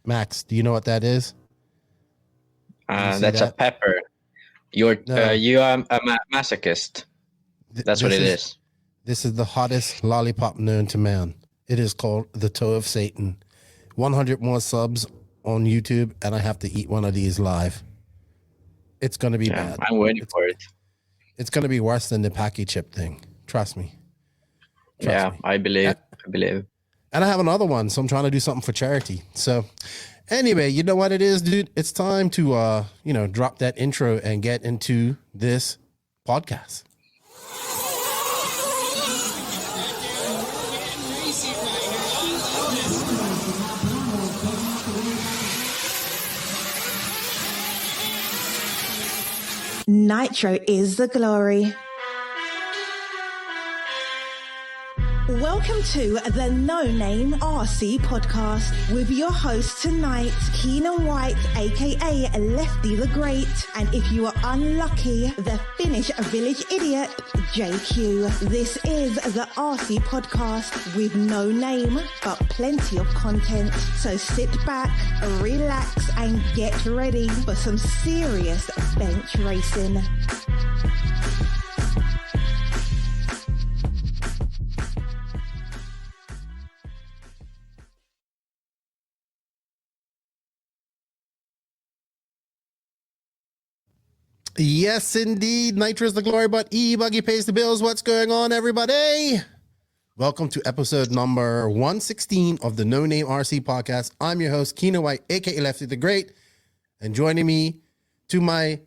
Max, do you know what that is? That's a pepper. You are a masochist. That's what it is. This is the hottest lollipop known to man. It is called the Toe of Satan. 100 more subs on YouTube, and I have to eat one of these live. It's going to be bad. I'm waiting for it. It's going to be worse than the Packy chip thing. Trust me. Trust me. I believe. And I have another one, so I'm trying to do something for charity. So anyway, you know what it is, dude? It's time to, drop that intro and get into this podcast. Nitro is the glory. Welcome to the No Name RC podcast with your host tonight, Keenan White, aka Lefty the Great, and if you are unlucky, the Finnish village idiot, JQ. This is the RC podcast with no name, but plenty of content. So sit back, relax, and get ready for some serious bench racing. Yes, indeed. Nitro is the glory, but E-Buggy pays the bills. What's going on, everybody? Welcome to episode number 116 of the No Name RC podcast. I'm your host, Keenan White, aka Lefty the Great. And joining me to my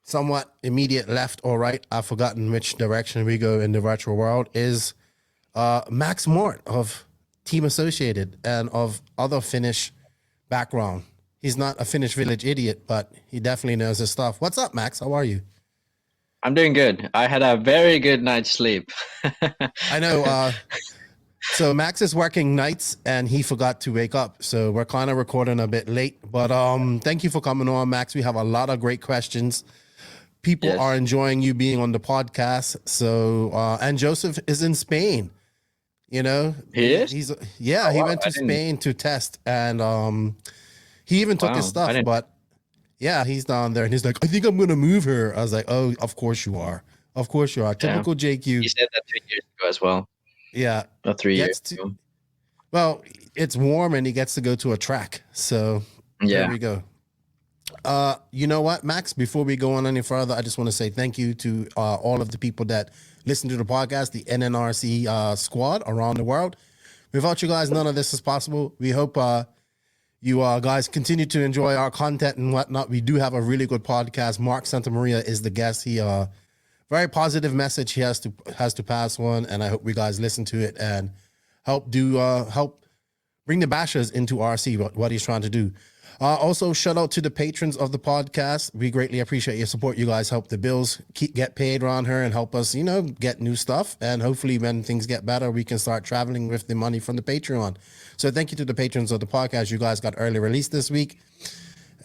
somewhat immediate left or right, I've forgotten which direction we go in the virtual world, is Max Mort of Team Associated and of other Finnish background. He's not a Finnish village idiot, but he definitely knows his stuff. What's up, Max? How are you? I'm doing good. I had a very good night's sleep. I know. So Max is working nights, and he forgot to wake up. So we're kind of recording a bit late. But thank you for coming on, Max. We have a lot of great questions. People are enjoying you being on the podcast. So and Joseph is in Spain. You know, he is. He went to Spain to test, and he even took his stuff, but yeah, he's down there and he's like, I think I'm going to move here. I was like, oh, of course you are. Of course you are. Typical JQ. He said that 2 years ago as well. Yeah. Not 3 years ago. Well, it's warm and he gets to go to a track. So there we go. You know what, Max, before we go on any further, I just want to say thank you to all of the people that listen to the podcast, the NNRC squad around the world. Without you guys, none of this is possible. We hope you guys continue to enjoy our content and whatnot. We do have a really good podcast. Mark Santamaria is the guest. He very positive message he has to pass on, and I hope we guys listen to it and help bring the bashers into RC, what he's trying to do. Also, shout out to the patrons of the podcast. We greatly appreciate your support. You guys help the bills get paid around here and help us, get new stuff. And hopefully when things get better, we can start traveling with the money from the Patreon. So thank you to the patrons of the podcast. You guys got early release this week.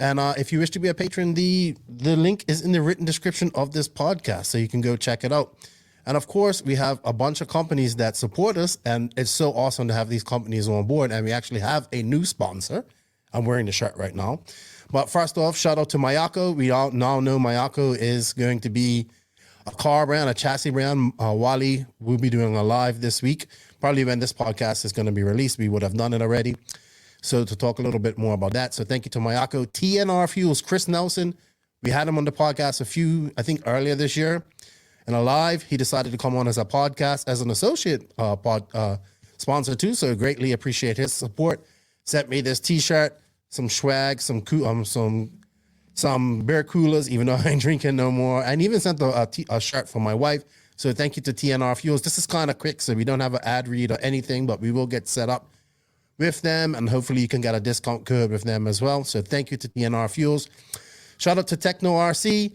And if you wish to be a patron, the link is in the written description of this podcast, so you can go check it out. And of course, we have a bunch of companies that support us, and it's so awesome to have these companies on board. And we actually have a new sponsor. I'm wearing the shirt right now. But first off, shout out to Mayako. We all now know Mayako is going to be a car brand, a chassis brand. Wally will be doing a live this week. Probably when this podcast is going to be released, we would have done it already. So to talk a little bit more about that. So thank you to Mayako. TNR Fuels, Chris Nelson. We had him on the podcast earlier this year. And alive, he decided to come on as a podcast, as an associate sponsor too. So greatly appreciate his support. Sent me this t-shirt, some swag, some beer coolers, even though I ain't drinking no more. And even sent a shirt for my wife. So thank you to TNR Fuels. This is kind of quick, so we don't have an ad read or anything, but we will get set up with them, and hopefully you can get a discount code with them as well. So thank you to TNR Fuels. Shout out to Tekno RC,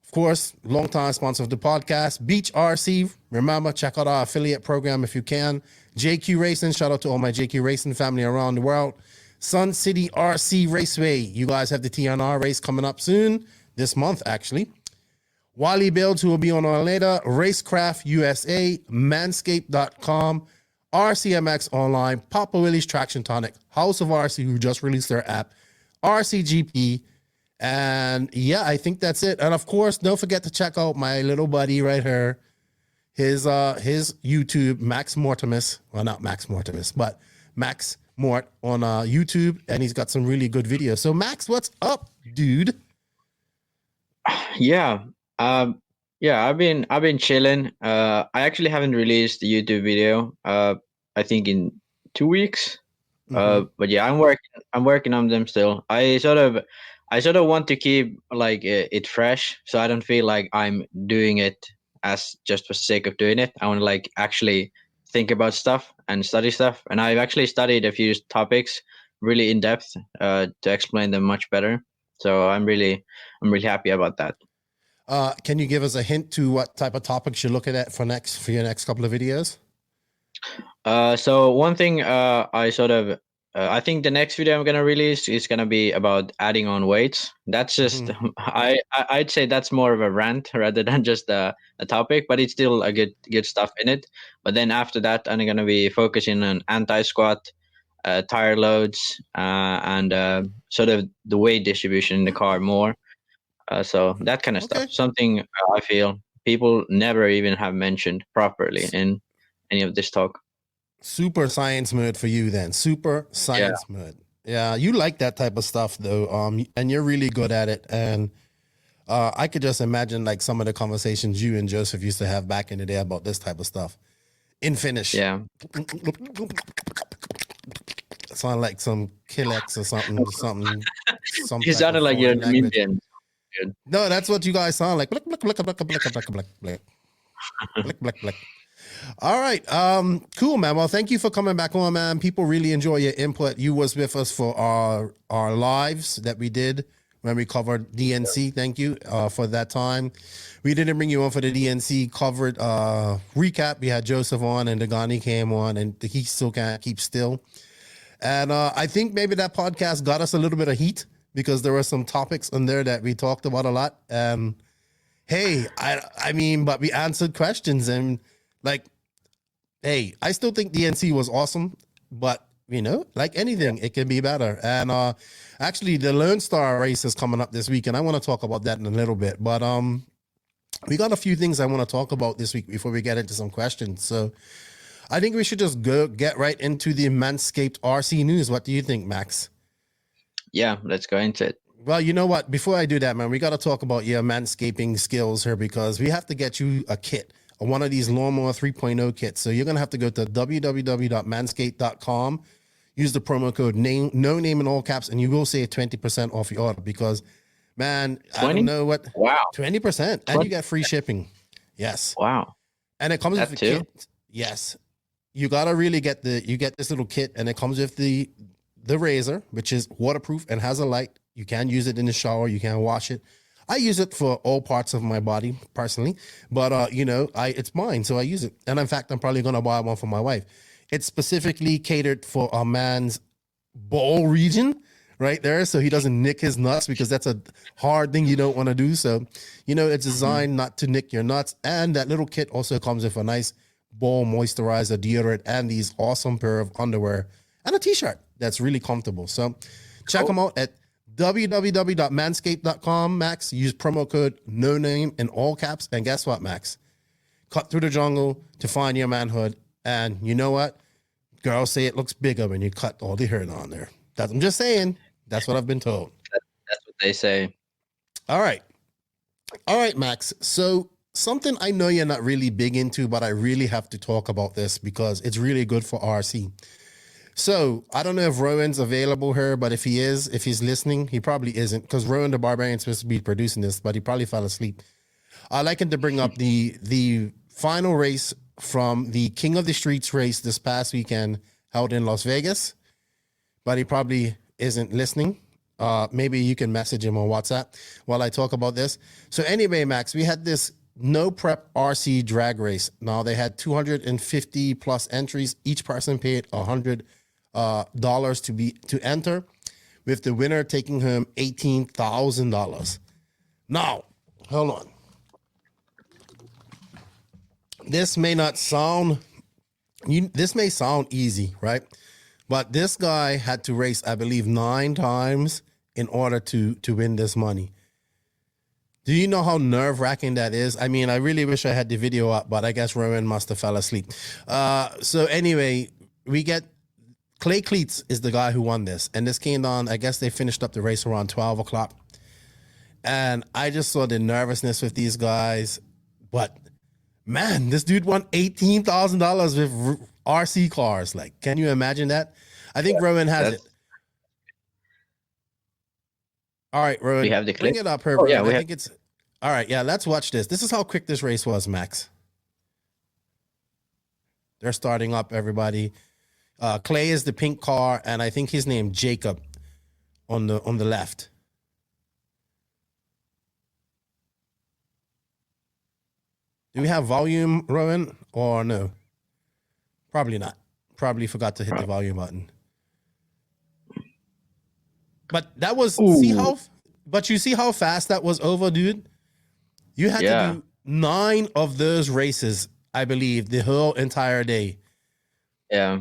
of course, longtime sponsor of the podcast. Beach RC, remember, check out our affiliate program if you can. JQ Racing, shout out to all my JQ Racing family around the world. Sun City RC Raceway, you guys have the TNR race coming up soon, this month actually. Wally Builds, who will be on later. Racecraft USA, Manscaped.com, RCMX Online, Papa Willie's Traction Tonic, House of RC, who just released their app, RCGP, and yeah, I think that's it. And of course, don't forget to check out my little buddy right here, his YouTube, Max Mortimus. Well, not Max Mortimus, but Max Mort on YouTube, and he's got some really good videos. So Max, what's up, dude? Yeah. I've been chilling. I actually haven't released a YouTube video. I think in 2 weeks. But yeah, I'm working on them still. I sort of want to keep like it fresh, so I don't feel like I'm doing it as just for sake of doing it. I want to like actually think about stuff and study stuff. And I've actually studied a few topics really in depth to explain them much better. So I'm really happy about that. Can you give us a hint to what type of topics you're looking at for your next couple of videos? So one thing I think the next video I'm gonna release is gonna be about adding on weights. That's just I'd say that's more of a rant rather than just a topic, but it's still a good stuff in it. But then after that, I'm gonna be focusing on anti-squat, tire loads, and sort of the weight distribution in the car more. So that kind of stuff. Something I feel people never even have mentioned properly in any of this talk. Super science mode for you then. Super science mode. Yeah, you like that type of stuff though. And you're really good at it. And I could just imagine like some of the conversations you and Joseph used to have back in the day about this type of stuff. In Finnish. Yeah. Sound like some Killex or something. You sounded like you're Namibian. No, that's what you guys sound like. All right. Cool, man. Well, thank you for coming back on, man. People really enjoy your input. You was with us for our lives that we did when we covered DNC. Thank you for that time. We didn't bring you on for the DNC covered recap. We had Joseph on and Dagani came on, and he still can't keep still. And I think maybe that podcast got us a little bit of heat because there were some topics in there that we talked about a lot. Hey, I mean, but we answered questions and like, hey, I still think DNC was awesome, but you know, like anything, it can be better. And actually, the Lone Star race is coming up this week, and I want to talk about that in a little bit. But we got a few things I want to talk about this week before we get into some questions. So I think we should just get right into the Manscaped RC news. What do you think, Max? Yeah, let's go into it. Well, you know what? Before I do that, man, we got to talk about your manscaping skills here because we have to get you a kit, one of these Lawnmower 3.0 kits. So you're going to have to go to www.manscaped.com, use the promo code no name in all caps, and you will save 20% off your order because, man, 20? I don't know what. Wow. 20%. And you get free shipping. Yes. Wow. And it comes with the kit. Yes. You got to really get this little kit, and it comes with the razor, which is waterproof and has a light. You can use it in the shower. You can wash it. I use it for all parts of my body personally, but you know, it's mine, so I use it. And in fact, I'm probably gonna buy one for my wife. It's specifically catered for a man's ball region right there, so he doesn't nick his nuts because that's a hard thing you don't want to do. So, you know, it's designed not to nick your nuts. And that little kit also comes with a nice ball moisturizer, deodorant, and these awesome pair of underwear and a t-shirt that's really comfortable. So check them out at www.manscaped.com. Max, use promo code no name in all caps, and guess what, Max? Cut through the jungle to find your manhood. And you know what? Girls say it looks bigger when you cut all the hair on there. I'm just saying. That's what I've been told. That's what they say. All right, Max. So something I know you're not really big into, but I really have to talk about this because it's really good for RC. So I don't know if Rowan's available here, but if he's listening, he probably isn't because Rowan the Barbarian's supposed to be producing this, but he probably fell asleep. I'd like him to bring up the final race from the King of the Streets race this past weekend held in Las Vegas, but he probably isn't listening. Maybe you can message him on WhatsApp while I talk about this. So anyway, Max, we had this no prep RC drag race. Now they had 250 plus entries. Each person paid $100 to enter, with the winner taking home $18,000. Now, hold on. This may not sound this may sound easy, right? But this guy had to race, I believe, 9 times in order to win this money. Do you know how nerve-wracking that is? I mean, I really wish I had the video up, but I guess Rowan must have fell asleep. So anyway, we get Clay Cleats is the guy who won this. And this came on, I guess they finished up the race around 12 o'clock. And I just saw the nervousness with these guys. But, man, this dude won $18,000 with RC cars. Like, can you imagine that? I think Rowan has it. All right, Rowan, we have the clip. Bring it up here, Rowan. I think it's... All right, yeah, let's watch this. This is how quick this race was, Max. They're starting up, everybody. Clay is the pink car, and I think he's named Jacob on the left. Do we have volume, Rowan, or no? Probably not. Probably forgot to hit the volume button. But that was you see how fast that was over, dude? You had to do 9 of those races, I believe, the whole entire day. Yeah.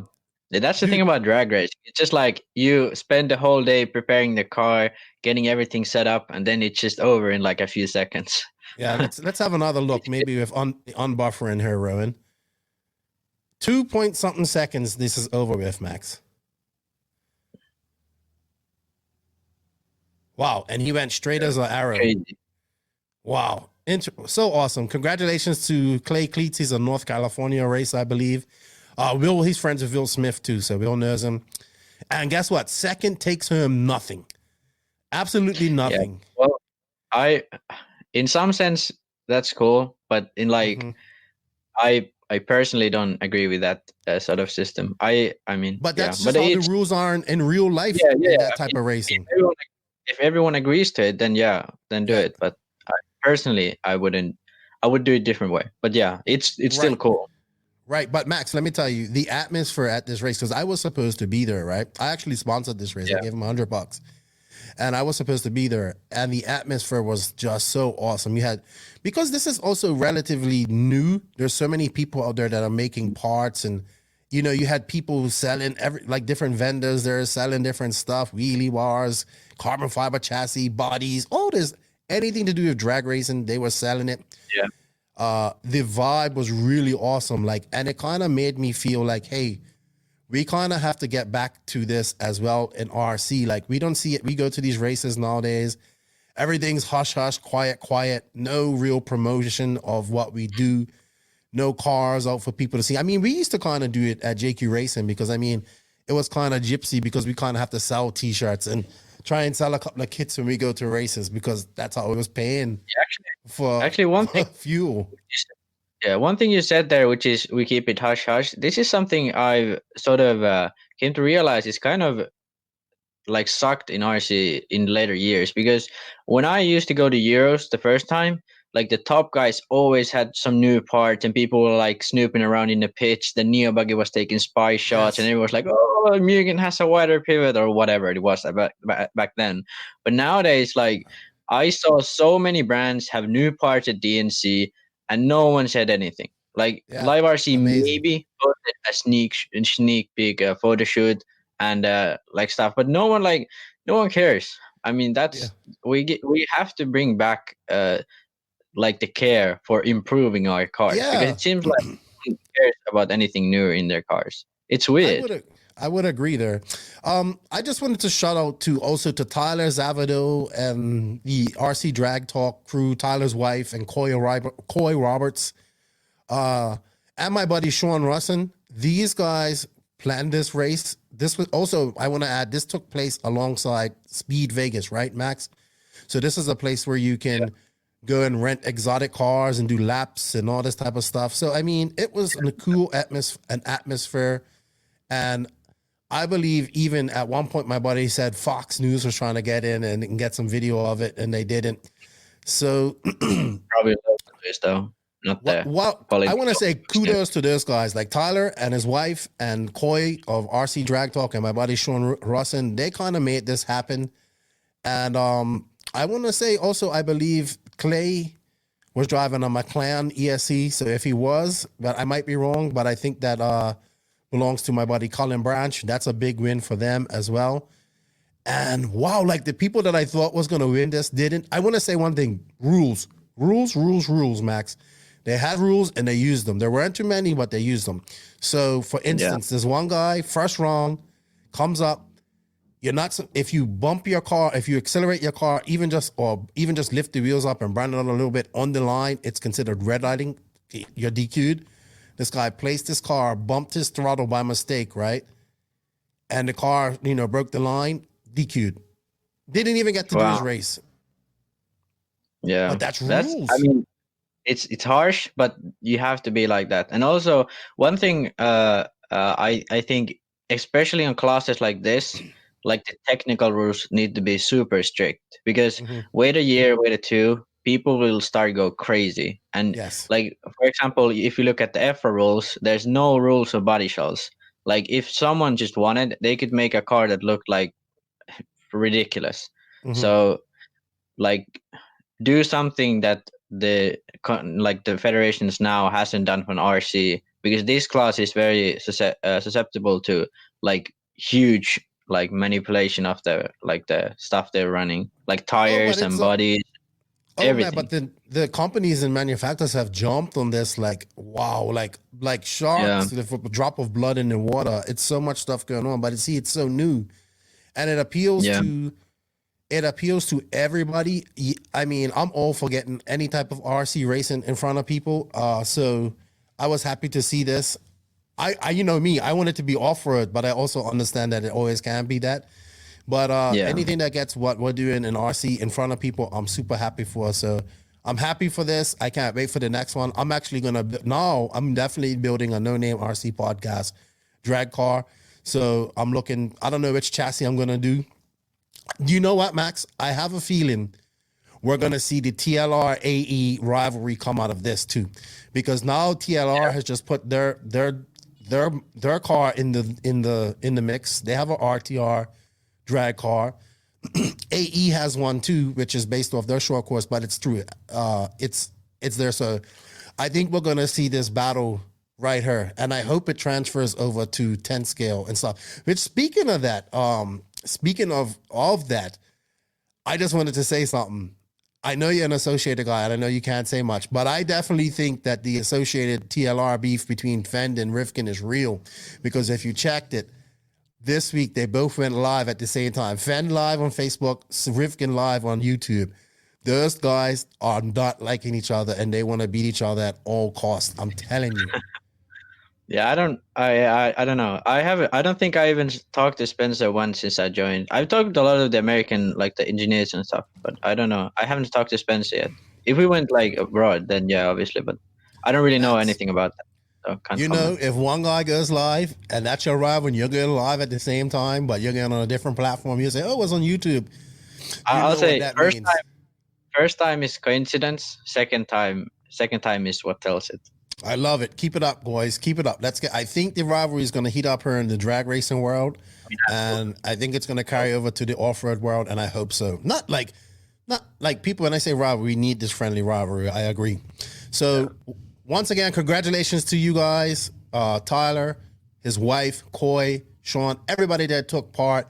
That's the thing about drag race. It's just like you spend the whole day preparing the car, getting everything set up, and then it's just over in like a few seconds. Yeah, let's have another look. Maybe with unbuffering here, Rowan. 2 point something seconds. This is over with, Max. Wow, and he went straight as an arrow. Crazy. Wow, so awesome! Congratulations to Clay Cleats. He's a North California race, I believe. He's friends with Will Smith too, so Will knows him. And guess what? Second takes him nothing, absolutely nothing. Yeah. Well, in some sense, that's cool, but in like, I personally don't agree with that sort of system. I mean, but that's just how the rules are in real life. In that type of racing. If everyone agrees to it, then do it. But personally, I would do it different way. But yeah, it's still cool. Right. But Max, let me tell you, the atmosphere at this race, because I was supposed to be there, right? I actually sponsored this race. I gave him $100. And I was supposed to be there. And the atmosphere was just so awesome. Because this is also relatively new. There's so many people out there that are making parts, and you had people selling different vendors there selling different stuff, wheelie bars, carbon fiber chassis, bodies, there's anything to do with drag racing, they were selling it. Yeah. The vibe was really awesome. And it kind of made me feel like, hey, we kind of have to get back to this as well in RC. We don't see it. We go to these races nowadays. Everything's hush, hush, quiet, no real promotion of what we do. No cars out for people to see. I mean, we used to kind of do it at JQ Racing because, I mean, it was kind of gypsy because we kind of have to sell T-shirts and try and sell a couple of kits when we go to races because that's how it was paying actually one thing fuel. Yeah, one thing you said there, which is we keep it hush hush. This is something I've sort of came to realize is kind of like sucked in RC in later years, because when I used to go to Euros the first time, like the top guys always had some new parts and people were like snooping around in the pitch. The Neo Buggy was taking spy shots and everyone was like, oh, Mugen has a wider pivot or whatever it was back then. But nowadays, like I saw so many brands have new parts at DNC and no one said anything. Like Live RC maybe posted a sneak peek photo shoot and like stuff, but no one cares. I mean, that's we have to bring back like the care for improving our cars because it seems like no one cares about anything new in their cars. It's weird. I would agree there. I just wanted to shout out to Tyler Zavado and the RC Drag Talk crew, Tyler's wife and Coy Roberts, and my buddy Sean Russin. These guys planned this race. This was also, I want to add, this took place alongside Speed Vegas, right, Max? So this is a place where you can go and rent exotic cars and do laps and all this type of stuff. So, I mean, it was a cool atmosphere. And I believe even at one point, my buddy said Fox News was trying to get in and get some video of it, and they didn't. So probably place though. Not there. Well, I want to say kudos to those guys, like Tyler and his wife and Coy of RC Drag Talk and my buddy Sean Russin. They kind of made this happen. And I want to say also, I believe Clay was driving a McLaren ESC. So if he was, but I might be wrong, but I think that belongs to my buddy Colin Branch. That's a big win for them as well. And wow, like the people that I thought was going to win this didn't. I want to say one thing: rules, Max. They had rules and they used them. There weren't too many, but they used them. So, for instance, there's one guy, first wrong, comes up. You're not. If you bump your car, if you accelerate your car, even just lift the wheels up and brand it on a little bit on the line, it's considered red lighting. You're DQ'd. This guy placed his car, bumped his throttle by mistake, right? And the car, broke the line. DQ'd. Didn't even get to do his race. Yeah, but that's rules. I mean, it's harsh, but you have to be like that. And also, one thing I think, especially on classes like this, like the technical rules need to be super strict, because wait a year, wait a two, people will start go crazy. And like, for example, if you look at the EFRA rules, there's no rules of body shells. Like if someone just wanted, they could make a car that looked like ridiculous. So like, do something that the federations now hasn't done for RC, because this class is very susceptible to like huge like manipulation of the stuff they're running, like tires and bodies. Everything. Man, but the companies and manufacturers have jumped on this like wow, like sharks with a drop of blood in the water. It's so much stuff going on, but it's so new, and it appeals to everybody. I mean, I'm all for getting any type of RC racing in front of people. So I was happy to see this. I me, I want it to be off-road, but I also understand that it always can be that. But anything that gets what we're doing in RC in front of people, I'm super happy for. So I'm happy for this. I can't wait for the next one. I'm actually I'm definitely building a no-name RC podcast drag car. So I don't know which chassis I'm going to do. You know what, Max? I have a feeling we're going to see the TLR AE rivalry come out of this too, because now TLR has just put their car in the mix. They have a RTR drag car. AE has one too, which is based off their short course, but it's true. It's there. So I think we're going to see this battle right here, and I hope it transfers over to 10 scale and stuff. Which, speaking of that, I just wanted to say something. I know you're an Associated guy, and I know you can't say much, but I definitely think that the Associated TLR beef between Fend and Rifkin is real, because if you checked it, this week they both went live at the same time. Fend live on Facebook, Rifkin live on YouTube. Those guys are not liking each other, and they want to beat each other at all costs. I'm telling you. Yeah, I don't know. I don't think I even talked to Spencer once since I joined. I've talked to a lot of the American, like the engineers and stuff, but I don't know. I haven't talked to Spencer yet. If we went like abroad, then yeah, obviously, but I don't really know anything about that. So can't comment. If one guy goes live and that's your rival and you're going live at the same time, but you're going on a different platform, you say, oh, it's on YouTube. I'll say first time is coincidence. Second time is what tells it. I love it. Keep it up, boys. Keep it up. I think the rivalry is going to heat up here in the drag racing world, and I think it's going to carry over to the off-road world, and I hope so. Not like people, when I say rivalry, we need this friendly rivalry. I agree. So once again, congratulations to you guys, Tyler, his wife, Coy, Sean, everybody that took part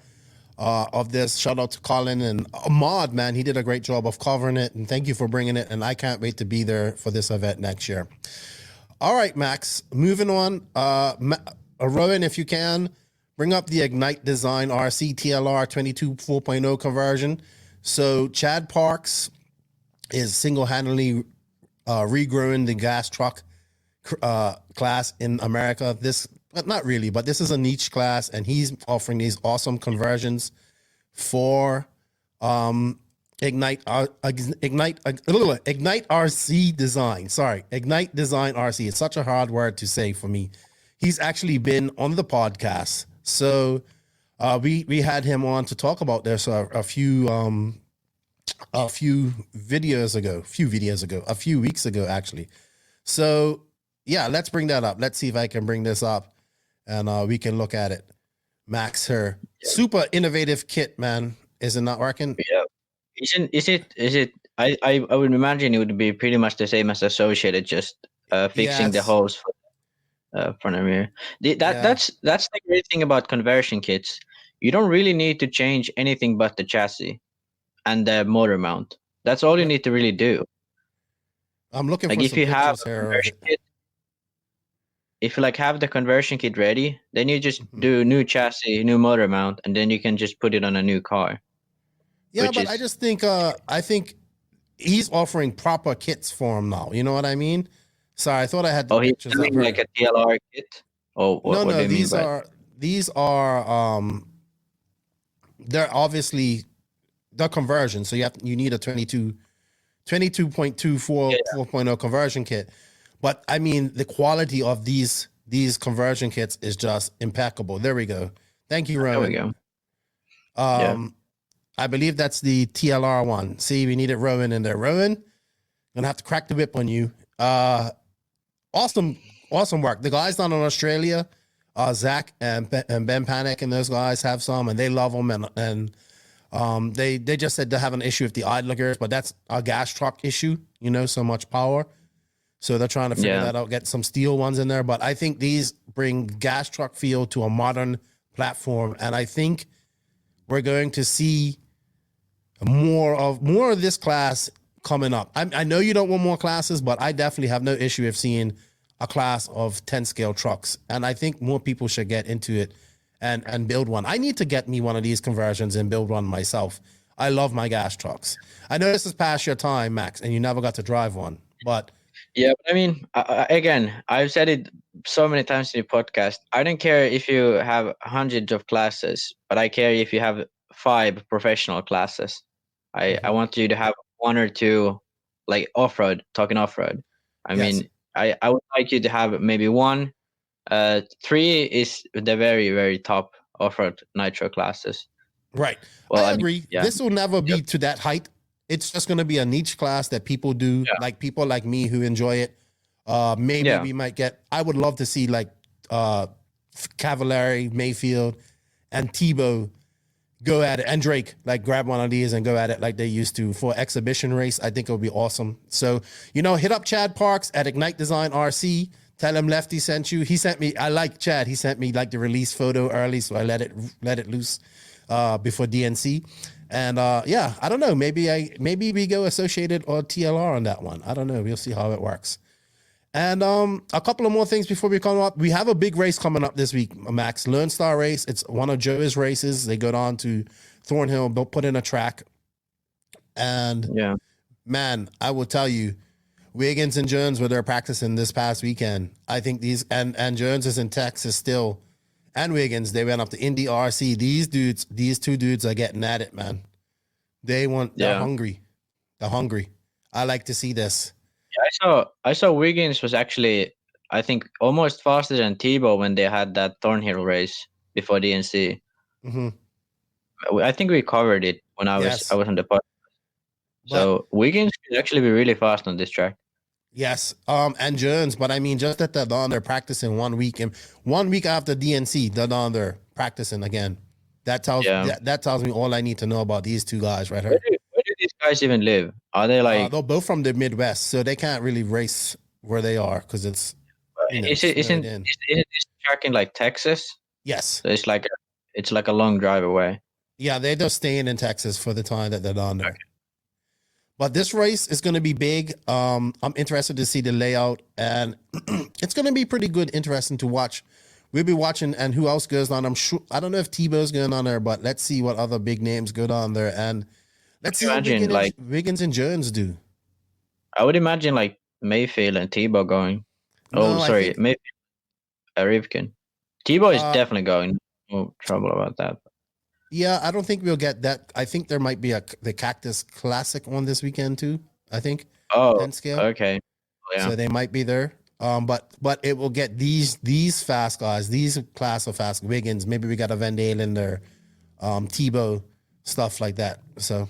of this. Shout out to Colin and Ahmad, man. He did a great job of covering it, and thank you for bringing it, and I can't wait to be there for this event next year. All right, Max, moving on. Rowan, if you can, bring up the Ignite Design RC TLR 22 4.0 conversion. So Chad Parks is single-handedly regrowing the gas truck class in America. Not really, but this is a niche class, and he's offering these awesome conversions for Ignite RC Design. Sorry, Ignite Design RC. It's such a hard word to say for me. He's actually been on the podcast, so we had him on to talk about this a few weeks ago, actually. So yeah, let's bring that up. Let's see if I can bring this up, and we can look at it. Max, her super innovative kit, man. Is it not working? Yeah. Is it? I would imagine it would be pretty much the same as Associated, just fixing the hose front of here. That's the great thing about conversion kits. You don't really need to change anything but the chassis and the motor mount. That's all you need to really do. I'm looking like for if some you have pictures here of it. kit, if you like have the conversion kit ready, then you just do new chassis, new motor mount, and then you can just put it on a new car. Yeah, but I just think I think he's offering proper kits for him now. You know what I mean? Sorry, I thought I had the pictures he's doing like a TLR kit. Oh, what do you mean by these are they're obviously the conversion. So you need a 22.2 4.0 conversion kit. But I mean, the quality of these conversion kits is just impeccable. There we go. Thank you, Rowan. There we go. I believe that's the TLR one. See, we needed Rowan in there. Rowan, gonna have to crack the whip on you. Awesome work. The guys down in Australia, Zach and Ben Panic and those guys have some, and they love them. And they just said they have an issue with the idler gears, but that's a gas truck issue. You know, so much power. So they're trying to figure that out, get some steel ones in there. But I think these bring gas truck feel to a modern platform. And I think we're going to see more of this class coming up. I know you don't want more classes, but I definitely have no issue with seeing a class of 10 scale trucks. And I think more people should get into it and build one. I need to get me one of these conversions and build one myself. I love my gas trucks. I know this is past your time, Max, and you never got to drive one, but yeah, but I mean, again, I've said it so many times in the podcast. I don't care if you have hundreds of classes, but I care if you have 5 professional classes. I want you to have 1 or 2, like off-road, talking off-road. I mean, I would like you to have maybe 1. 3 is the very, very top off-road nitro classes. Right. Well, I agree. Yeah. This will never be to that height. It's just going to be a niche class that people do, like people like me who enjoy it. Maybe we might get, I would love to see like Cavallari, Mayfield, and Tebow go at it, and Drake, like grab one of these and go at it like they used to for exhibition race. I think it would be awesome. So, hit up Chad Parks at Ignite Design RC. Tell him Lefty sent you. He sent me, I like Chad. He sent me like the release photo early, so I let it loose before DNC. And I don't know. Maybe we go associated or TLR on that one. I don't know. We'll see how it works. And a couple of more things before we come up. We have a big race coming up this week, Max. Lone Star race. It's one of Joe's races. They go down to Thornhill. They'll put in a track. And man, I will tell you, Wiggins and Jones were there practicing this past weekend. I think these and Jones is in Texas still. And Wiggins, they went up to Indy RC. These 2 dudes are getting at it, man. They're hungry. They're hungry. I like to see this. Yeah, I saw Wiggins was actually, I think, almost faster than Tebow when they had that Thornhill race before DNC. Mm-hmm. I think we covered it when I was on the podcast. So Wiggins could actually be really fast on this track. Yes, and Jones, but I mean, just that they're down there practicing 1 week, and 1 week after DNC, they're down there practicing again. That tells me all I need to know about these 2 guys right here. Where do these guys even live? Are they like? They're both from the Midwest, so they can't really race where they are because it's. Isn't this track in like Texas? Yes. So it's like a long drive away. Yeah, they're just staying in Texas for the time that they're down there. Okay. But this race is going to be big. I'm interested to see the layout, and it's going to be pretty good, interesting to watch. We'll be watching, and who else goes on? I'm sure. I don't know if Tebow's going on there, but let's see what other big names go on there, and let's see what Wiggins and Jones do. I would imagine like Mayfield and Tebow going. Mayfield, Rivkin. Tebow is definitely going. No trouble about that. Yeah, I don't think we'll get that. I think there might be the Cactus Classic on this weekend too. I think. 10 scale. Okay. Yeah. So they might be there. But it will get these fast guys, these class of fast Wiggins. Maybe we got a Van Dalen there, Tebow, stuff like that. So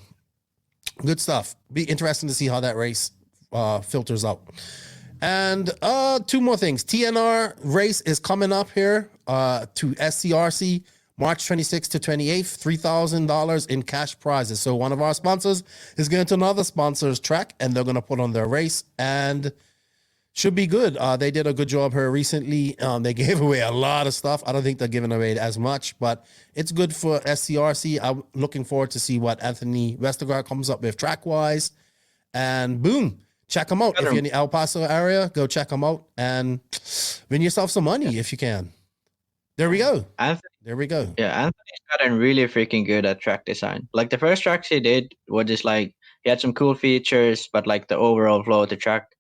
good stuff. Be interesting to see how that race filters out. And 2 more things. TNR race is coming up here to SCRC. March 26th to 28th, $3,000 in cash prizes. So one of our sponsors is going to another sponsor's track, and they're going to put on their race. And Should be good. They did a good job here recently. They gave away a lot of stuff. I don't think they're giving away as much, but it's good for SCRC. I'm looking forward to see what Anthony Westergaard comes up with track-wise. And boom, check them out. If you're in the El Paso area, go check them out and win yourself some money if you can. There we go. There we go. Yeah, Anthony's gotten really freaking good at track design. Like the first tracks he did were just like, he had some cool features, but like the overall flow of the track,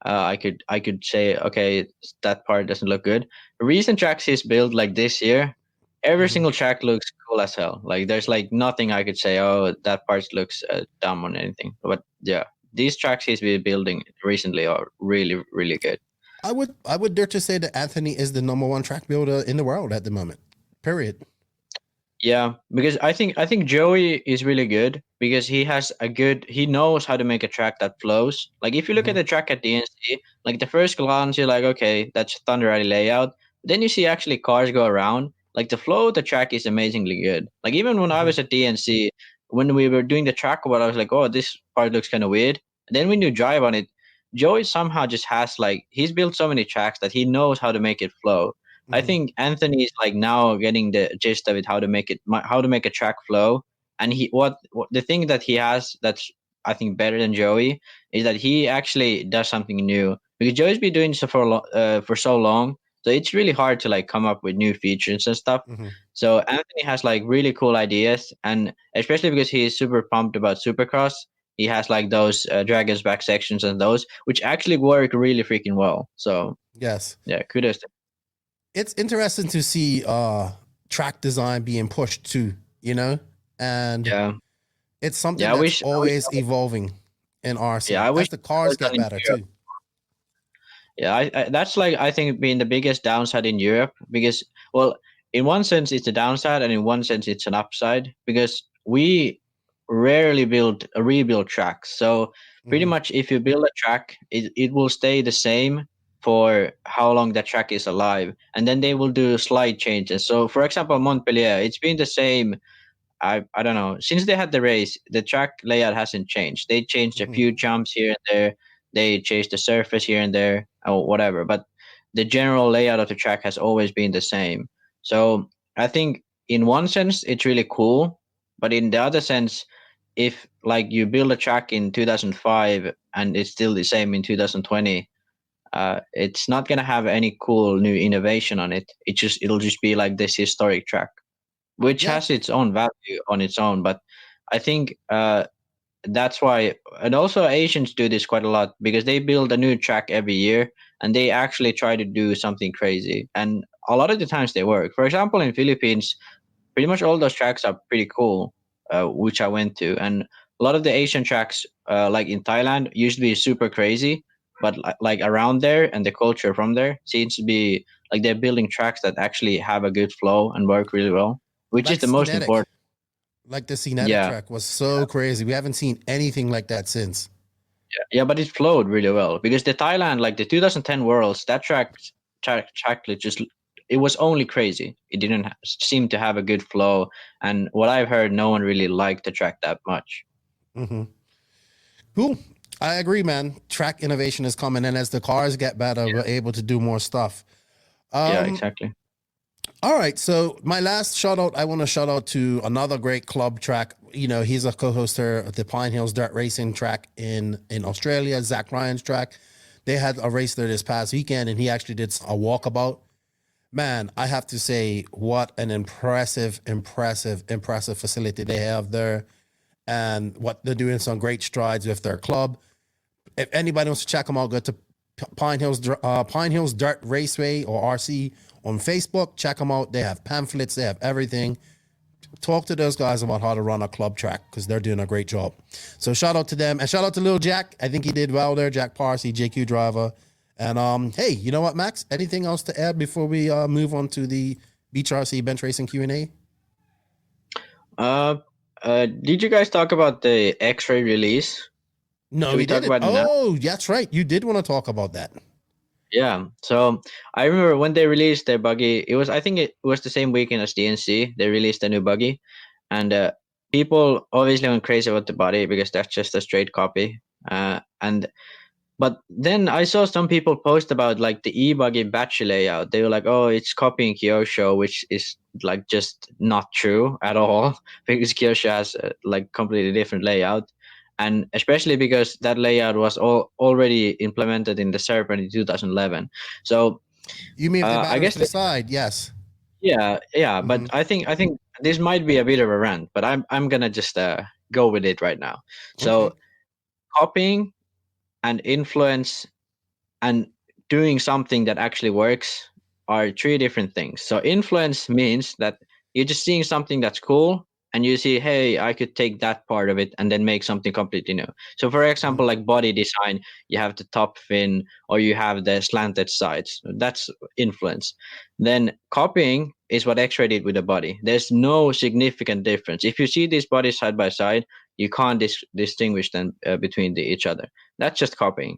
I could say, okay, that part doesn't look good. The recent tracks he's built like this year, every single track looks cool as hell. Like there's like nothing I could say, oh, that part looks dumb on anything. But yeah, these tracks he's been building recently are really, really good. I would dare to say that Anthony is the #1 track builder in the world at the moment. Period. Yeah, because I think Joey is really good because he knows how to make a track that flows. Like if you look at the track at DNC, like the first glance you're like, okay, that's Thunder Rally layout. Then you see actually cars go around. Like the flow of the track is amazingly good. Like even when I was at DNC, when we were doing the track, I was like, oh, this part looks kind of weird. And then when you drive on it, Joey somehow just has like, he's built so many tracks that he knows how to make it flow. I think Anthony is like now getting the gist of it, how to make a track flow. And what the thing that he has that's I think better than Joey is that he actually does something new, because Joey's been doing so for so long, so it's really hard to like come up with new features and stuff. So Anthony has like really cool ideas, and especially because he's super pumped about Supercross, he has like those Dragon's Back sections and those which actually work really freaking well. So yes, yeah, kudos to. It's interesting to see track design being pushed too, and it's something that's always evolving in RC. Yeah, I wish the cars get better too. Yeah, I that's like I think being the biggest downside in Europe, because well, in one sense it's a downside and in one sense it's an upside, because we rarely rebuild tracks. So pretty much if you build a track, it will stay the same for how long that track is alive, and then they will do slight changes. So for example, Montpellier, it's been the same. I don't know, since they had the race, the track layout hasn't changed. They changed a few jumps here and there, they changed the surface here and there or whatever, but the general layout of the track has always been the same. So I think in one sense it's really cool, but in the other sense, if like you build a track in 2005 and it's still the same in 2020, it's not gonna have any cool new innovation on it. It'll just be like this historic track, which has its own value on its own. But I think that's why, and also Asians do this quite a lot, because they build a new track every year and they actually try to do something crazy, and a lot of the times they work. For example, in Philippines, pretty much all those tracks are pretty cool, which I went to, and a lot of the Asian tracks, like in Thailand, usually be super crazy. But like around there and the culture from there seems to be like they're building tracks that actually have a good flow and work really well, which is the most important. Like the Cinetic track was so crazy. We haven't seen anything like that since. Yeah, but it flowed really well, because the Thailand, like the 2010 Worlds, that track just, it was only crazy. It didn't seem to have a good flow, and what I've heard, no one really liked the track that much. Cool. I agree, man. Track innovation is coming, and as the cars get better, we're able to do more stuff. Yeah, exactly. All right, so my last shout out, I want to shout out to another great club track. He's a co-hoster of the Pine Hills Dirt Racing track in Australia, Zach Ryan's track. They had a race there this past weekend, and he actually did a walkabout. Man, I have to say, what an impressive facility they have there, and what they're doing some great strides with their club. If anybody wants to check them out, go to Pine Hills Dirt Raceway or RC on Facebook. Check them out. They have pamphlets. They have everything. Talk to those guys about how to run a club track, because they're doing a great job. So shout out to them, and shout out to Lil Jack. I think he did well there. Jack Parsi, JQ driver. And hey, you know what, Max? Anything else to add before we move on to the Beach RC Bench Racing Q&A? Did you guys talk about the X-Ray release? No, we didn't. Oh, that's right. You did want to talk about that. Yeah. So I remember when they released their buggy, I think it was the same weekend as DNC. They released a new buggy, and people obviously went crazy about the body, because that's just a straight copy. But But then I saw some people post about like the e-buggy battery layout. They were like, oh, it's copying Kyosho, which is like just not true at all, because Kyosho has like completely different layout. And especially because that layout was already implemented in the Serpent in 2011. So you mean the I battery guess to the side? Yes. yeah. But I think this might be a bit of a rant, but I'm gonna just go with it right now. So copying and influence and doing something that actually works are three different things. So influence means that you're just seeing something that's cool and you see, hey, I could take that part of it and then make something completely new. So for example, like body design, you have the top fin or you have the slanted sides. That's influence. Then copying is what X-Ray did with the body. There's no significant difference. If you see these bodies side by side, you can't distinguish them between each other. That's just copying.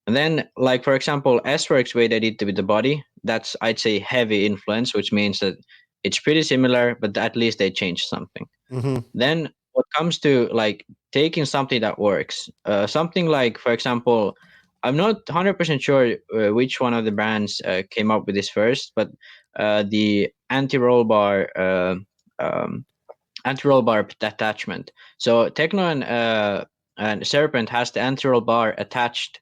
And then, like for example, S-Works way they did with the body, that's I'd say heavy influence, which means that it's pretty similar, but at least they changed something. Then what comes to like taking something that works, something like, for example, I'm not 100% sure which one of the brands came up with this first, but the anti-roll bar attachment. So Tekno and Serpent has the anti-roll bar attached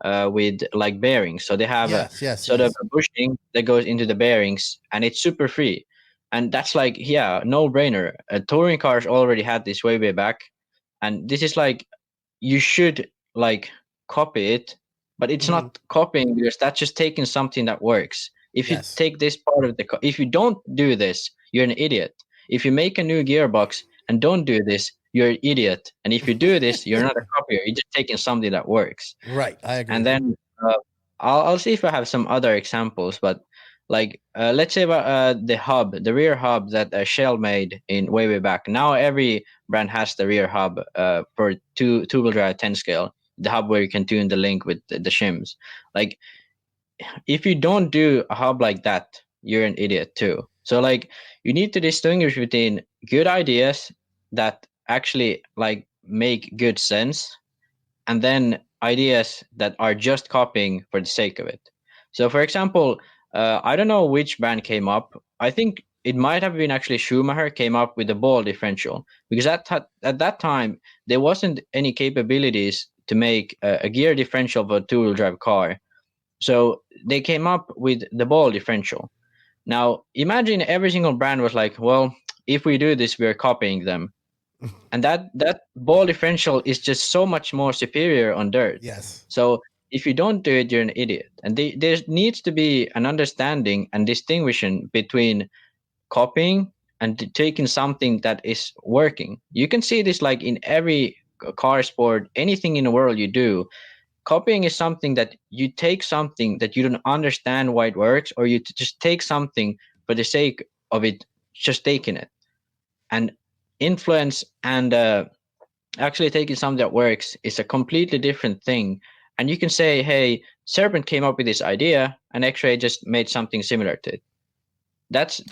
with like bearings. So they have a sort of a bushing that goes into the bearings, and it's super free. And that's like, no brainer. Touring cars already had this way back. And this is like, you should like copy it, but it's not copying because that's just taking something that works. If you take this part of if you don't do this, you're an idiot. If you make a new gearbox and don't do this, you're an idiot. And if you do this, you're not a copier. You're just taking something that works. Right, I agree. And then I'll see if I have some other examples. But like, let's say about the rear hub that Shell made in way back. Now every brand has the rear hub for two-wheel drive 10 scale. The hub where you can tune the link with the shims. Like, if you don't do a hub like that, you're an idiot too. So like, you need to distinguish between good ideas that actually like make good sense, and then ideas that are just copying for the sake of it. So for example, I don't know which brand came up. I think it might have been actually Schumacher came up with the ball differential, because at that time there wasn't any capabilities to make a gear differential for a two-wheel drive car. So they came up with the ball differential. Now imagine every single brand was like, well, if we do this, we're copying them. And that ball differential is just so much more superior on dirt. Yes. So if you don't do it, you're an idiot. And there needs to be an understanding and distinguishing between copying and taking something that is working. You can see this like in every car sport, anything in the world you do. Copying is something that you take something that you don't understand why it works, or you just take something for the sake of it, just taking it. And influence and actually taking something that works is a completely different thing. And you can say, hey, Serpent came up with this idea and X-Ray just made something similar to it. That's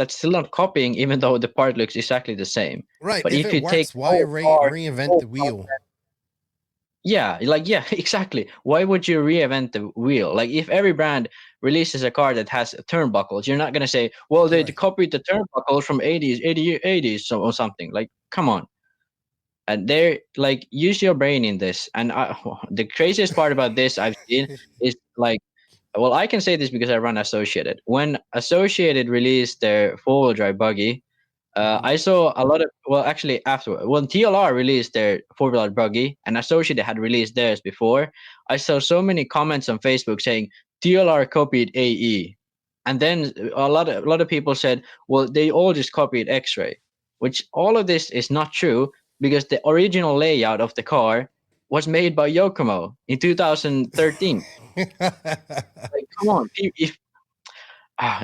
still not copying, even though the part looks exactly the same. Right. But if if it you works, take why reinvent the wheel? Yeah, exactly. Why would you reinvent the wheel? Like, if every brand releases a car that has turnbuckles, you're not going to say, well, they copied the turnbuckles from 80s or something. Like, come on. And they're like, use your brain in this. And the craziest part about this I've seen is like, well, I can say this because I run Associated. When Associated released their four-wheel drive buggy, I saw a lot of, well, actually afterward, when TLR released their four-wheel buggy and Associated had released theirs before, I saw so many comments on Facebook saying TLR copied AE. And then a lot of people said, well, they all just copied X-Ray, which all of this is not true, because the original layout of the car was made by Yokomo in 2013. Like, come on, if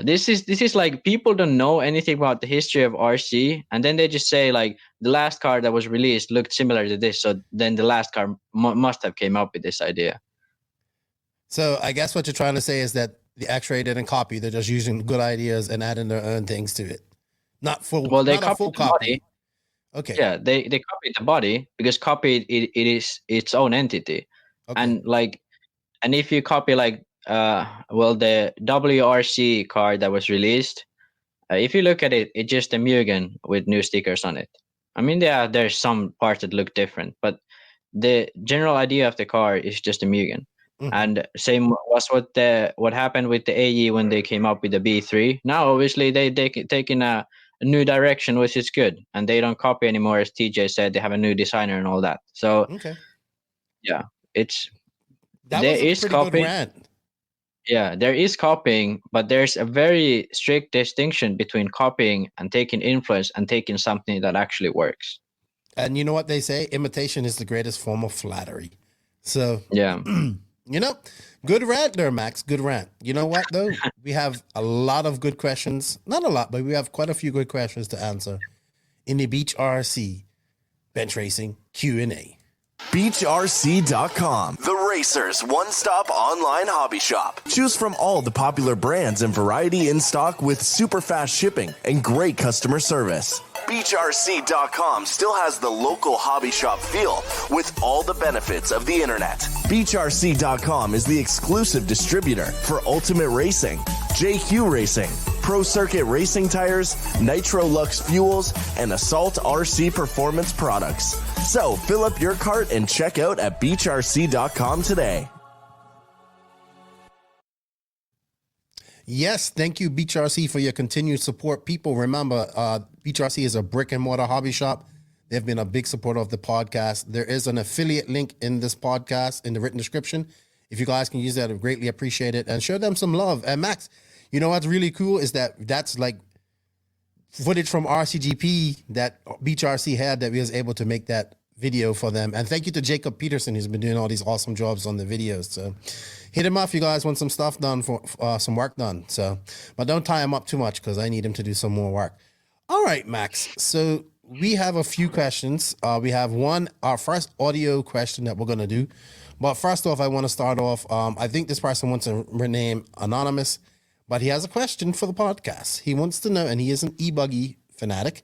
this is like, people don't know anything about the history of RC, and then they just say like the last car that was released looked similar to this, so then the last car must have came up with this idea. So I guess what you're trying to say is that the X-Ray didn't copy; they're just using good ideas and adding their own things to it. Not full. Well, they not a full copied the copy. body. Okay. Yeah, they copied the body because copied it is its own entity. Okay. And if you copy the WRC car that was released, if you look at it, it's just a Mugen with new stickers on it. I mean, there's some parts that look different, but the general idea of the car is just a Mugen. And same was what happened with the AE when they came up with the B3. Now, obviously, they take in a new direction, which is good, and they don't copy anymore. As TJ said, they have a new designer and all that. So, yeah, there is copying. Yeah, there is copying, but there's a very strict distinction between copying and taking influence and taking something that actually works. And you know what they say? Imitation is the greatest form of flattery. So, yeah. Good rant there, Max. Good rant. You know what, though? We have a lot of good questions. Not a lot, but we have quite a few good questions to answer in the Beach RC Bench Racing Q&A. BeachRC.com, the racers' one-stop online hobby shop. Choose from all the popular brands and variety in stock with super fast shipping and great customer service. BeachRC.com still has the local hobby shop feel with all the benefits of the internet. BeachRC.com is the exclusive distributor for Ultimate Racing, JQ Racing, Pro Circuit Racing Tires, Nitro Lux Fuels, and Assault RC Performance products. So fill up your cart and check out at BeachRC.com today. Yes, thank you, Beach RC, for your continued support. People, remember, Beach RC is a brick and mortar hobby shop. They've been a big supporter of the podcast. There is an affiliate link in this podcast in the written description. If you guys can use that, I'd greatly appreciate it. And show them some love. And Max, you know what's really cool is that's like footage from RCGP that Beach RC had that we was able to make that video for them. And thank you to Jacob Peterson, who's been doing all these awesome jobs on the videos. So hit him up if you guys want some stuff done, for some work done. So, but don't tie him up too much because I need him to do some more work. All right, Max. So we have a few questions. We have our first audio question that we're going to do. But first off, I want to start off. I think this person wants to remain anonymous, but he has a question for the podcast. He wants to know, and he is an e-buggy fanatic,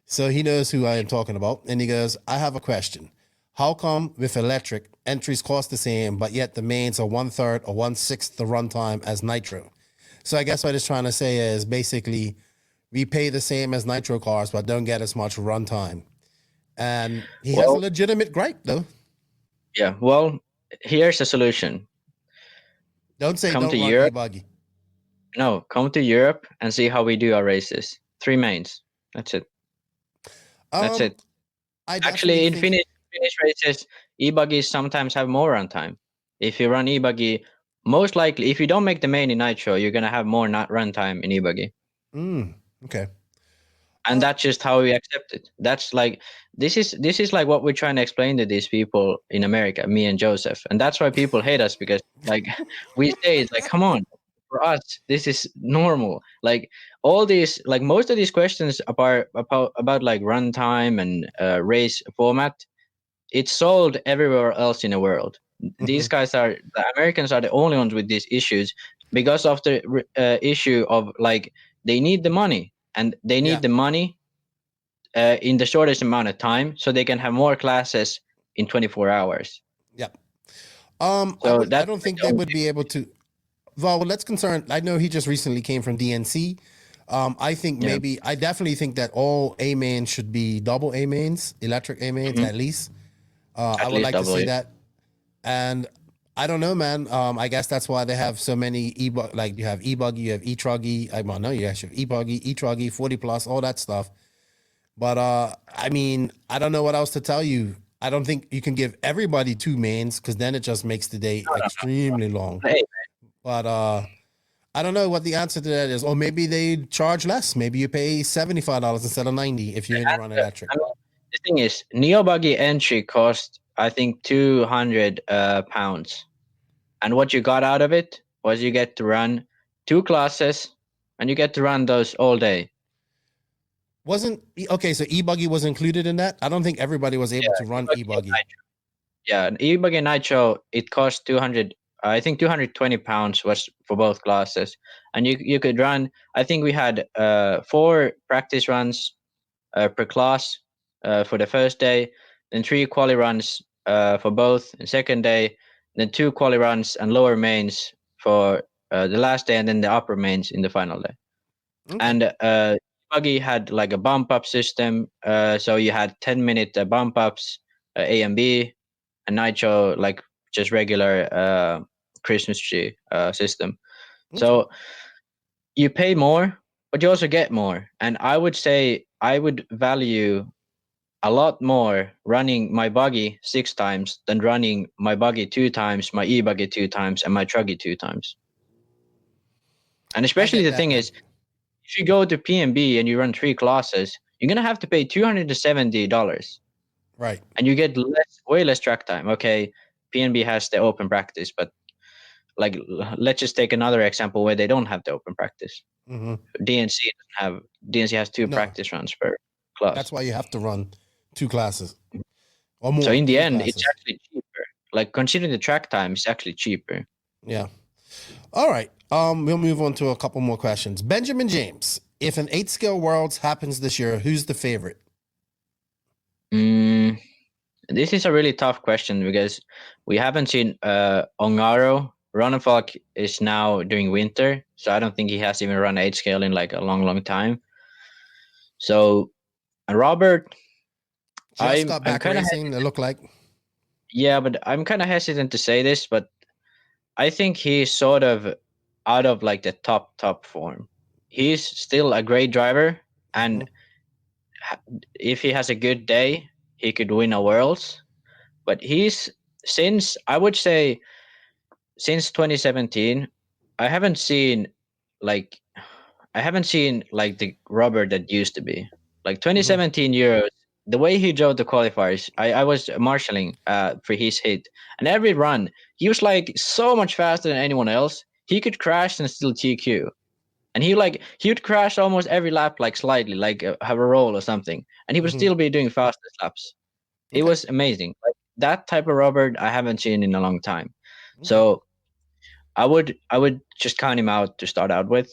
so he knows who I am talking about. And he goes, I have a question. How come with electric, entries cost the same, but yet the mains are 1/3 or 1/6 the runtime as nitro? So I guess what he's trying to say is basically we pay the same as nitro cars, but don't get as much runtime. And he has a legitimate gripe, though. Yeah, well, here's a solution. Don't say come don't to run Europe. E-buggy. No, come to Europe and see how we do our races. 3 mains. That's it. That's it. Actually, in Finnish races, e-buggies sometimes have more runtime. If you run e-buggy, most likely, if you don't make the main in nitro, you're gonna have more runtime in e-buggy. Okay. And that's just how we accept it. That's like this is like what we're trying to explain to these people in America, me and Joseph, and that's why people hate us, because like we say it's like, come on, for us this is normal. Like all these, like most of these questions about like runtime and race format, it's sold everywhere else in the world. These guys the Americans are the only ones with these issues because of the issue of like they need the money. And they need the money in the shortest amount of time so they can have more classes in 24 hours. Yeah. I don't think they would be able to. Well, let's concern. I know he just recently came from DNC. I think I definitely think that all A mains should be double A mains, electric A mains at least. I would like to see that. And I don't know, man. I guess that's why they have so many like you have e-buggy, you have e-truggy. I know you actually have e-buggy, e-truggy, 40 plus, all that stuff. But I mean, I don't know what else to tell you. I don't think you can give everybody 2 mains because then it just makes the day extremely long. But I don't know what the answer to that is. Or maybe they charge less. Maybe you pay $75 instead of $90 if you only run electric. I mean, the thing is, Neo Buggy entry cost, I think, 200 pounds. And what you got out of it was you get to run 2 classes and you get to run those all day. So e-buggy was included in that? I don't think everybody was able to run e-buggy. Yeah, e-buggy nitro, it cost 220 pounds was for both classes. And you could run, I think we had 4 practice runs per class for the first day, then 3 quali runs for both the second day, then 2 quali runs and lower mains for the last day, and then the upper mains in the final day. Okay. And buggy had like a bump up system, so you had 10-minute bump ups, A and B, and Nitro like just regular Christmas tree system. Okay. So you pay more, but you also get more. And I would say I would value a lot more running my buggy 6 times than running my buggy 2 times, my e-buggy 2 times, and my truggy 2 times. And especially the thing is, if you go to PNB and you run 3 classes, you're gonna have to pay $270. Right. And you get way less track time. Okay, PNB has the open practice, but like let's just take another example where they don't have the open practice. Mm-hmm. DNC has 2 practice runs per class. That's why you have to run 2 classes or more. So in the end, it's actually cheaper. Like considering the track time, it's actually cheaper. Yeah. All right. We'll move on to a couple more questions. Benjamin James, if an 8 scale Worlds happens this year, who's the favorite? This is a really tough question because we haven't seen Ongaro. Ronefalk is now doing winter, so I don't think he has even run 8 scale in like a long time. So Robert, just got back racing, it looked like. Yeah, but I'm kind of hesitant to say this, but I think he's sort of out of like the top form. He's still a great driver, and if he has a good day, he could win a Worlds. But since 2017, I haven't seen like the Robert that used to be. Like 2017 Euros, the way he drove the qualifiers, I was marshalling for his hit, and every run he was like so much faster than anyone else. He could crash and still TQ, and he would crash almost every lap, like slightly, like have a roll or something, and he would still be doing fastest laps. It was amazing. Like that type of Robert I haven't seen in a long time. So I would just count him out to start out with.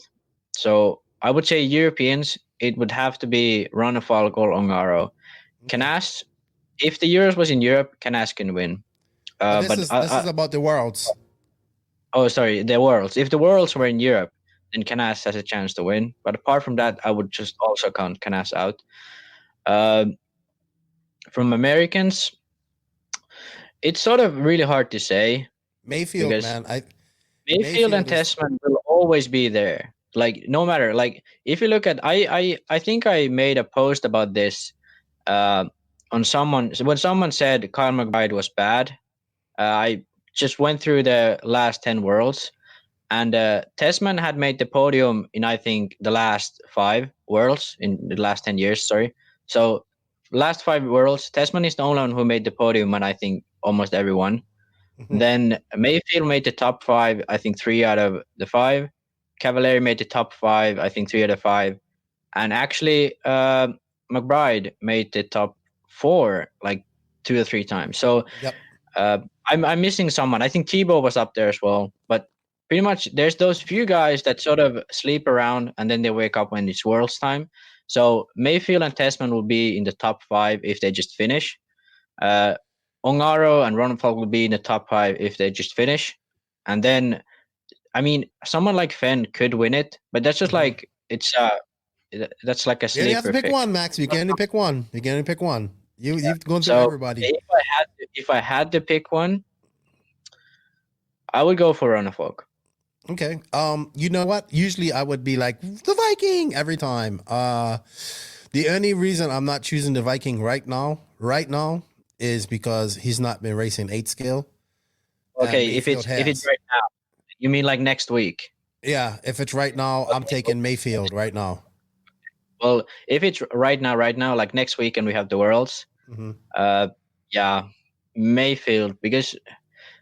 So I would say Europeans, it would have to be Ronefalk or Ongaro. Canas, if the Euros was in Europe, Canas can win. This is about the Worlds. Oh, sorry, the Worlds. If the Worlds were in Europe, then Canas has a chance to win. But apart from that, I would just also count Canas out. From Americans, it's sort of really hard to say. Mayfield, man. Mayfield and Tessman will always be there. Like no matter, like if you look at, I think I made a post about this on when someone said Kyle McBride was bad. I just went through the last 10 Worlds, and Tessman had made the podium in I think the last 5 Worlds in the last 10 years. Sorry, so last 5 Worlds, Tessman is the only one who made the podium, and I think almost everyone. Then Mayfield made the top 5, I think 3 out of the 5. Cavalieri made the top 5, I think 3 out of 5. And actually, McBride made the top 4 like 2 or 3 times. So I'm missing someone. I think Tebow was up there as well. But pretty much there's those few guys that sort of sleep around and then they wake up when it's Worlds time. So Mayfield and Tessman will be in the top 5 if they just finish. Ongaro and Ronefalk will be in the top 5 if they just finish. And then, I mean, someone like Fenn could win it, but that's just like, that's like a sleeper. You have to pick one, Max. You can only pick one. You've gone through everybody. If I had to pick one, I would go for Ronefalk. Okay. You know what? Usually I would be like the Viking every time. The only reason I'm not choosing the Viking right now is because he's not been racing 8 scale. Okay, if it's right now, you mean like next week? Yeah, if it's right now, I'm taking Mayfield right now. Well, if it's right now, like next week, and we have the Worlds, Mayfield, because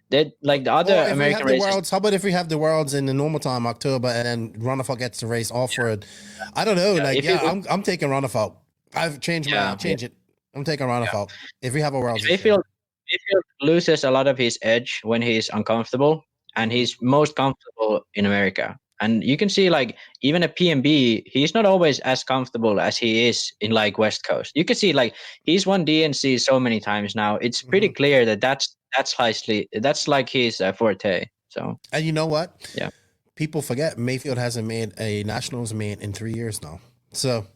they like the other American races. Worlds, how about if we have the Worlds in the normal time, October, and then Ronefalk gets to race off-road? I don't know. I'm taking Ronefalk. I've changed I'll change it. I'm taking Ronefalk. If we have a Worlds. Mayfield loses a lot of his edge when he's uncomfortable, and he's most comfortable in America. And you can see like even a PMB, he's not always as comfortable as he is in like West Coast. You can see like he's won DNC so many times now. It's pretty clear that that's like his forte. So and you know what? Yeah, people forget Mayfield hasn't made a nationals main in 3 years now. So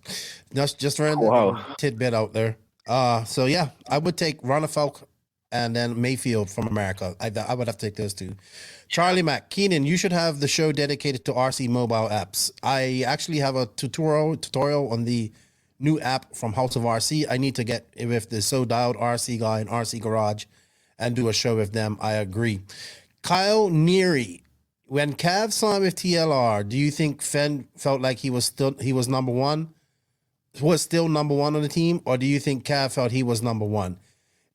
that's just random tidbit out there. So yeah, I would take Ronafalk and then Mayfield from America. I would have to take those two. Charlie Mack, Keenan, you should have the show dedicated to RC mobile apps. I actually have a tutorial on the new app from House of RC. I need to get with the So Dialed RC guy and RC Garage and do a show with them. I agree. Kyle Neary, when Cav signed with TLR, do you think Fenn felt like he was number one? Was still number one on the team, or do you think Cav felt he was number one?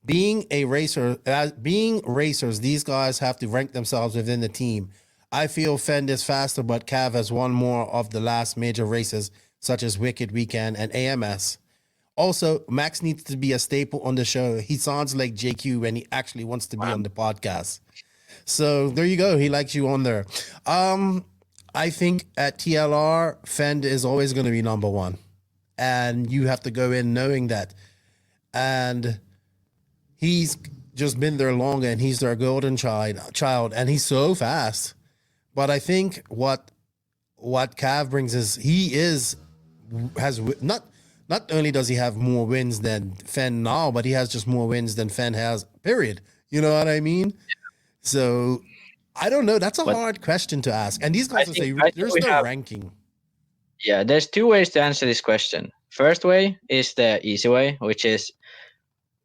Being racers, these guys have to rank themselves within the team. I feel Fenn is faster, but Cav has won more of the last major races, such as Wicked Weekend and AMS. Also, Max needs to be a staple on the show. He sounds like JQ when he actually wants to be on the podcast. So there you go. He likes you on there. I think at TLR, Fenn is always going to be number one. And you have to go in knowing that. And he's just been there longer, and he's their golden child, and he's so fast. But I think what Cav brings is not only does he have more wins than Fenn now, but he has just more wins than Fenn has, period. You know what I mean? So I don't know. That's a hard question to ask. And these guys will say there's no ranking. Yeah, there's two ways to answer this question. First way is the easy way, which is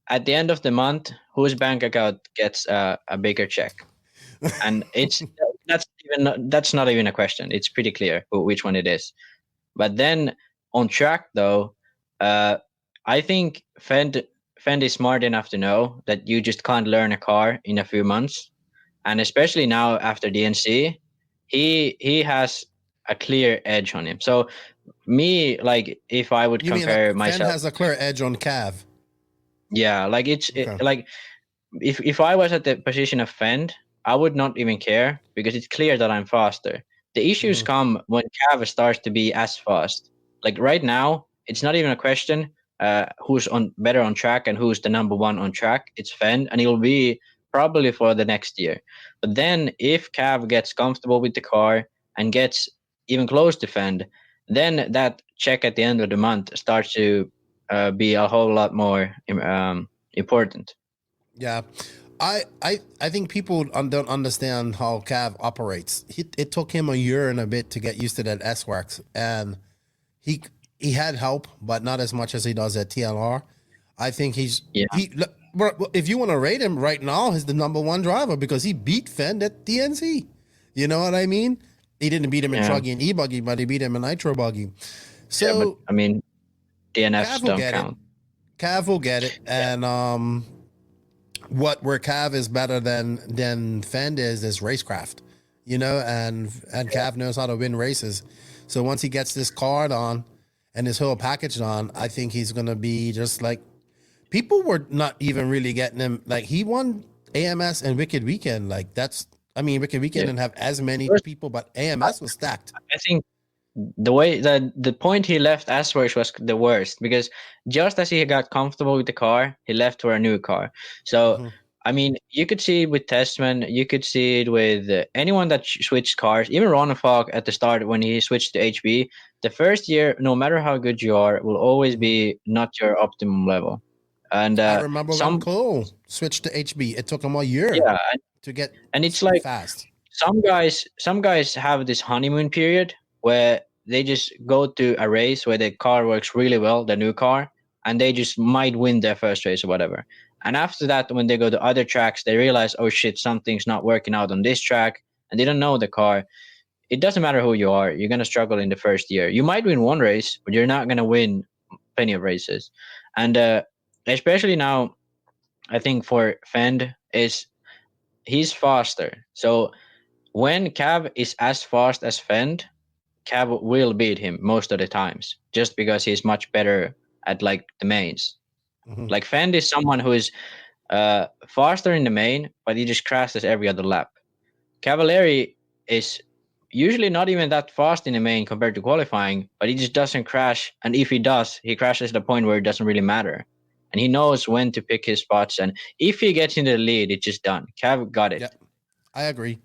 at the end of the month, whose bank account gets a bigger check? And that's not even a question. It's pretty clear which one it is. But then on track, though, I think Fenn is smart enough to know that you just can't learn a car in a few months. And especially now after DNC, he has a clear edge on him. So me, like, if I would compare myself, Fenn has a clear edge on Cav. Yeah, like like if I was at the position of Fenn, I would not even care because it's clear that I'm faster. The issues come when Cav starts to be as fast. Like right now, it's not even a question who's better on track and who's the number one on track. It's Fenn, and it'll be probably for the next year. But then if Cav gets comfortable with the car and gets even close to Fenn, then that check at the end of the month starts to be a whole lot more important. Yeah. I think people don't understand how Cav operates. It took him a year and a bit to get used to that S-Works, and he had help, but not as much as he does at TLR. I think if you want to rate him right now, he's the number one driver because he beat Fenn at DNC. You know what I mean? He didn't beat him in Truggy and E-Buggy, but he beat him in Nitro Buggy. So, but, I mean, DNFs don't count. Cav will get it. And where Cav is better than Fenn is racecraft. You know, and Cav knows how to win races. So once he gets this card on and this whole package on, I think he's going to be just like, people were not even really getting him. Like, he won AMS and Wicked Weekend. Like, Wicked Weekend didn't have as many people, but AMS was stacked. I think the way the point he left S-Works was the worst, because just as he got comfortable with the car, he left for a new car. So, I mean, you could see it with Testman, you could see it with anyone that switched cars, even Ronafalk at the start when he switched to HB. The first year, no matter how good you are, will always be not your optimum level. And I remember when Cole switched to HB. It took him a year to get and it's like fast. Some guys have this honeymoon period where they just go to a race where the car works really well, the new car, and they just might win their first race or whatever. And after that, when they go to other tracks, they realize, oh shit, something's not working out on this track, and they don't know the car. It doesn't matter who you are. You're going to struggle in the first year. You might win one race, but you're not going to win plenty of races. And especially now, I think for Fenn he's faster. So when Cav is as fast as Fenn, Cav will beat him most of the times, just because he's much better at like the mains. Like Fenn is someone who is faster in the main, but he just crashes every other lap. Cavalieri is usually not even that fast in the main compared to qualifying, but he just doesn't crash. And if he does, he crashes at the point where it doesn't really matter. And he knows when to pick his spots. And if he gets into the lead, it's just done. Cav got it. Yeah, I agree.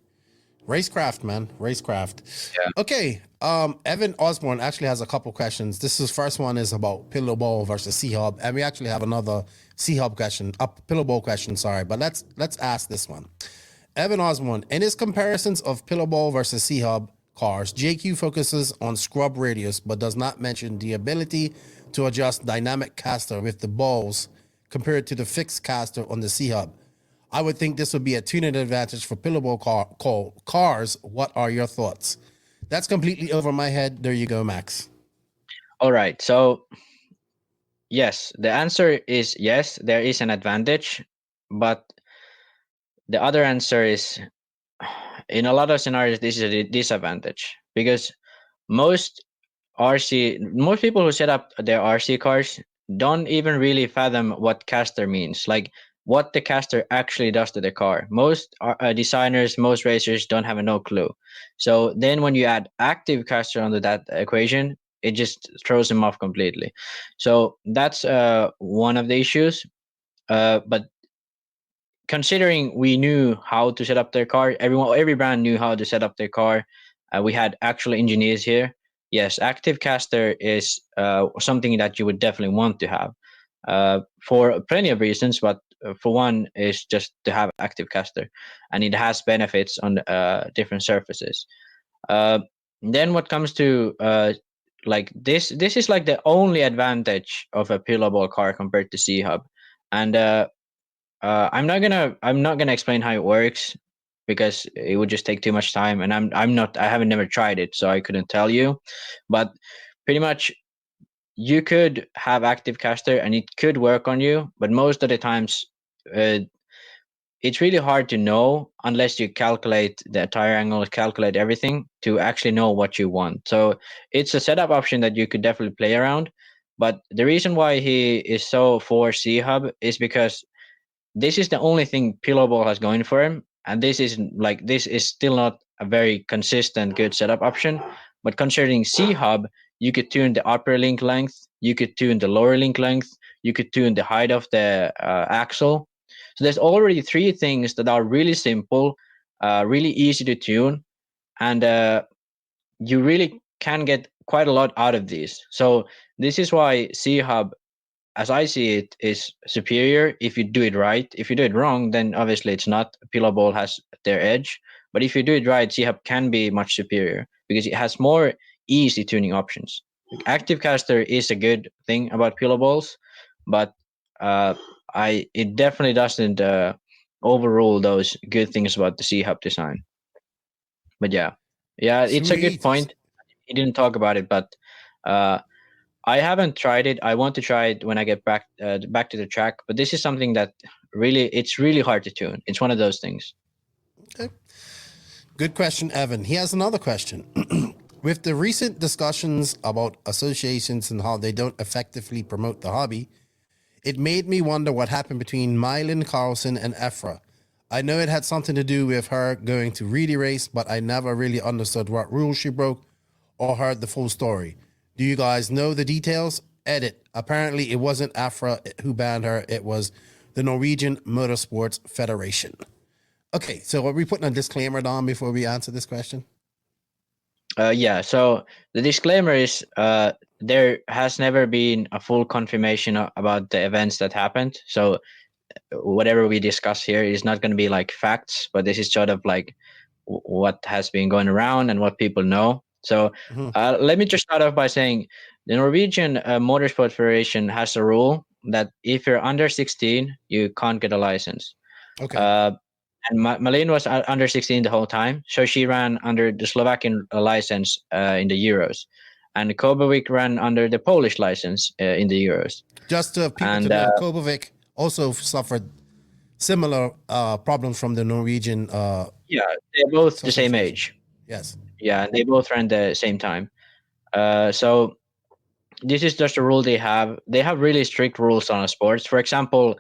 Racecraft, man. Racecraft. Yeah. Okay. Evan Osborne actually has a couple questions. First one is about Pillow Ball versus C-Hub. And we actually have another C-Hub question, Pillow Ball question, sorry. But let's ask this one. Evan Osborne, in his comparisons of Pillow Ball versus C-Hub cars, JQ focuses on scrub radius, but does not mention the ability to adjust dynamic caster with the balls compared to the fixed caster on the C-Hub. I would think this would be a tuning advantage for Pillow Ball cars. What are your thoughts? That's completely over my head. There you go, Max. All right. So, yes, the answer is yes, there is an advantage. But the other answer is, in a lot of scenarios, this is a disadvantage. Because most people who set up their RC cars don't even really fathom what caster means. Like, what the caster actually does to the car. Most designers, most racers don't have no clue. So then when you add active caster onto that equation, it just throws them off completely. So that's one of the issues. But considering we knew how to set up their car, every brand knew how to set up their car. We had actual engineers here. Yes, active caster is something that you would definitely want to have for plenty of reasons, but for one is just to have active caster, and it has benefits on different surfaces. Then what comes to like this is like the only advantage of a Pillow Ball car compared to C-Hub, and I'm not gonna explain how it works because it would just take too much time, and I haven't never tried it, so I couldn't tell you. But pretty much you could have active caster and it could work on you, but most of the times it's really hard to know unless you calculate the tire angle, calculate everything to actually know what you want. So it's a setup option that you could definitely play around. But the reason why he is so for C-Hub is because this is the only thing Pillow Ball has going for him, and this is still not a very consistent good setup option. But considering C-Hub, you could tune the upper link length, you could tune the lower link length, you could tune the height of the axle. So there's already three things that are really simple, really easy to tune, and you really can get quite a lot out of these. So this is why C-Hub, as I see it, is superior if you do it right. If you do it wrong, then obviously it's not. Pillow Ball has their edge. But if you do it right, C-Hub can be much superior because it has more easy tuning options. Active caster is a good thing about Pillow Balls, but it definitely doesn't overrule those good things about the C-Hub design. But yeah, it's a good point. He didn't talk about it, but I haven't tried it. I want to try it when I get back to the track. But this is something that it's really hard to tune. It's one of those things. Okay. Good question, Evan. He has another question. With the recent discussions about associations and how they don't effectively promote the hobby, it made me wonder what happened between Mylin Carlson and Efra. I know it had something to do with her going to Reedy Race, but I never really understood what rules she broke or heard the full story. Do you guys know the details? Edit. Apparently, it wasn't Afra who banned her. It was the Norwegian Motorsports Federation. Okay, so are we putting a disclaimer down before we answer this question? Yeah, so the disclaimer is there has never been a full confirmation about the events that happened. So whatever we discuss here is not going to be like facts, but this is sort of like what has been going around and what people know. So let me just start off by saying the Norwegian Motorsport Federation has a rule that if you're under 16, you can't get a license. Okay. And Malin was under 16 the whole time, so she ran under the Slovakian license in the Euros, and Kobovic ran under the Polish license in the Euros. Just to people to know, Kobovic also suffered similar problems from the Norwegian. Yeah, they're both the same age. Yes. Yeah, they both ran the same time. So this is just a rule they have. They have really strict rules on sports. For example,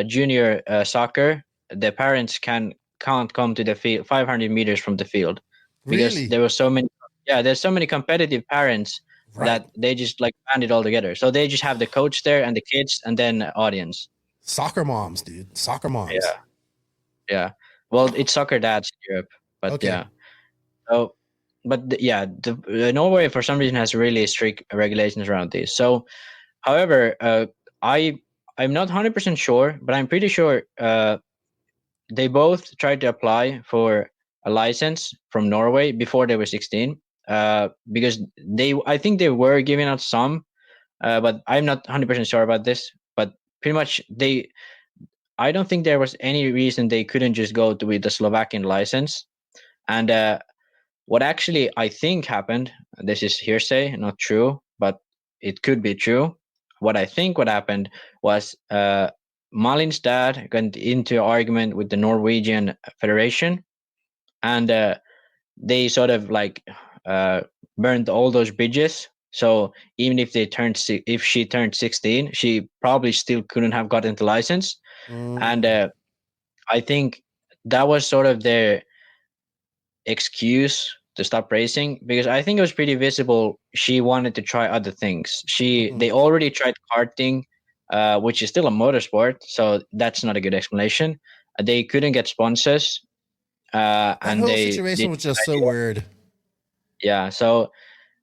junior soccer, the parents can't come to the field 500 meters from the field. because Really? there were so many. Yeah, there's so many competitive parents that they just like band it all together. So they just have the coach there and the kids and then audience. Soccer moms, dude. Soccer moms. Yeah. Well, it's soccer dads in Europe, but yeah. So, but Norway for some reason has really strict regulations around this. So, however, I'm not 100% sure, but I'm pretty sure they both tried to apply for a license from Norway before they were 16. Because I think they were giving out some, but I'm not 100% sure about this. But pretty much I don't think there was any reason they couldn't just go with the Slovakian license. And what actually I think happened, this is hearsay, not true, but it could be true. What I think what happened was Malin's dad got into an argument with the Norwegian Federation, and they sort of like burned all those bridges. So even if she turned 16, she probably still couldn't have gotten the license. And I think that was sort of their excuse to stop racing, because I think it was pretty visible she wanted to try other things. They already tried karting, which is still a motorsport, so that's not a good explanation. They couldn't get sponsors, That and whole situation was just so weird. Yeah, so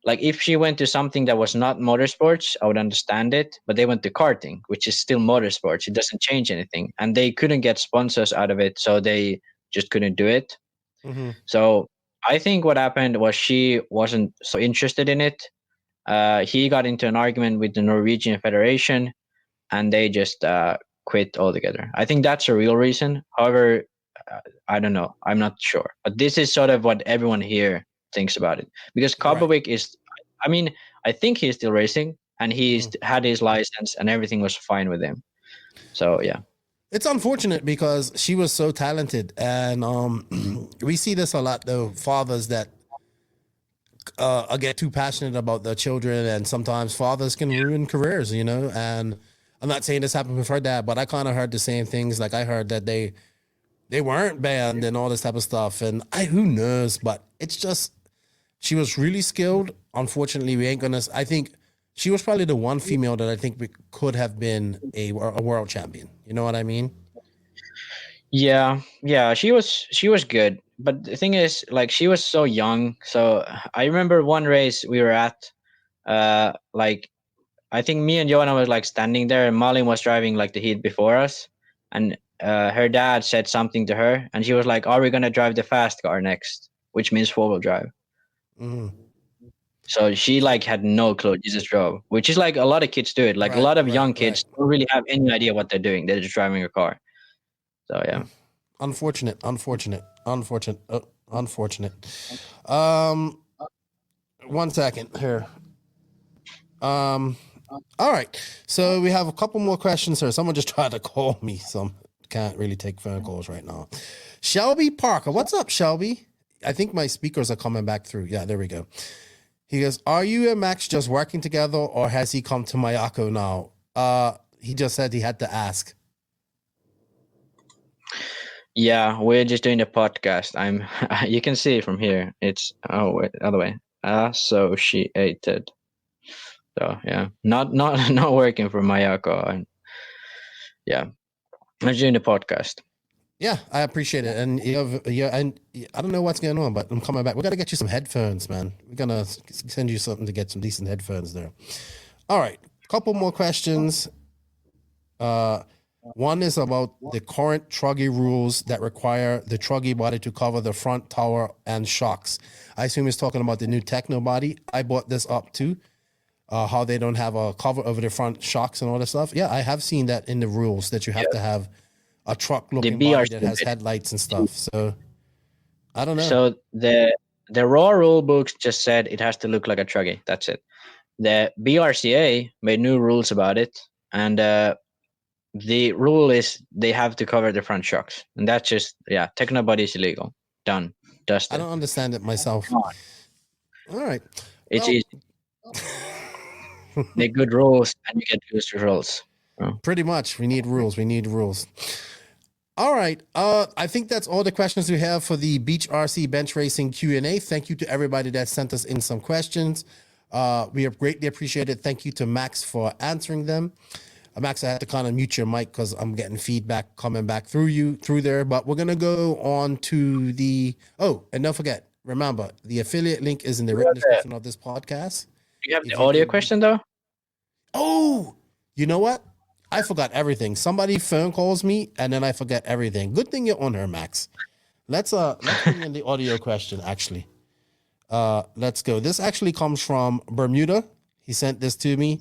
like if she went to something that was not motorsports, I would understand it. But they went to karting, which is still motorsports. It doesn't change anything, and they couldn't get sponsors out of it, so they just couldn't do it. So I think what happened was she wasn't so interested in it. He got into an argument with the Norwegian Federation, and they just quit altogether. I think that's a real reason. However, I don't know. I'm not sure. But this is sort of what everyone here thinks about it. Because Kabovik I think he's still racing, and he's had his license, and everything was fine with him. So, yeah. It's unfortunate because she was so talented, and we see this a lot though. Fathers that get too passionate about their children, and sometimes fathers can ruin careers, And I'm not saying this happened with her dad, but I kind of heard the same things. Like I heard that they weren't banned and all this type of stuff, and who knows? But it's just she was really skilled. Unfortunately, we ain't gonna. I think she was probably the one female that I think could have been a world champion. You know what I mean? Yeah, she was good, but the thing is, like, she was so young. So I remember one race we were at, like, I think me and Joanna was like standing there, and Malin was driving like the heat before us, and her dad said something to her, and she was like, "Are we gonna drive the fast car next?" Which means 4-wheel drive. So she like had no clue. She just drove, which is like a lot of kids do it. Like a lot of young kids don't really have any idea what they're doing. They're just driving a car. So yeah. Unfortunate. One second here. All right. So we have a couple more questions here. Someone just tried to call me, so I can't really take phone calls right now. Shelby Parker. What's up, Shelby? I think my speakers are coming back through. Yeah, there we go. He goes, are you and Max just working together, or has he come to Mayako now? He just said he had to ask. Yeah, we're just doing a podcast. You can see it from here. It's other way. Associated. So yeah, not working for Mayako. Yeah, I'm just doing a podcast. Yeah, I appreciate it. And and I don't know what's going on, but I'm coming back. We got to get you some headphones, man. We're going to send you something to get some decent headphones there. All right. Couple more questions. One is about the current truggy rules that require the truggy body to cover the front tower and shocks. I assume he's talking about the new Tekno body. I brought this up too. How they don't have a cover over the front shocks and all that stuff. Yeah, I have seen that in the rules that you have to have a truck looking body that has headlights and stuff. So I don't know. So the raw rule books just said it has to look like a truggy. That's it. The BRCA made new rules about it, and the rule is they have to cover the front shocks, and that's just Tekno body is illegal. Done. Dusted. I don't understand it myself. All right. It's easy. They're good rules, and you get good results. Pretty much. We need rules. All right. I think that's all the questions we have for the Beach RC Bench Racing Q&A. Thank you to everybody that sent us in some questions. We have greatly appreciated. Thank you to Max for answering them. Max, I had to kind of mute your mic because I'm getting feedback coming back through there. But we're going to go on to and don't forget, remember, the affiliate link is in the written description of this podcast. Do you have the audio question, though? Oh, you know what? I forgot everything. Somebody phone calls me and then I forget everything. Good thing you're on her, Max. Let's bring in the audio question, actually. Let's go. This actually comes from Bermuda. He sent this to me,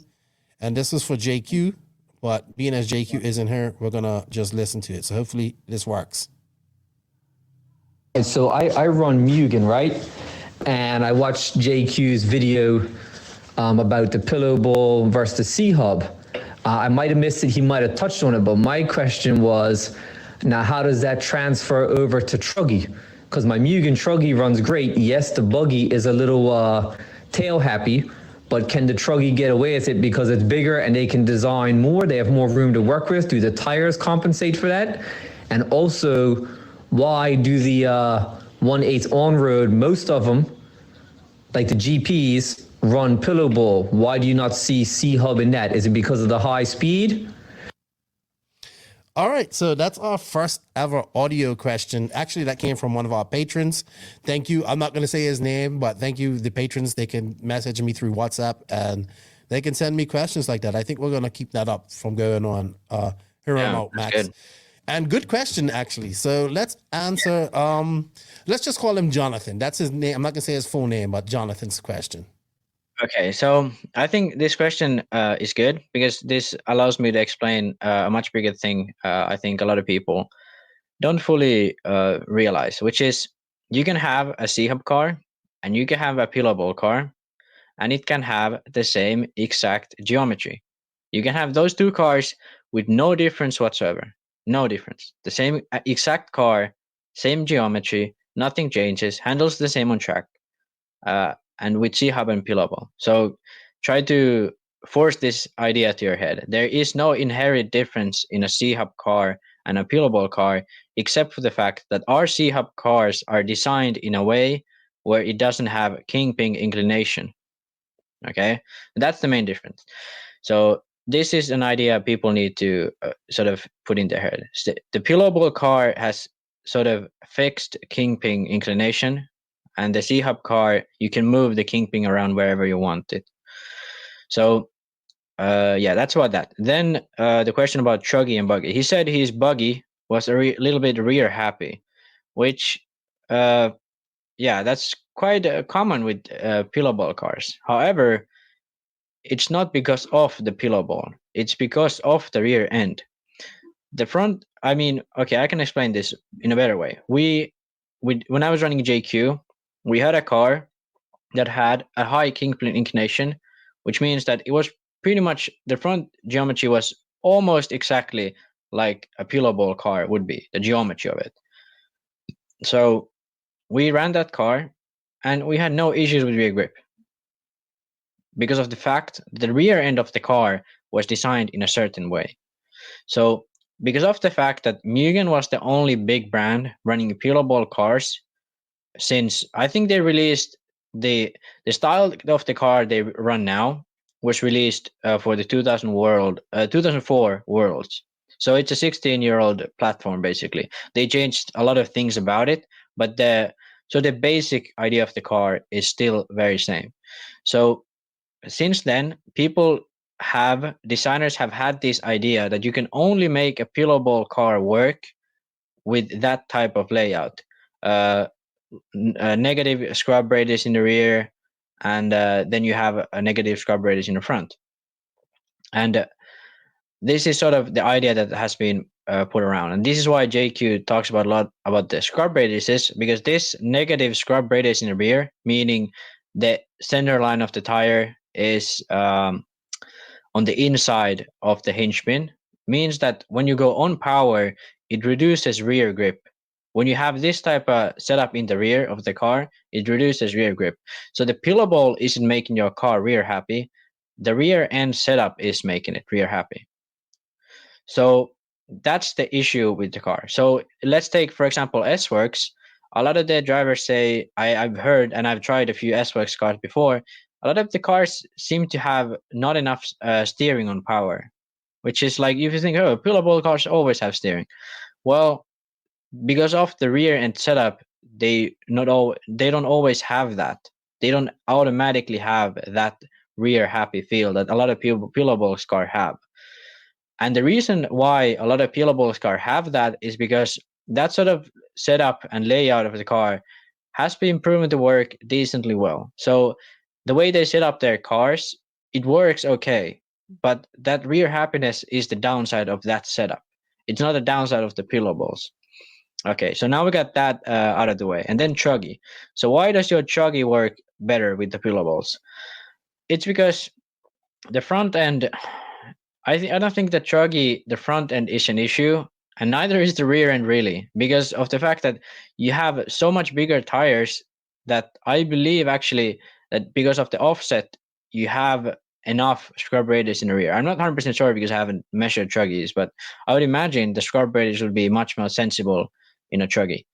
and this is for JQ. But being as JQ isn't here, we're gonna just listen to it. So hopefully this works. So I run Mugen, right? And I watched JQ's video about the pillow ball versus the C-hub. I might have missed it. He might have touched on it, but my question was, now how does that transfer over to Truggy? Because my Mugen Truggy runs great. Yes, the buggy is a little tail happy, but can the Truggy get away with it because it's bigger and they can design more? They have more room to work with. Do the tires compensate for that? And also, why do the 1/8 on-road, most of them, like the GPs, run pillow ball? Why do you not see C-hub in that? Is it because of the high speed? All right, so that's our first ever audio question. Actually, that came from one of our patrons. Thank you. I'm not going to say his name, but thank you, the patrons. They can message me through WhatsApp and they can send me questions like that. I think we're going to keep that up from going on here on out, Max. Good. And good question, actually. So let's answer. Let's just call him Jonathan. That's his name. I'm not going to say his full name, but Jonathan's question. Okay, so I think this question is good because this allows me to explain a much bigger thing. I think a lot of people don't fully realize, which is you can have a C-hub car and you can have a pillow ball car, and it can have the same exact geometry. You can have those two cars with no difference whatsoever. No difference. The same exact car, same geometry, nothing changes, handles the same on track. And with C-hub and pillow ball. So try to force this idea to your head. There is no inherent difference in a C-hub car and a pillow ball car, except for the fact that our C-hub cars are designed in a way where it doesn't have kingpin inclination. Okay, that's the main difference. So this is an idea people need to sort of put in their head. The pillow ball car has sort of fixed kingpin inclination, and the C-hub car, you can move the kingpin around wherever you want it. So, that's about that. Then the question about Truggy and Buggy. He said his Buggy was a little bit rear happy, which, that's quite common with pillow ball cars. However, it's not because of the pillow ball. It's because of the rear end. The front, I can explain this in a better way. When I was running JQ, we had a car that had a high kingpin inclination, which means that it was pretty much, the front geometry was almost exactly like a pillow ball car would be, the geometry of it. So we ran that car and we had no issues with rear grip because of the fact the rear end of the car was designed in a certain way. So because of the fact that Mugen was the only big brand running pillow ball cars, since I think they released the style of the car they run now was released for the 2004 Worlds. So it's a 16-year-old platform, basically. They changed a lot of things about it, but the basic idea of the car is still very same. So since then, designers have had this idea that you can only make a pillow ball car work with that type of layout. Negative scrub radius in the rear, and then you have a negative scrub radius in the front. And this is sort of the idea that has been put around. And this is why JQ talks about a lot about the scrub radiuses, because this negative scrub radius in the rear, meaning the center line of the tire is on the inside of the hinge pin, means that when you go on power, it reduces rear grip. When you have this type of setup in the rear of the car, it reduces rear grip. So the pillow ball isn't making your car rear happy. The rear end setup is making it rear happy. So that's the issue with the car. So let's take, for example, S-Works. A lot of the drivers say, I've heard and I've tried a few S-Works cars before, a lot of the cars seem to have not enough steering on power, which is like, if you think, oh, pullable cars always have steering. Well, because of the rear end setup, they don't always have that. They don't automatically have that rear happy feel that a lot of pullable cars have. And the reason why a lot of peelable cars have that is because that sort of setup and layout of the car has been proven to work decently well. So the way they set up their cars, it works okay. But that rear happiness is the downside of that setup. It's not the downside of the peelables. Okay, so now we got that out of the way. And then chuggy. So why does your chuggy work better with the peelables? It's because the front end, I don't think that chuggy, the front end is an issue, and neither is the rear end really, because of the fact that you have so much bigger tires that I believe actually that because of the offset, you have enough scrub radius in the rear. I'm not 100% sure because I haven't measured chuggies, but I would imagine the scrub radius would be much more sensible in a chuggy.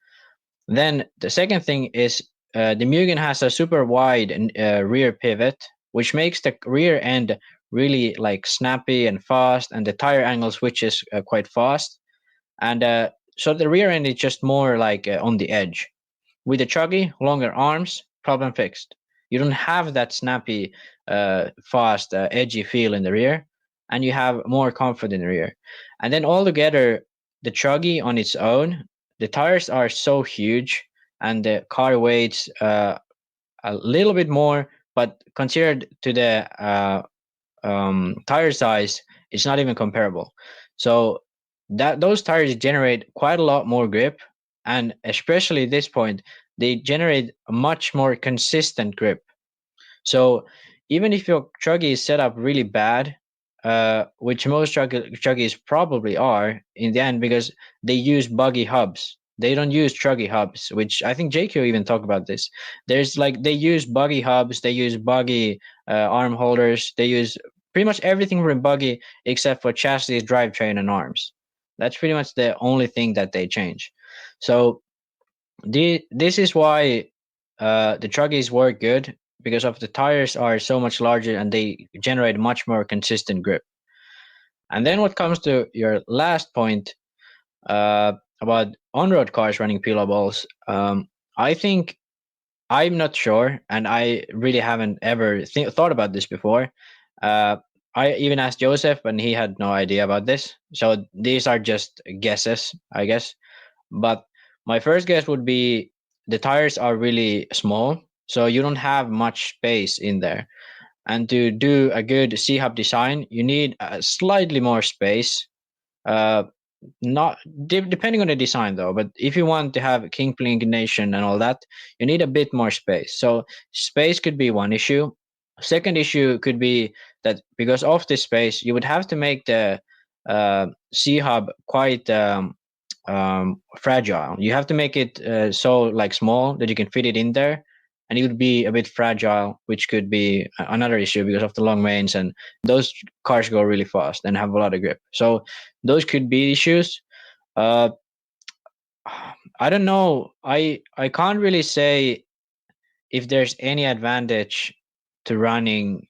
Then the second thing is the Mugen has a super wide rear pivot, which makes the rear end really like snappy and fast, and the tire angle switches quite fast. And so the rear end is just more like on the edge. With the chuggy, longer arms, problem fixed. You don't have that snappy, fast, edgy feel in the rear, and you have more comfort in the rear. And then altogether, the chuggy on its own, the tires are so huge, and the car weighs a little bit more, but considered to the tire size, it's not even comparable. So that those tires generate quite a lot more grip, and especially at this point, they generate a much more consistent grip. So even if your chuggy is set up really bad, which most chuggies probably are in the end, because they use buggy hubs. They don't use chuggy hubs, which I think JQ even talked about this. There's like they use buggy hubs, they use buggy arm holders, they use pretty much everything from buggy except for chassis, drivetrain, and arms. That's pretty much the only thing that they change. So this is why the chuggies work good, because of the tires are so much larger and they generate much more consistent grip. And then what comes to your last point about on-road cars running peelables, I think I'm not sure, and I really haven't ever thought about this before. I even asked Joseph, and he had no idea about this. So these are just guesses, I guess. But my first guess would be the tires are really small, so you don't have much space in there. And to do a good C-hub design, you need slightly more space. Not depending on the design though, but if you want to have kingpin inclination and all that, you need a bit more space. So space could be one issue. Second issue could be that because of this space, you would have to make the C-hub quite fragile. You have to make it so like small that you can fit it in there, and it would be a bit fragile, which could be another issue because of the long mains, and those cars go really fast and have a lot of grip. So those could be issues. I don't know. I can't really say if there's any advantage to running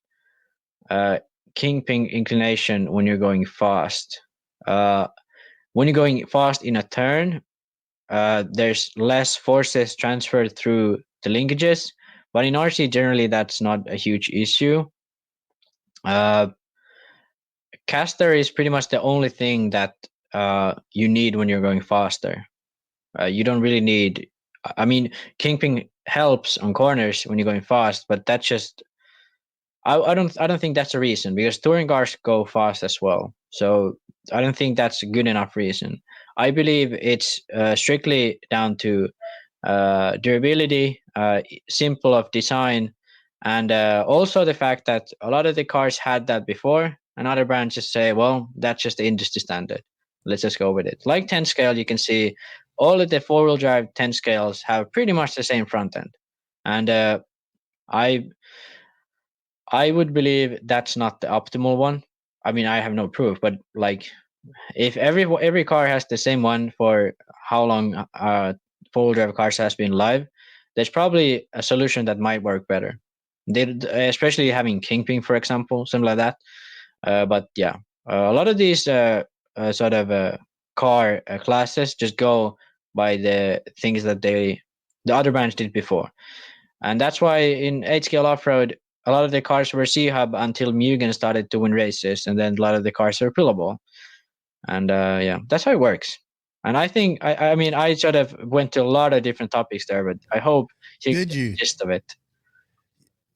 kingpin inclination when you're going fast. When you're going fast in a turn, there's less forces transferred through the linkages, but in RC generally that's not a huge issue. Caster is pretty much the only thing that you need when you're going faster. You don't really need. I mean, kingpin helps on corners when you're going fast, but that's just. I don't think that's a reason, because touring cars go fast as well. So I don't think that's a good enough reason. I believe it's strictly down to durability, simple of design, and also the fact that a lot of the cars had that before, and other brands just say, well, that's just the industry standard. Let's just go with it. Like 10 scale, you can see all of the four-wheel drive 10 scales have pretty much the same front end. And I would believe that's not the optimal one. I mean, I have no proof, but like if every car has the same one for how long four-wheel drive cars has been live, there's probably a solution that might work better. Especially having kingpin, for example, something like that. But yeah, a lot of these sort of car classes just go by the things that the other brands did before, and that's why in 8-scale off-road, a lot of the cars were C-hub until Mugen started to win races, and then a lot of the cars are pillable. And yeah, that's how it works. And I think I mean I sort of went to a lot of different topics there, but I hope you get the gist of it.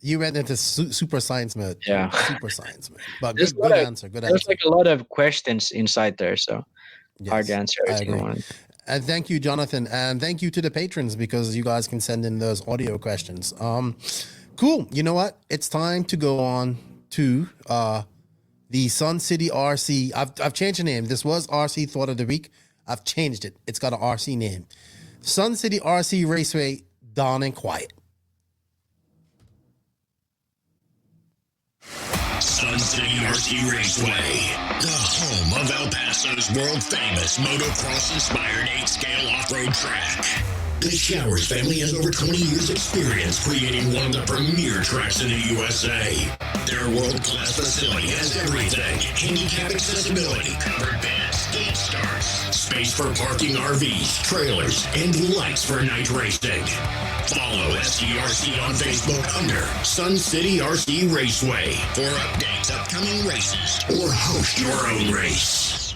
You went into super science mode. Yeah, super science mode. But good answer. There's like a lot of questions inside there, so hard to answer. I agree. And thank you, Jonathan, and thank you to the patrons, because you guys can send in those audio questions. Cool. You know what? It's time to go on to the Sun City RC. I've changed the name. This was RC Thought of the Week. I've changed it. It's got an RC name. Sun City RC Raceway, Dawn and Quiet. Sun City RC Raceway, the home of El Paso's world-famous motocross-inspired 8-scale off-road track. The Showers family has over 20 years' experience creating one of the premier tracks in the USA. Their world-class facility has everything: handicap accessibility, covered beds, skate starts, space for parking RVs, trailers, and lights for night racing. Follow SCRC on Facebook under Sun City RC Raceway for updates, upcoming races, or host your own race.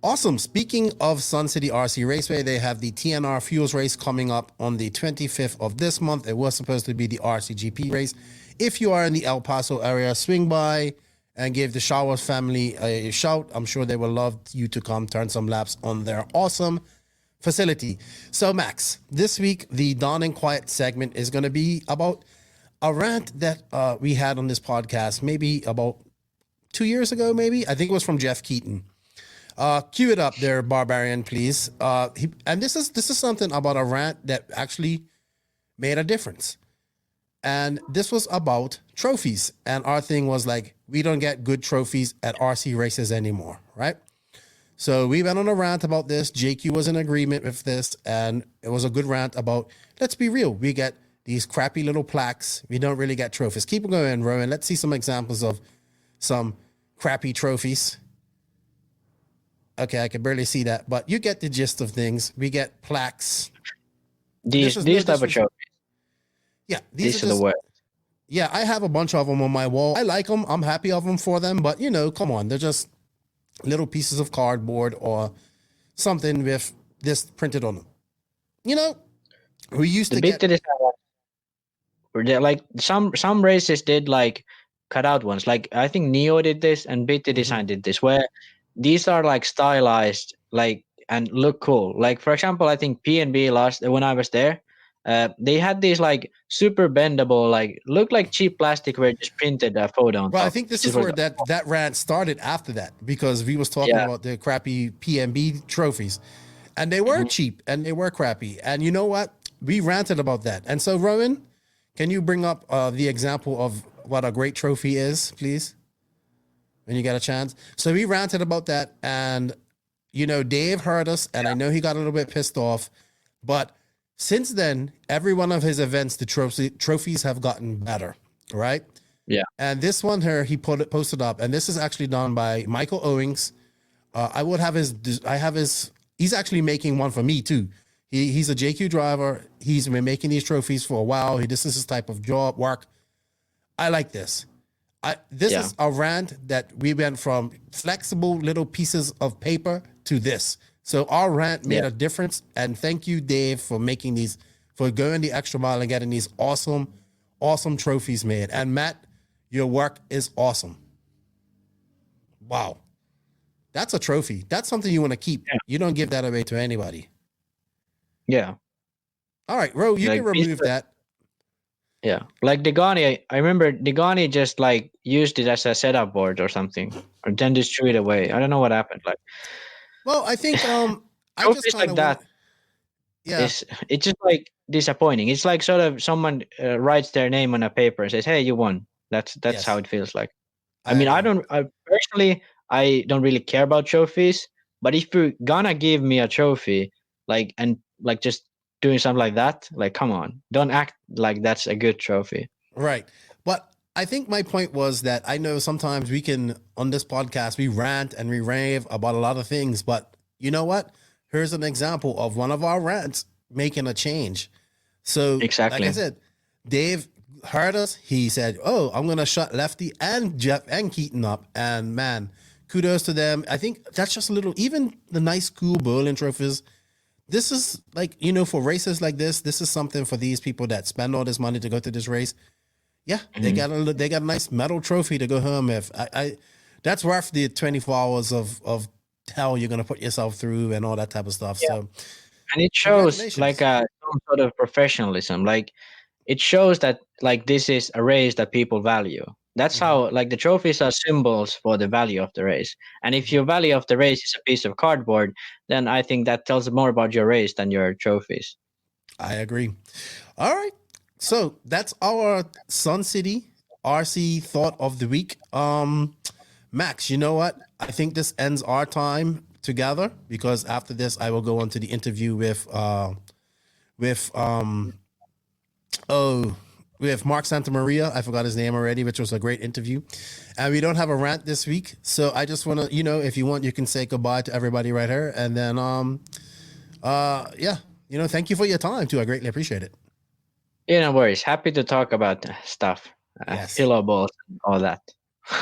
Awesome. Speaking of Sun City RC Raceway, they have the TNR Fuels race coming up on the 25th of this month. It was supposed to be the RCGP race. If you are in the El Paso area, swing by and give the Showers family a shout. I'm sure they will love you to come turn some laps on their awesome facility. So, Max, this week, the Dawn and Quiet segment is going to be about a rant that we had on this podcast maybe about 2 years ago, maybe. I think it was from Jeff Keaton. Cue it up there, Barbarian, please. And this is something about a rant that actually made a difference. And this was about trophies. And our thing was like, we don't get good trophies at RC races anymore, right? So we went on a rant about this. JQ was in agreement with this. And it was a good rant about, let's be real, we get these crappy little plaques. We don't really get trophies. Keep going, Rowan. Let's see some examples of some crappy trophies. Okay, I can barely see that, but you get the gist of things. We get plaques. These type of trophies. Yeah, these are the worst. Yeah, I have a bunch of them on my wall. I like them. I'm happy of them for them, but come on, they're just little pieces of cardboard or something with this printed on them. We used to get like some races did like cut out ones. Like I think Neo did this and BT Design did this, where these are like stylized, like, and look cool. Like for example, I think PNB when I was there, they had these like super bendable, like look like cheap plastic where it just printed a photo on top. I think this is where that rant started after that, because we was talking about the crappy PNB trophies, and they were cheap and they were crappy. And you know what? We ranted about that. And so, Rowan, can you bring up the example of what a great trophy is, please? When you get a chance. So we ranted about that, and Dave heard us, and I know he got a little bit pissed off, but since then, every one of his events, the trophies have gotten better, right? Yeah. And this one here, he posted up, and this is actually done by Michael Owings. He's actually making one for me too. He's a JQ driver. He's been making these trophies for a while. This is his type of work. I like this. This is a rant that we went from flexible little pieces of paper to this. So our rant made a difference. And thank you, Dave, for making these, for going the extra mile and getting these awesome, awesome trophies made. And Matt, your work is awesome. Wow. That's a trophy. That's something you want to keep. Yeah. You don't give that away to anybody. Yeah. All right, Ro, you can remove that. Yeah, like Degani, I remember Degani just like used it as a setup board or something, or then just threw it away. I don't know what happened. Like, well, I think I just like that. It's just like disappointing. It's like sort of someone writes their name on a paper and says, "Hey, you won." That's how it feels like. I mean, personally, I don't really care about trophies, but if you're gonna give me a trophy, and just doing something like that, come on, don't act like that's a good trophy. Right. But I think my point was that I know sometimes we can, on this podcast, we rant and we rave about a lot of things, but you know what? Here's an example of one of our rants making a change. So exactly, like I said, Dave heard us. He said, "Oh, I'm gonna shut Lefty and Jeff and Keaton up." And man, kudos to them. I think that's just a little. Even the nice, cool bowling trophies. This is for races like this. This is something for these people that spend all this money to go to this race. Yeah, they got a nice metal trophy to go home with. I that's worth the 24 hours of hell you're gonna put yourself through and all that type of stuff. Yeah. So, and it shows some sort of professionalism. It shows that this is a race that people value. That's how the trophies are symbols for the value of the race. And if your value of the race is a piece of cardboard, then I think that tells more about your race than your trophies. I agree. All right. So that's our Sun City RC thought of the week. Max, you know what? I think this ends our time together, because after this I will go on to the interview with Mark Santamaria. I forgot his name already, which was a great interview. And we don't have a rant this week. So I just want to, if you want, you can say goodbye to everybody right here. And then, thank you for your time too. I greatly appreciate it. Yeah, no worries. Happy to talk about stuff. Yes. Pillow balls, all that.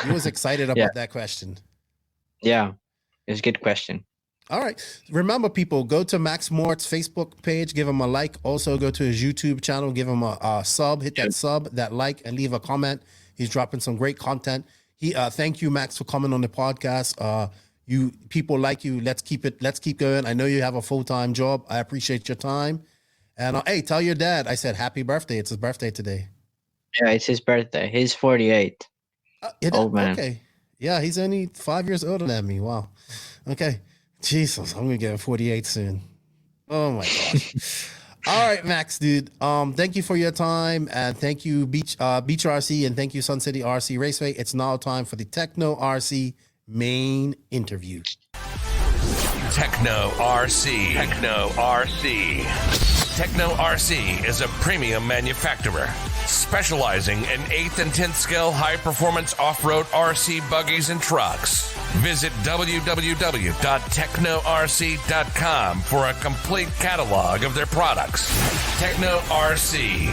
He was excited about that question. Yeah, it's a good question. All right. Remember, people, go to Max Mort's Facebook page, give him a like. Also, go to his YouTube channel, give him a sub, hit that sub, that like, and leave a comment. He's dropping some great content. Thank you, Max, for coming on the podcast. You people like you. Let's keep going. I know you have a full-time job. I appreciate your time. And hey, tell your dad I said happy birthday. It's his birthday today. Yeah, it's his birthday. He's 48. Old man. Okay. Yeah, he's only 5 years older than me. Wow. Okay. Jesus, I'm gonna get 48 soon. Oh my gosh. All right, Max, dude. Thank you for your time, and thank you, Beach RC, and thank you, Sun City RC Raceway. It's now time for the Tekno RC main interview. Tekno RC. Tekno RC. Tekno RC is a premium manufacturer specializing in 8th and 10th scale high-performance off-road RC buggies and trucks. Visit www.teknorc.com for a complete catalog of their products. Tekno RC.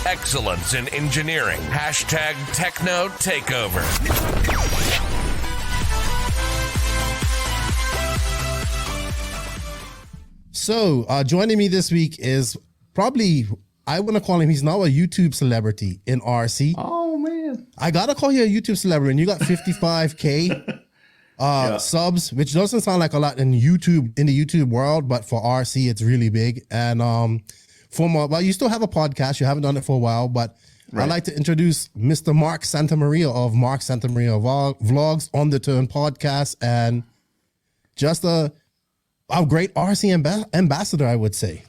Excellence in engineering. Hashtag Tekno Takeover. So joining me this week is probably, I want to call him, he's now a YouTube celebrity in RC. Oh, man. I got to call you a YouTube celebrity, and you got 55K subs, which doesn't sound like a lot in the YouTube world, but for RC, it's really big. And you still have a podcast. You haven't done it for a while, but right. I'd like to introduce Mr. Mark Santamaria of Mark Santamaria Vlogs on the Turn podcast, and just a great RC ambassador, I would say.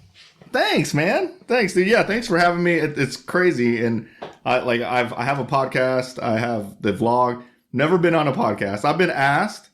Thanks, man. Thanks, dude. Yeah, thanks for having me. It's crazy, and I have a podcast. I have the vlog. Never been on a podcast. I've been asked,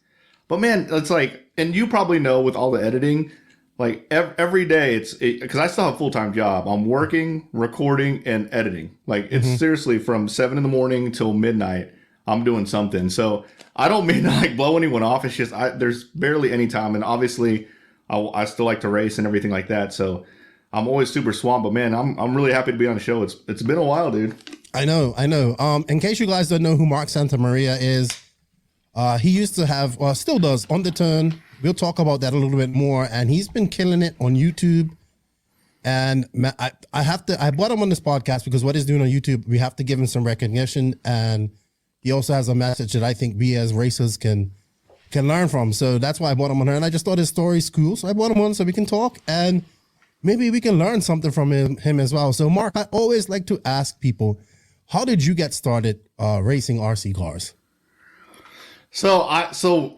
but man, it's and you probably know with all the editing, every day because I still have a full-time job. I'm working, recording, and editing. It's seriously from 7 a.m. till midnight. I'm doing something. So I don't mean to blow anyone off. It's just there's barely any time, and obviously I still like to race and everything like that. So I'm always super swamped. But man, I'm really happy to be on the show. It's been a while, dude. I know. In case you guys don't know who Mark Santamaria is, he used to have, still does, On the Turn. We'll talk about that a little bit more. And he's been killing it on YouTube. And I brought him on this podcast because what he's doing on YouTube, we have to give him some recognition. And he also has a message that I think we as racers can learn from. So that's why I brought him on here. And I just thought his story's cool. So I brought him on so we can talk. And maybe we can learn something from him as well. So Mark, I always like to ask people, how did you get started racing RC cars? So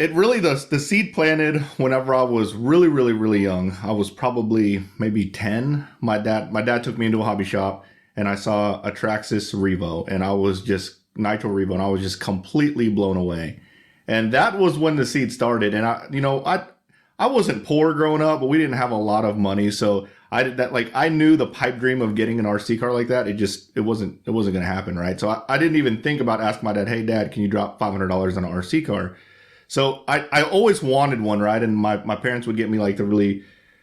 it really, the seed planted whenever I was really, really, really young. I was probably maybe 10. My dad took me into a hobby shop and I saw a Traxxas Revo, and I was just Nitro Revo, and I was just completely blown away. And that was when the seed started. And I wasn't poor growing up, but we didn't have a lot of money, so I knew the pipe dream of getting an RC car like that. It wasn't going to happen, right? So I didn't even think about asking my dad, "Hey, Dad, can you drop $500 on an RC car?" So I always wanted one, right? And my parents would get me like the really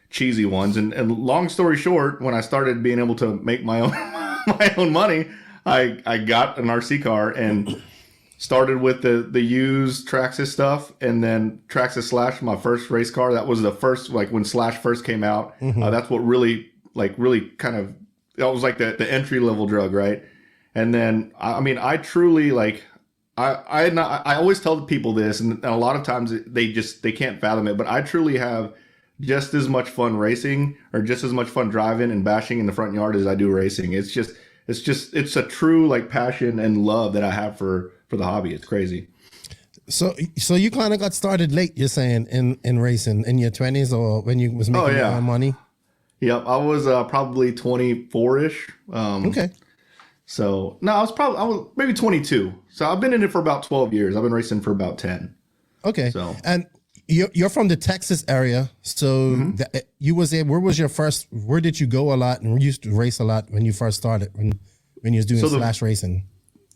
cheesy ones. And long story short, when I started being able to make my own money, I got an RC car and started with the used Traxxas stuff, and then Traxxas Slash, my first race car. That was the first, like when Slash first came out. That's what really kind of, that was like the entry level drug, right? And then I truly I always tell people this, and a lot of times they can't fathom it, but I truly have just as much fun racing or just as much fun driving and bashing in the front yard as I do racing. It's a true like passion and love that I have for the hobby. It's crazy. So you kind of got started late, you're saying, in racing in your 20s or when you was making your own money? Yep, I was probably 24-ish. Okay. So no, I was maybe 22. So I've been in it for about 12 years. I've been racing for about 10. Okay. So and you're from the Texas area, so where did you go a lot and used to race a lot when you first started, when you was doing Slash racing?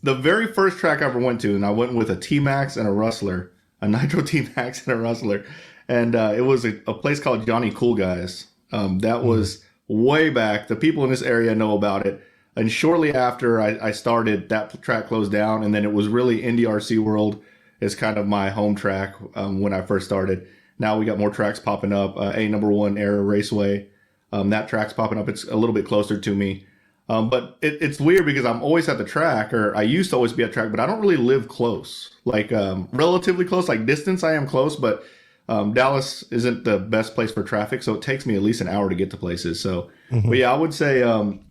The very first track I ever went to, and I went with a T-Max and a Rustler, a Nitro T-Max and a Rustler. And it was a place called Johnny Cool Guys. That was way back. The people in this area know about it. And shortly after I started, that track closed down. And then it was really Indy RC World is kind of my home track when I first started. Now we got more tracks popping up. A#1 era Raceway. That track's popping up. It's a little bit closer to me. But it's weird because I'm always at the track, or I used to always be at track, but I don't really live close, like relatively close, like distance I am close, but Dallas isn't the best place for traffic. So it takes me at least an hour to get to places. So, but yeah, I would say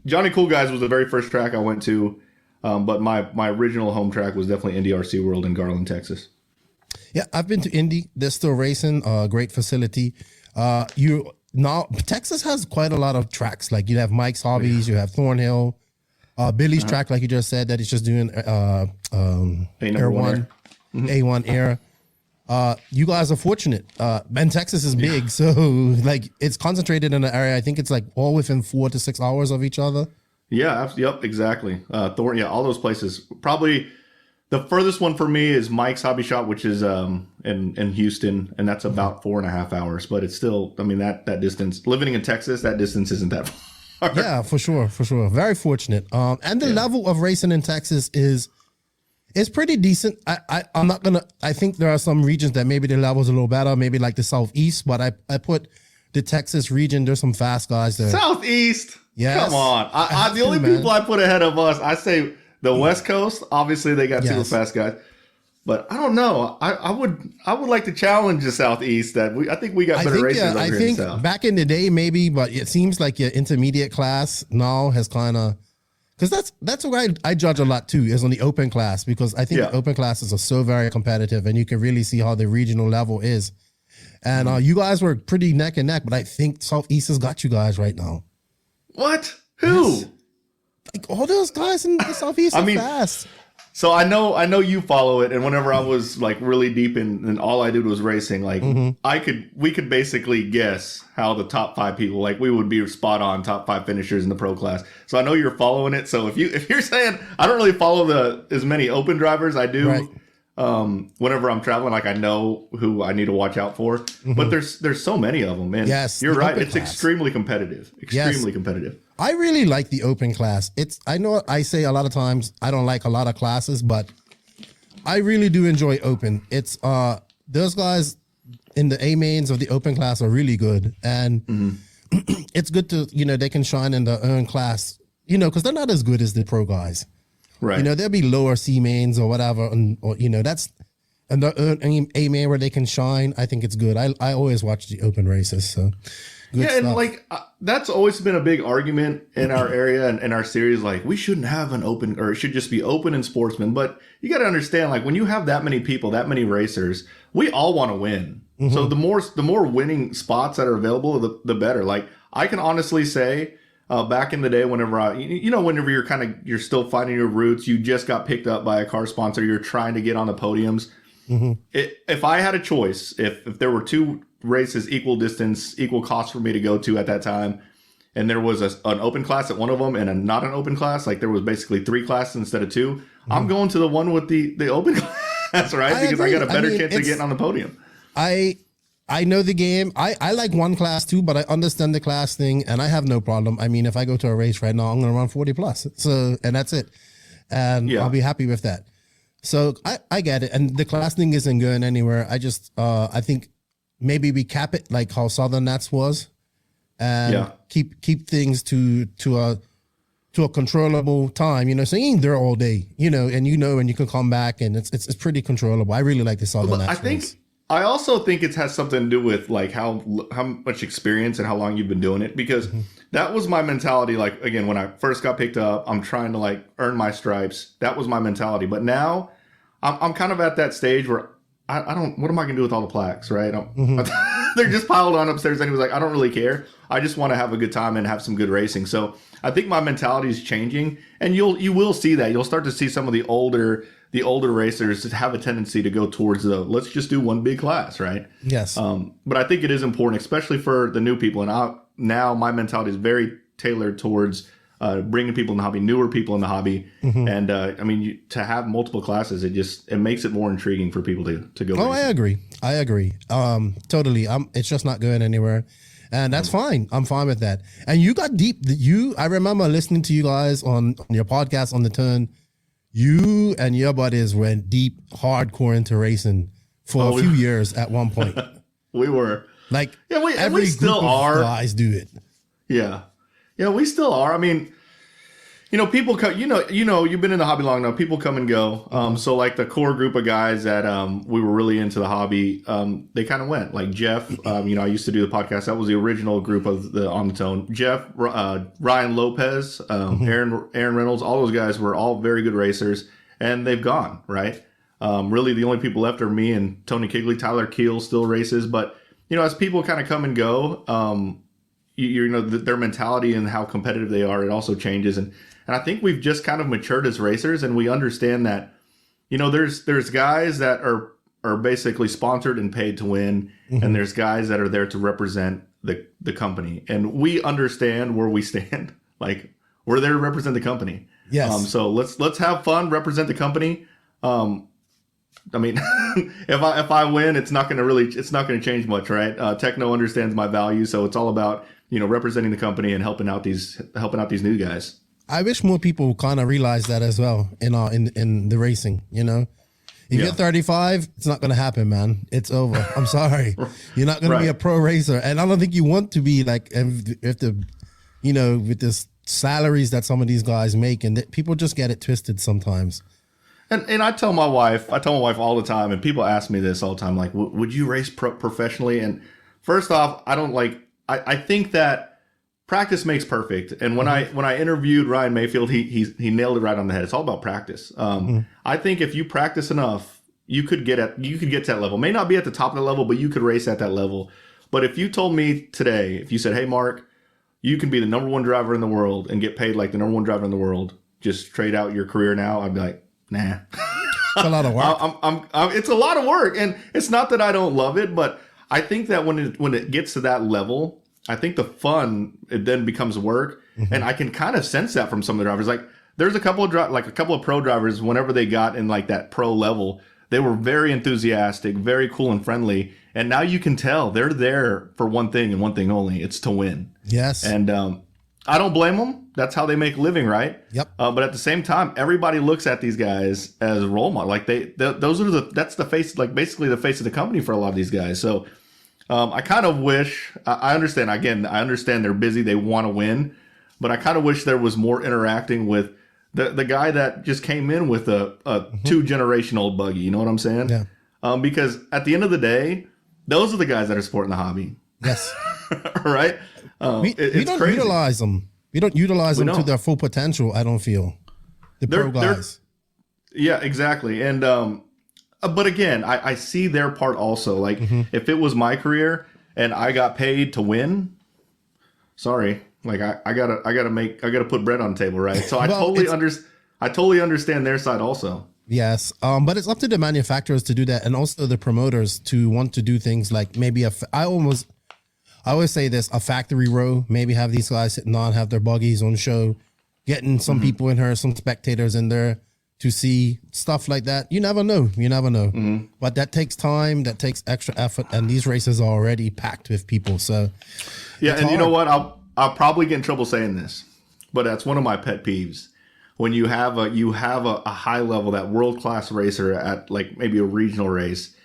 Johnny Cool Guys was the very first track I went to. But my original home track was definitely Indy RC World in Garland, Texas. Yeah, I've been to Indy. They're still racing. Great facility. Now, Texas has quite a lot of tracks. Like you have Mike's Hobbies, you have Thornhill, Billy's track, like you just said, that he's just doing A1 era. You guys are fortunate. And Texas is big, so like it's concentrated in an area. I think it's like all within 4 to 6 hours of each other. Yeah, yep, exactly. All those places. Probably the furthest one for me is Mike's Hobby Shop, which is in Houston, and that's about 4.5 hours. But it's still, that distance. Living in Texas, that distance isn't that far. Yeah, for sure. Very fortunate. And the level of racing in Texas is pretty decent. I'm not gonna. I think there are some regions that maybe the level's a little better, maybe like the Southeast. But I put the Texas region. There's some fast guys there. Southeast. Yes. Come on. The only people I put ahead of us, I say the West Coast. Obviously, they got super fast guys. But I don't know. I would like to challenge the Southeast. I think we got better racers over here in the South. Back in the day, maybe, but it seems like your intermediate class now has kind of, because that's where I judge a lot too, is on the open class, because I think the open classes are so very competitive, and you can really see how the regional level is. And you guys were pretty neck and neck, but I think Southeast has got you guys right now. What? Who? Yes. Like all those guys in the Southeast are fast. So I know you follow it, and whenever I was like really deep in, and all I did was racing, like we could basically guess how the top 5 people, like we would be spot on top 5 finishers in the pro class. So I know you're following it. So if you're saying I don't really follow as many open drivers, I do. Right. Whenever I'm traveling, like I know who I need to watch out for, but there's so many of them, and you're right. It's extremely competitive, competitive. I really like the open class. I know I say a lot of times I don't like a lot of classes, but I really do enjoy open. It's those guys in the A mains of the open class are really good, and it's good to they can shine in their own class, because they're not as good as the pro guys. Right. There'll be lower C mains or whatever, that's and the A main where they can shine. I think it's good. I always watch the open races. So good stuff. And like that's always been a big argument in our area and in our series. Like we shouldn't have an open, or it should just be open and sportsman. But you got to understand, like when you have that many people, that many racers, we all want to win. So the more winning spots that are available, the better. Like I can honestly say, back in the day, whenever whenever you're still finding your roots, you just got picked up by a car sponsor, you're trying to get on the podiums. If I had a choice, if there were two races, equal distance, equal cost for me to go to at that time, and there was an open class at one of them and a not an open class, like there was basically 3 classes instead of 2, I'm going to the one with the open class, right? Because I got a better chance of getting on the podium. I know the game. I like one class too, but I understand the class thing, and I have no problem. I mean, if I go to a race right now, I'm going to run 40 plus. So, and that's it. And I'll be happy with that. So I get it. And the class thing isn't going anywhere. I just, I think maybe we cap it like how Southern Nats was, and keep things to a controllable time, you know, so you ain't there all day, you know, and you can come back and it's pretty controllable. I really like the Southern Nats race. I also think it has something to do with like how much experience and how long you've been doing it, because that was my mentality. Like, again, when I first got picked up, I'm trying to like earn my stripes. That was my mentality. But now I'm kind of at that stage where I don't, what am I going to do with all the plaques, right? They're just piled on upstairs. And he was like, I don't really care. I just want to have a good time and have some good racing. So I think my mentality is changing, and you will see that. You'll start to see some of the older racers have a tendency to go towards let's just do one big class, right? Yes. But I think it is important, especially for the new people. And now my mentality is very tailored towards bringing people in the hobby, newer people in the hobby. And I mean, to have multiple classes, it makes it more intriguing for people to go. Oh, racing. I agree. Totally. It's just not going anywhere. And that's fine. I'm fine with that. And you got deep. I remember listening to you guys on your podcast on the Turn. You and your buddies went deep, hardcore into racing for a few years at one point. We were. Like, we still are. Guys do it. Yeah. Yeah, we still are. I mean, you know, people come, you know, you've been in the hobby long enough. People come and go. So like the core group of guys that we were really into the hobby, they kind of went. Like Jeff, you know, I used to do the podcast. That was the original group of the On the Tone. Jeff, Ryan Lopez, Aaron Reynolds, all those guys were all very good racers, and they've gone, right? Really, the only people left are me and Tony Kigley. Tyler Keel still races, but you know, as people kind of come and go, you know, their mentality and how competitive they are, it also changes. And I think we've just kind of matured as racers, and we understand that, you know, there's guys that are basically sponsored and paid to win, and there's guys that are there to represent the company. And we understand where we stand. Like, we're there to represent the company. Yes. So let's have fun, represent the company. I mean, if I win, it's not going to change much, right? Tekno understands my value, so it's all about, you know, representing the company and helping out these new guys. I wish more people kind of realize that as well in the racing, you know. If you're 35, it's not going to happen, man. It's over. I'm sorry. You're not going to be a pro racer. And I don't think you want to be like, if the, you know, with this salaries that some of these guys make, and people just get it twisted sometimes. And I tell my wife all the time, and people ask me this all the time, like, would you race professionally? And first off, I think that practice makes perfect. And when I interviewed Ryan Mayfield, he nailed it right on the head. It's all about practice. I think if you practice enough, you could get to that level. May not be at the top of the level, but you could race at that level. But if you told me today, if you said, hey, Mark, you can be the number 1 driver in the world and get paid like the number 1 driver in the world, just trade out your career now, I'd be like, nah. It's a lot of work. It's a lot of work, and it's not that I don't love it, but I think that when it gets to that level, I think the fun, it then becomes work, and I can kind of sense that from some of the drivers. Like, there's a couple of pro drivers. Whenever they got in like that pro level, they were very enthusiastic, very cool and friendly, and now you can tell they're there for one thing and one thing only: it's to win. Yes, and I don't blame them. That's how they make a living, right? Yep. But at the same time, everybody looks at these guys as a role model. Like that's the face, like basically the face of the company for a lot of these guys. So I kind of wish, I understand they're busy, they want to win, but I kind of wish there was more interacting with the guy that just came in with a 2-generation-old buggy. You know what I'm saying? Yeah. Because at the end of the day, those are the guys that are supporting the hobby. Yes. Right? We don't crazy. Utilize them. We don't utilize them to their full potential, I don't feel. Pro guys. Yeah, exactly. And but again, I see their part also. Like, if it was my career and I got paid to win, sorry, Like I gotta put bread on the table, right? So I Well, totally understand their side also. Yes, but it's up to the manufacturers to do that, and also the promoters to want to do things like maybe I always say this, a factory row, maybe have these guys sitting on, have their buggies on show, getting some people in here, some spectators in there to see stuff like that. You never know. But that takes time, that takes extra effort, and these races are already packed with people. So yeah, and hard. You know what? I'll probably get in trouble saying this, but that's one of my pet peeves. When you have a high level, that world-class racer at like maybe a regional race,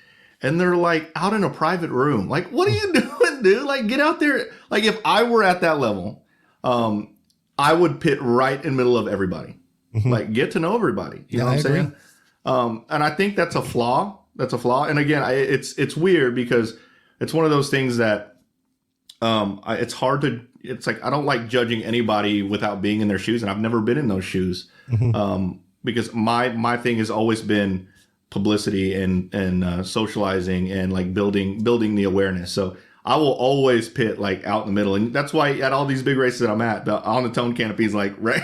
and they're like out in a private room. Like, what are you doing, dude? Like, get out there. Like, if I were at that level, I would pit right in the middle of everybody. Like, get to know everybody. You know what I'm saying? And I think that's a flaw. And again, it's weird because it's one of those things that it's hard to. It's like I don't like judging anybody without being in their shoes, and I've never been in those shoes because my thing has always been publicity and socializing and like building the awareness. So I will always pit like out in the middle, and that's why at all these big races that I'm at, on the tone canopy is like right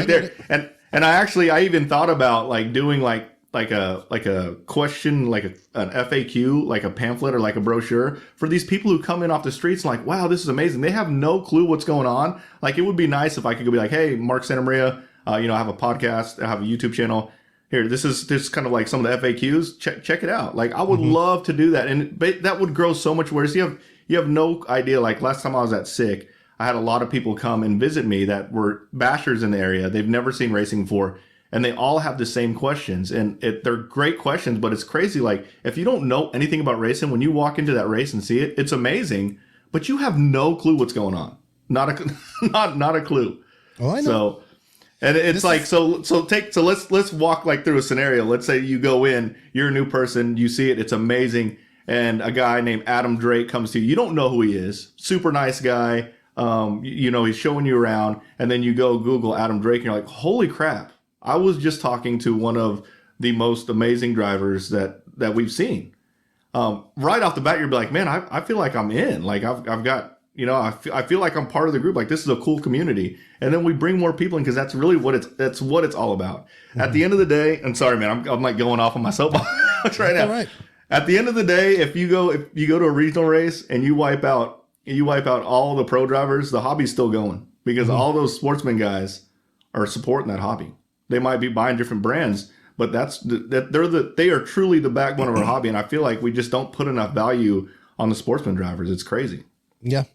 there. And I even thought about like doing like a question, like an FAQ, like a pamphlet or like a brochure for these people who come in off the streets and like, wow, this is amazing. They have no clue what's going on. Like, it would be nice if I could go be like, hey, Mark Santamaria, I have a podcast, I have a YouTube channel. Here, this is kind of like some of the FAQs. Check it out. Like, I would love to do that, and that would grow so much worse. You have no idea. Like, last time I was at SICK, I had a lot of people come and visit me that were bashers in the area. They've never seen racing before. And they all have the same questions, and they're great questions, but it's crazy. Like, if you don't know anything about racing, when you walk into that race and see it, it's amazing, but you have no clue what's going on. Not a clue. Oh, I know. So, and it's like, let's walk like through a scenario. Let's say you go in, you're a new person, you see it, it's amazing, and a guy named Adam Drake comes to you. You don't know who he is. Super nice guy. He's showing you around, and then you go Google Adam Drake, and you're like, holy crap. I was just talking to one of the most amazing drivers that we've seen. Right off the bat, you're like, man, I feel like I'm in. Like I've got, I feel like I'm part of the group. Like, this is a cool community. And then we bring more people in because that's really what it's all about. At the end of the day, and sorry, man, I'm like going off on my soapbox right now. Right. At the end of the day, if you go to a regional race and you wipe out all the pro drivers, the hobby's still going because all those sportsman guys are supporting that hobby. They might be buying different brands, but they are truly the backbone of our hobby. And I feel like we just don't put enough value on the sportsman drivers. It's crazy. Yeah.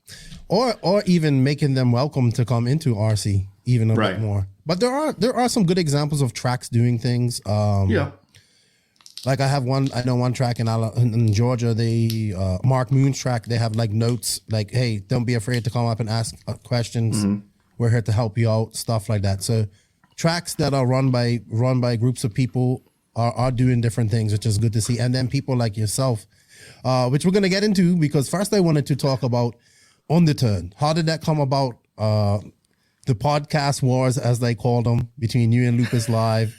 Or even making them welcome to come into RC even a bit more. But there are some good examples of tracks doing things. Like I know one track in Georgia, they Mark Moon's track, they have like notes like, hey, don't be afraid to come up and ask questions. We're here to help you out, stuff like that. So tracks that are run by groups of people are doing different things, which is good to see. And then people like yourself, which we're going to get into, because first I wanted to talk about On the Turn. How did that come about? The podcast wars, as they call them, between you and Lupus Live.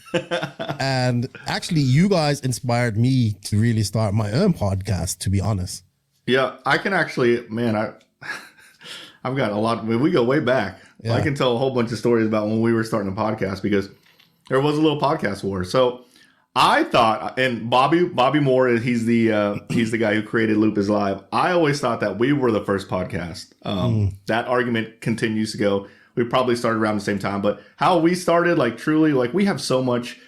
And actually, you guys inspired me to really start my own podcast, to be honest. Yeah, I can actually, man, I've got a lot. We go way back. Yeah. I can tell a whole bunch of stories about when we were starting a podcast because there was a little podcast war. So I thought, and Bobby Moore, he's the guy who created Lupus Live. I always thought that we were the first podcast. That argument continues to go. We probably started around the same time, but how we started, like truly, like we have so much.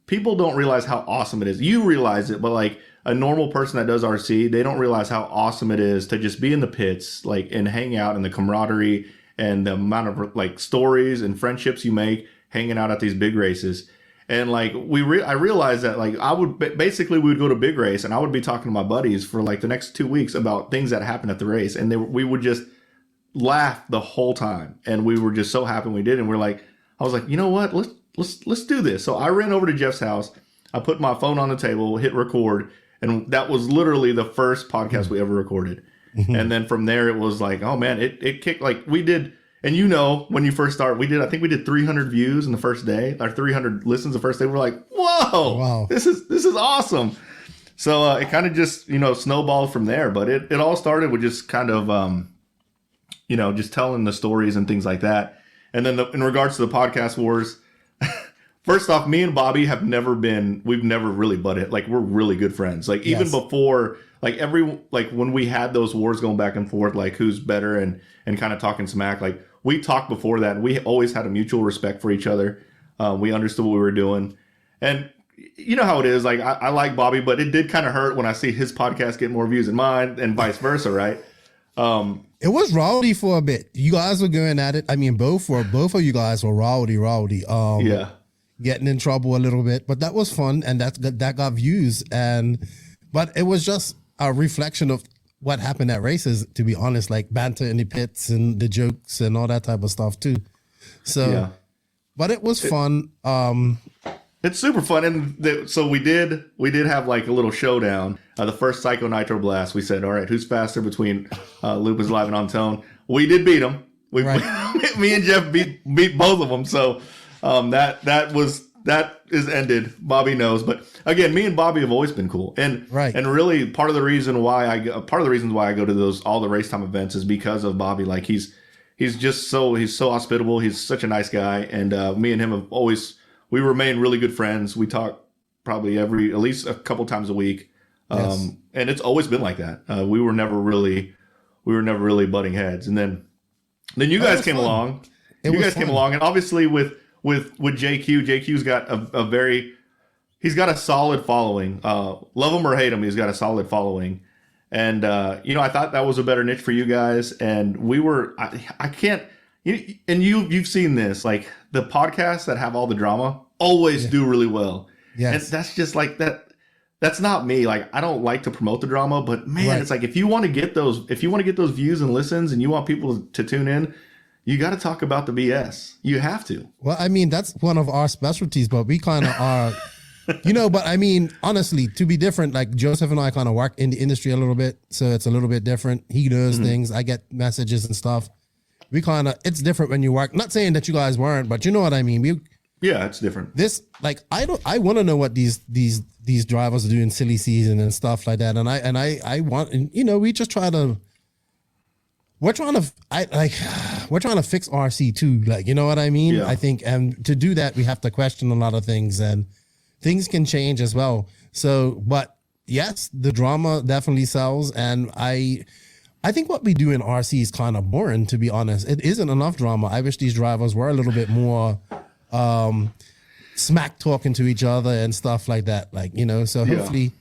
People don't realize how awesome it is. You realize it, but like a normal person that does RC, they don't realize how awesome it is to just be in the pits, like, and hang out, and the camaraderie and the amount of like stories and friendships you make hanging out at these big races. And like I realized that like we would go to big race and I would be talking to my buddies for like the next 2 weeks about things that happened at the race, and we would just laugh the whole time, and we were just so happy we did. And I was like, you know what, let's do this. So I ran over to Jeff's house, I put my phone on the table, hit record, and that was literally the first podcast we ever recorded. And then from there it was like, oh man, it kicked. Like we did, and when you first start, I think we did 300 views in the first day, or 300 listens the first day. We're like, whoa, wow, this is awesome. So it kind of just snowballed from there. But it all started with just kind of just telling the stories and things like that. And then in regards to the podcast wars, first off, me and Bobby we've never really butted. Like, we're really good friends. Like, even before, like, when we had those wars going back and forth, like, who's better and kind of talking smack, like, we talked before that, and we always had a mutual respect for each other. We understood what we were doing. And you know how it is. Like, I like Bobby, but it did kind of hurt when I see his podcast get more views than mine and vice versa, right? It was rowdy for a bit. You guys were going at it. I mean, both of you guys were rowdy. Getting in trouble a little bit, but that was fun, and that got views. But it was just a reflection of what happened at races, to be honest, like banter in the pits and the jokes and all that type of stuff too. So, but it was fun. It's super fun, and so we did have like a little showdown. The first Psycho Nitro Blast, we said, all right, who's faster between Lupus Live and On Tone? We did beat them. Me and Jeff beat both of them. So that is ended. Bobby knows, but again, me and Bobby have always been cool, and really part of the reasons why I go to all the race time events is because of Bobby. Like, he's so hospitable. He's such a nice guy, and me and him have always. We remain really good friends. We talk probably at least a couple times a week. And it's always been like that. We were never really butting heads. And then you guys came along. Came along, and obviously with JQ's got he's got a solid following. Love him or hate him, he's got a solid following. And I thought that was a better niche for you guys. And I can't. And you've seen this, like, the podcasts that have all the drama always do really well. Yes. And that's just like that. That's not me. Like, I don't like to promote the drama, but man, it's like, if you want to get those views and listens and you want people to tune in, you got to talk about the BS. You have to. Well, I mean, that's one of our specialties, but we kind of are, but I mean, honestly, to be different, like Joseph and I kind of work in the industry a little bit. So it's a little bit different. He knows things. I get messages and stuff. We kind of, it's different when you work. Not saying that you guys weren't, but you know what I mean. It's different. This, like, I want to know what these drivers are doing silly season and stuff like that. And I want, we just we're trying to fix RC too. Like, you know what I mean? Yeah. I think, and to do that, we have to question a lot of things, and things can change as well. So, but yes, the drama definitely sells, and I think what we do in RC is kind of boring, to be honest. It isn't enough drama. I wish these drivers were a little bit more smack talking to each other and stuff like that. Like, so hopefully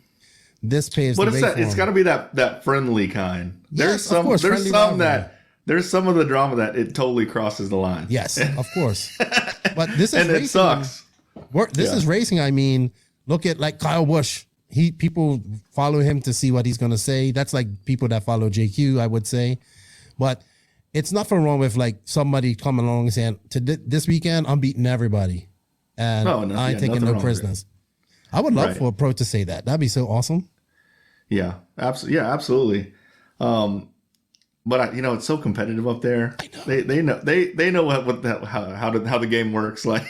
this pays the way for them. It's got to be that friendly kind. There's some of the drama that it totally crosses the line. Yes, of course. But this is and racing. It sucks. This is racing. I mean, look at like Kyle Busch. People follow him to see what he's going to say. That's like people that follow JQ, I would say. But it's nothing wrong with like somebody coming along and saying, this weekend, I'm beating everybody. And I ain't taking no prisoners. I would love for a pro to say that. That'd be so awesome. Yeah, absolutely. Yeah, absolutely. But it's so competitive up there. I know. They know how the game works. Like,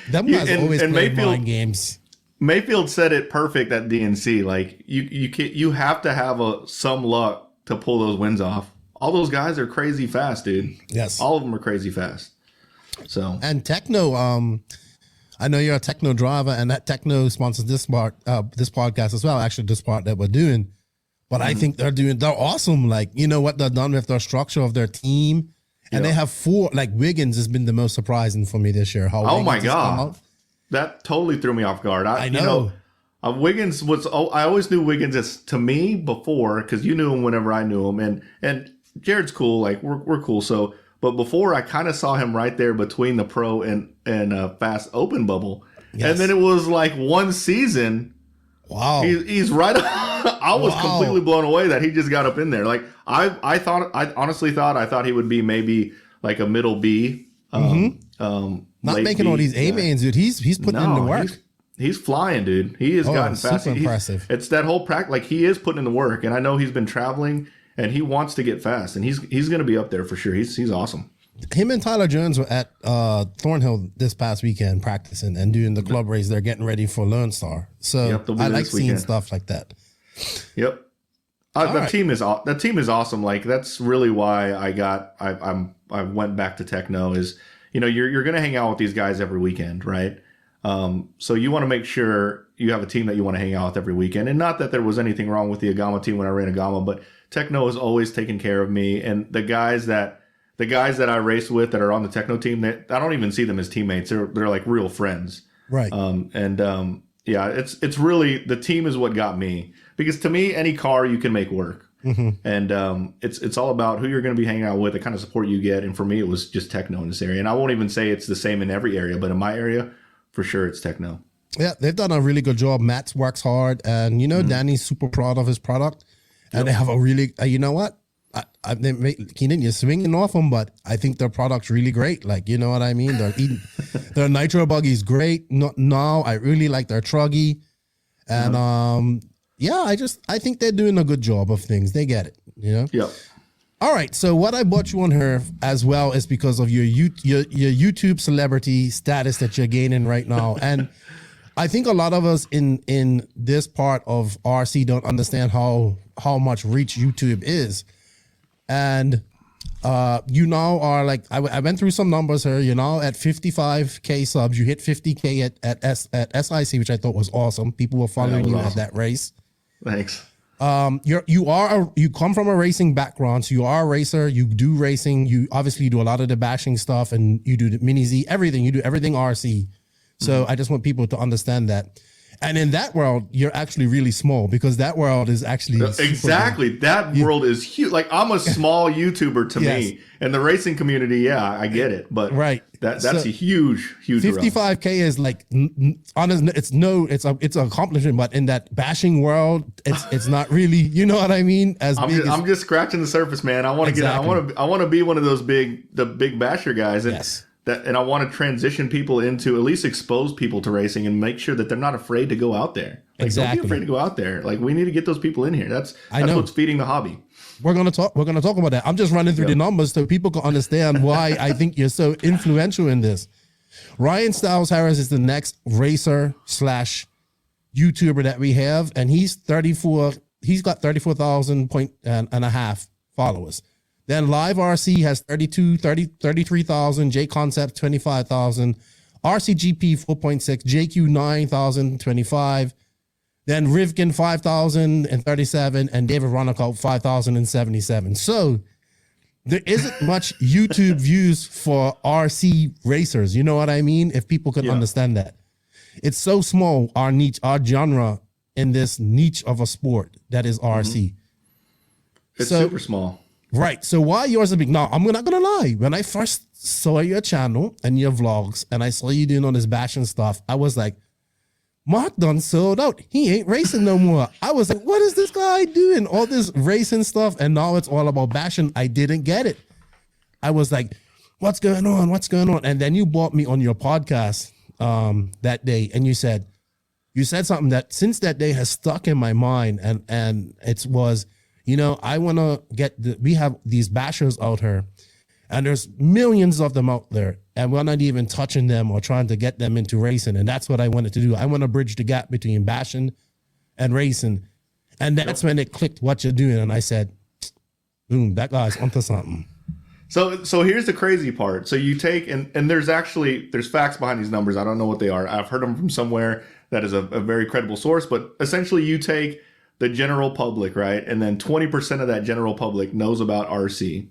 them guys always play mind games. Mayfield said it perfect at DNC. Like, you have to have some luck to pull those wins off. All those guys are crazy fast, dude. Yes, all of them are crazy fast. So, and Tekno, I know you're a Tekno driver, and that Tekno sponsors this podcast as well. Actually, this part that we're doing, but I think they're awesome. Like, what they've done with their structure of their team, and they have 4. Like, Wiggins has been the most surprising for me this year. Oh my god. That totally threw me off guard. I know. Wiggins was. I always knew Wiggins as, to me, before, because you knew him whenever I knew him, and Jared's cool. Like, we're cool. So, but before, I kind of saw him right there between the pro and fast open bubble, and then it was like one season. Wow, he's right. I was completely blown away that he just got up in there. Like, I honestly thought he would be maybe like a middle B. Not making all these A-mains, dude. He's putting in the work. He's flying, dude. He has gotten fast. Super impressive. It's that whole practice. Like, he is putting in the work, and I know he's been traveling, and he wants to get fast, and he's going to be up there for sure. He's awesome. Him and Tyler Jones were at Thornhill this past weekend practicing and doing the club race. They're getting ready for Lone Star. So I like seeing stuff like that. Yep. That team is awesome. Like that's really why I went back to Tekno is, you know, you're going to hang out with these guys every weekend, right? So you want to make sure you have a team that you want to hang out with every weekend. And not that there was anything wrong with the Agama team when I ran Agama, but Tekno has always taken care of me. And the guys that I race with that are on the Tekno team, I don't even see them as teammates. They're like real friends. Right. Yeah, it's really, the team is what got me, because to me, any car you can make work. Mm-hmm. And it's all about who you're going to be hanging out with, the kind of support you get. And for me, it was just Tekno in this area. And I won't even say it's the same in every area, but in my area, for sure, it's Tekno. Yeah, they've done a really good job. Matt works hard, and you know, Danny's super proud of his product. And they have a really, you know what? Keenan, you're swinging off them, but I think their product's really great. Like, you know what I mean? Their nitro buggy's great. Now I really like their truggy, and yeah, I think they're doing a good job of things. They get it, you know. Yep. All right, so what I brought you on here as well is because of your YouTube celebrity status that you're gaining right now, and I think a lot of us in this part of RC don't understand how much reach YouTube is. And you now are like, I went through some numbers here, you know, at 55K subs, you hit 50K at SIC, which I thought was awesome. People were following you at that race. Thanks. You come from a racing background, so you are a racer, you do racing, you obviously do a lot of the bashing stuff, and you do the mini Z, everything, you do everything RC. So I just want people to understand that. And in that world, you're actually really small, because that world is actually exactly that world is huge. Like, I'm a small YouTuber to me, and the racing community. Yeah, I get it, but that's a huge 55K is like honest. It's an accomplishment, but in that bashing world, it's not really. You know what I mean? I'm just scratching the surface, man. I want to get. I want to be one of those big basher guys. And and I want to transition people into, at least expose people to racing and make sure that they're not afraid to go out there. Like, don't be afraid to go out there. Like, we need to get those people in here. That's what's feeding the hobby. We're gonna talk about that. I'm just running through the numbers so people can understand why I think you're so influential in this. Ryan Styles Harris is the next racer / YouTuber that we have, and he's 34. He's got 34,000 and a half followers. Then Live RC has 33,000, J Concept 25,000, RCGP 4.6, JQ 9,025, then Rivkin 5,037, and David Ronacoat 5,077. So there isn't much YouTube views for RC racers. You know what I mean? If people could understand that. It's so small, our niche, our genre in this niche of a sport that is RC. It's super small. Right. So why yours is big? Now, I'm not going to lie. When I first saw your channel and your vlogs, and I saw you doing all this bashing stuff, I was like, Mark done sold out. He ain't racing no more. I was like, what is this guy doing? All this racing stuff, and now it's all about bashing. I didn't get it. I was like, what's going on? What's going on? And then you brought me on your podcast that day, and you said something that since that day has stuck in my mind, and it was, you know, I want to we have these bashers out here, and there's millions of them out there, and we're not even touching them or trying to get them into racing. And that's what I wanted to do. I want to bridge the gap between bashing and racing. And that's when it clicked what you're doing. And I said, boom, that guy's onto something. So here's the crazy part. So you take, and there's facts behind these numbers. I don't know what they are. I've heard them from somewhere that is a very credible source, but essentially you take the general public, right? And then 20% of that general public knows about RC,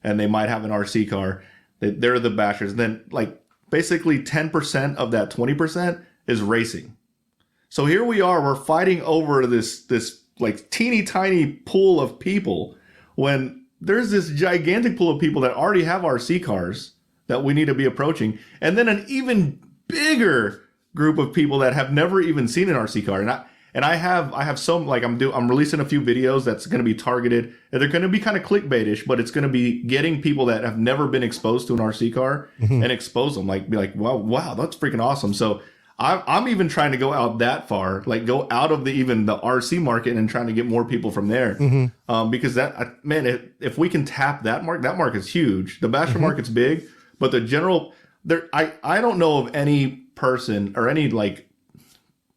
and they might have an RC car. They're the bashers. And then like basically 10% of that 20% is racing. So here we are, we're fighting over this like teeny tiny pool of people when there's this gigantic pool of people that already have RC cars that we need to be approaching. And then an even bigger group of people that have never even seen an RC car. And I have some, like I'm releasing a few videos that's going to be targeted, and they're going to be kind of clickbaitish, but it's going to be getting people that have never been exposed to an RC car and expose them, like be like, wow, that's freaking awesome. So I'm even trying to go out that far, like go out of the RC market and trying to get more people from there, because if we can tap that market's huge. The basher market's big, but the general I don't know of any person or any, like,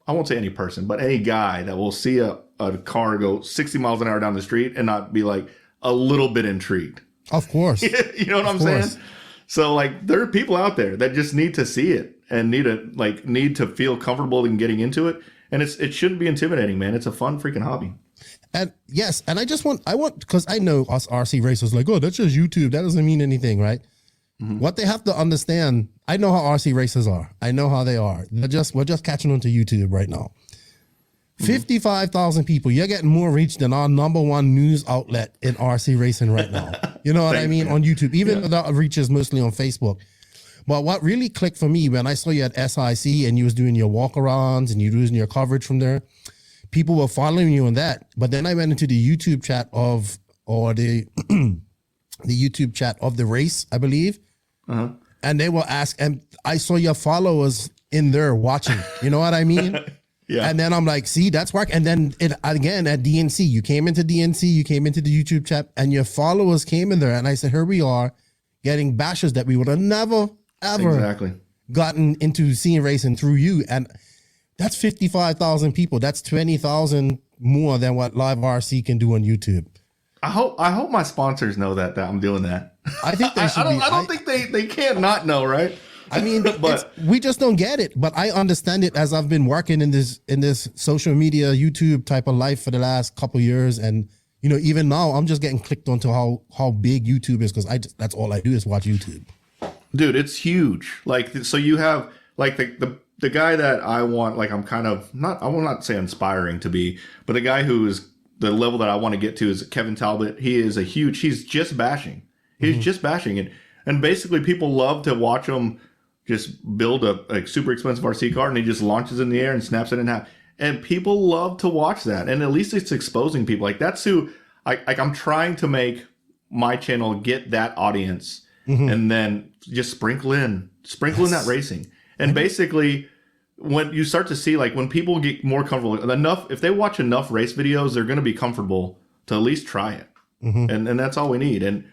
I won't say any person, but any guy that will see a a car go 60 miles an hour down the street and not be like a little bit intrigued. Of course. You know what I'm saying? So like there are people out there that just need to see it and need to feel comfortable in getting into it. And it shouldn't be intimidating, man. It's a fun freaking hobby. And yes, and I want, because I know us RC racers like, oh, that's just YouTube. That doesn't mean anything, right? Mm-hmm. What they have to understand, I know how RC racers are. I know how they are. We're just catching on to YouTube right now. 55,000 people. You're getting more reach than our number one news outlet in RC racing right now. You know what I mean? On YouTube, even though that reach is mostly on Facebook. But what really clicked for me when I saw you at SIC and you was doing your walk-arounds and you were doing your coverage from there, people were following you on that. But then I went into the YouTube chat the YouTube chat of the race, I believe. Uh-huh. And they will ask, and I saw your followers in there watching. You know what I mean? Yeah. And then I'm like, see, that's work. And then again at DNC, you came into DNC, you came into the YouTube chat, and your followers came in there. And I said, here we are getting bashes that we would have never, ever gotten into seeing racing through you. And that's 55,000 people. That's 20,000 more than what Live RC can do on YouTube. I hope my sponsors know that I'm doing that. I think they should. I don't think they can't not know, right? I mean, but we just don't get it. But I understand it as I've been working in this social media, YouTube type of life for the last couple of years, and you know, even now, I'm just getting clicked onto how big YouTube is because that's all I do is watch YouTube. Dude, it's huge. Like, so you have like the guy that I want. Like, I'm kind of I will not say inspiring to be, but the guy who is the level that I want to get to is Kevin Talbot. He is he's just bashing. He's just bashing, and basically people love to watch him just build a super expensive RC car, and he just launches in the air and snaps it in half. And people love to watch that. And at least it's exposing people. Like, that's who I'm trying to make my channel get that audience, and then just sprinkle in that racing. And basically, when you start to see, like, when people get more comfortable enough, if they watch enough race videos, they're going to be comfortable to at least try it. And that's all we need. And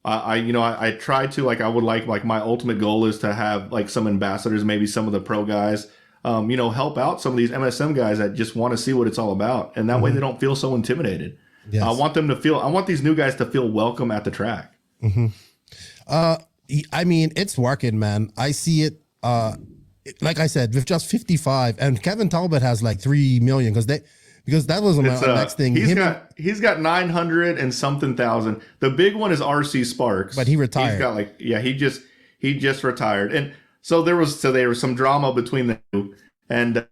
I try to, like, I would like my ultimate goal is to have like some ambassadors, maybe some of the pro guys, help out some of these MSM guys that just want to see what it's all about. And that way they don't feel so intimidated. Yes. I want these new guys to feel welcome at the track. I mean, it's working, man. I see it. Like I said, with just 55, and Kevin Talbot has like 3 million because that was my next thing. He's got 900 and something thousand. The big one is RC Sparks, but he retired. He's got he just retired, and so there was some drama between the two, and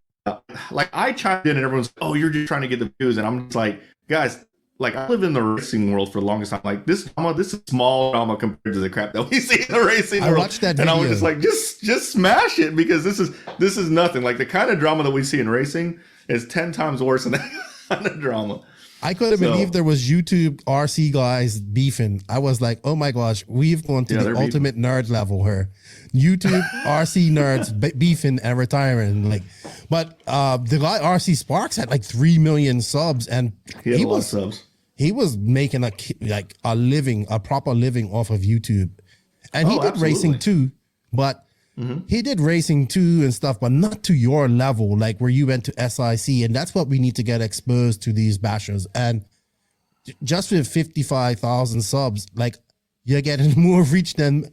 like I chimed in, and everyone's like, oh, you're just trying to get the views, and I'm just like, guys, like I live in the racing world for the longest time. Like this is small drama compared to the crap that we see in the racing world. I watched that video. And I was just like, just smash it, because this is nothing. Like the kind of drama that we see in racing is 10 times worse than that kind of drama. I couldn't believe there was YouTube RC guys beefing. I was like, oh my gosh, we've gone to the ultimate nerd level here. YouTube RC nerds beefing and retiring. Like, but the guy RC Sparks had like 3 million subs, and he was making a proper living off of YouTube, and he did racing too, but. He did racing too and stuff, but not to your level, like where you went to SIC. And that's what we need to get exposed to these bashers. And just with 55,000 subs, like you're getting more reach than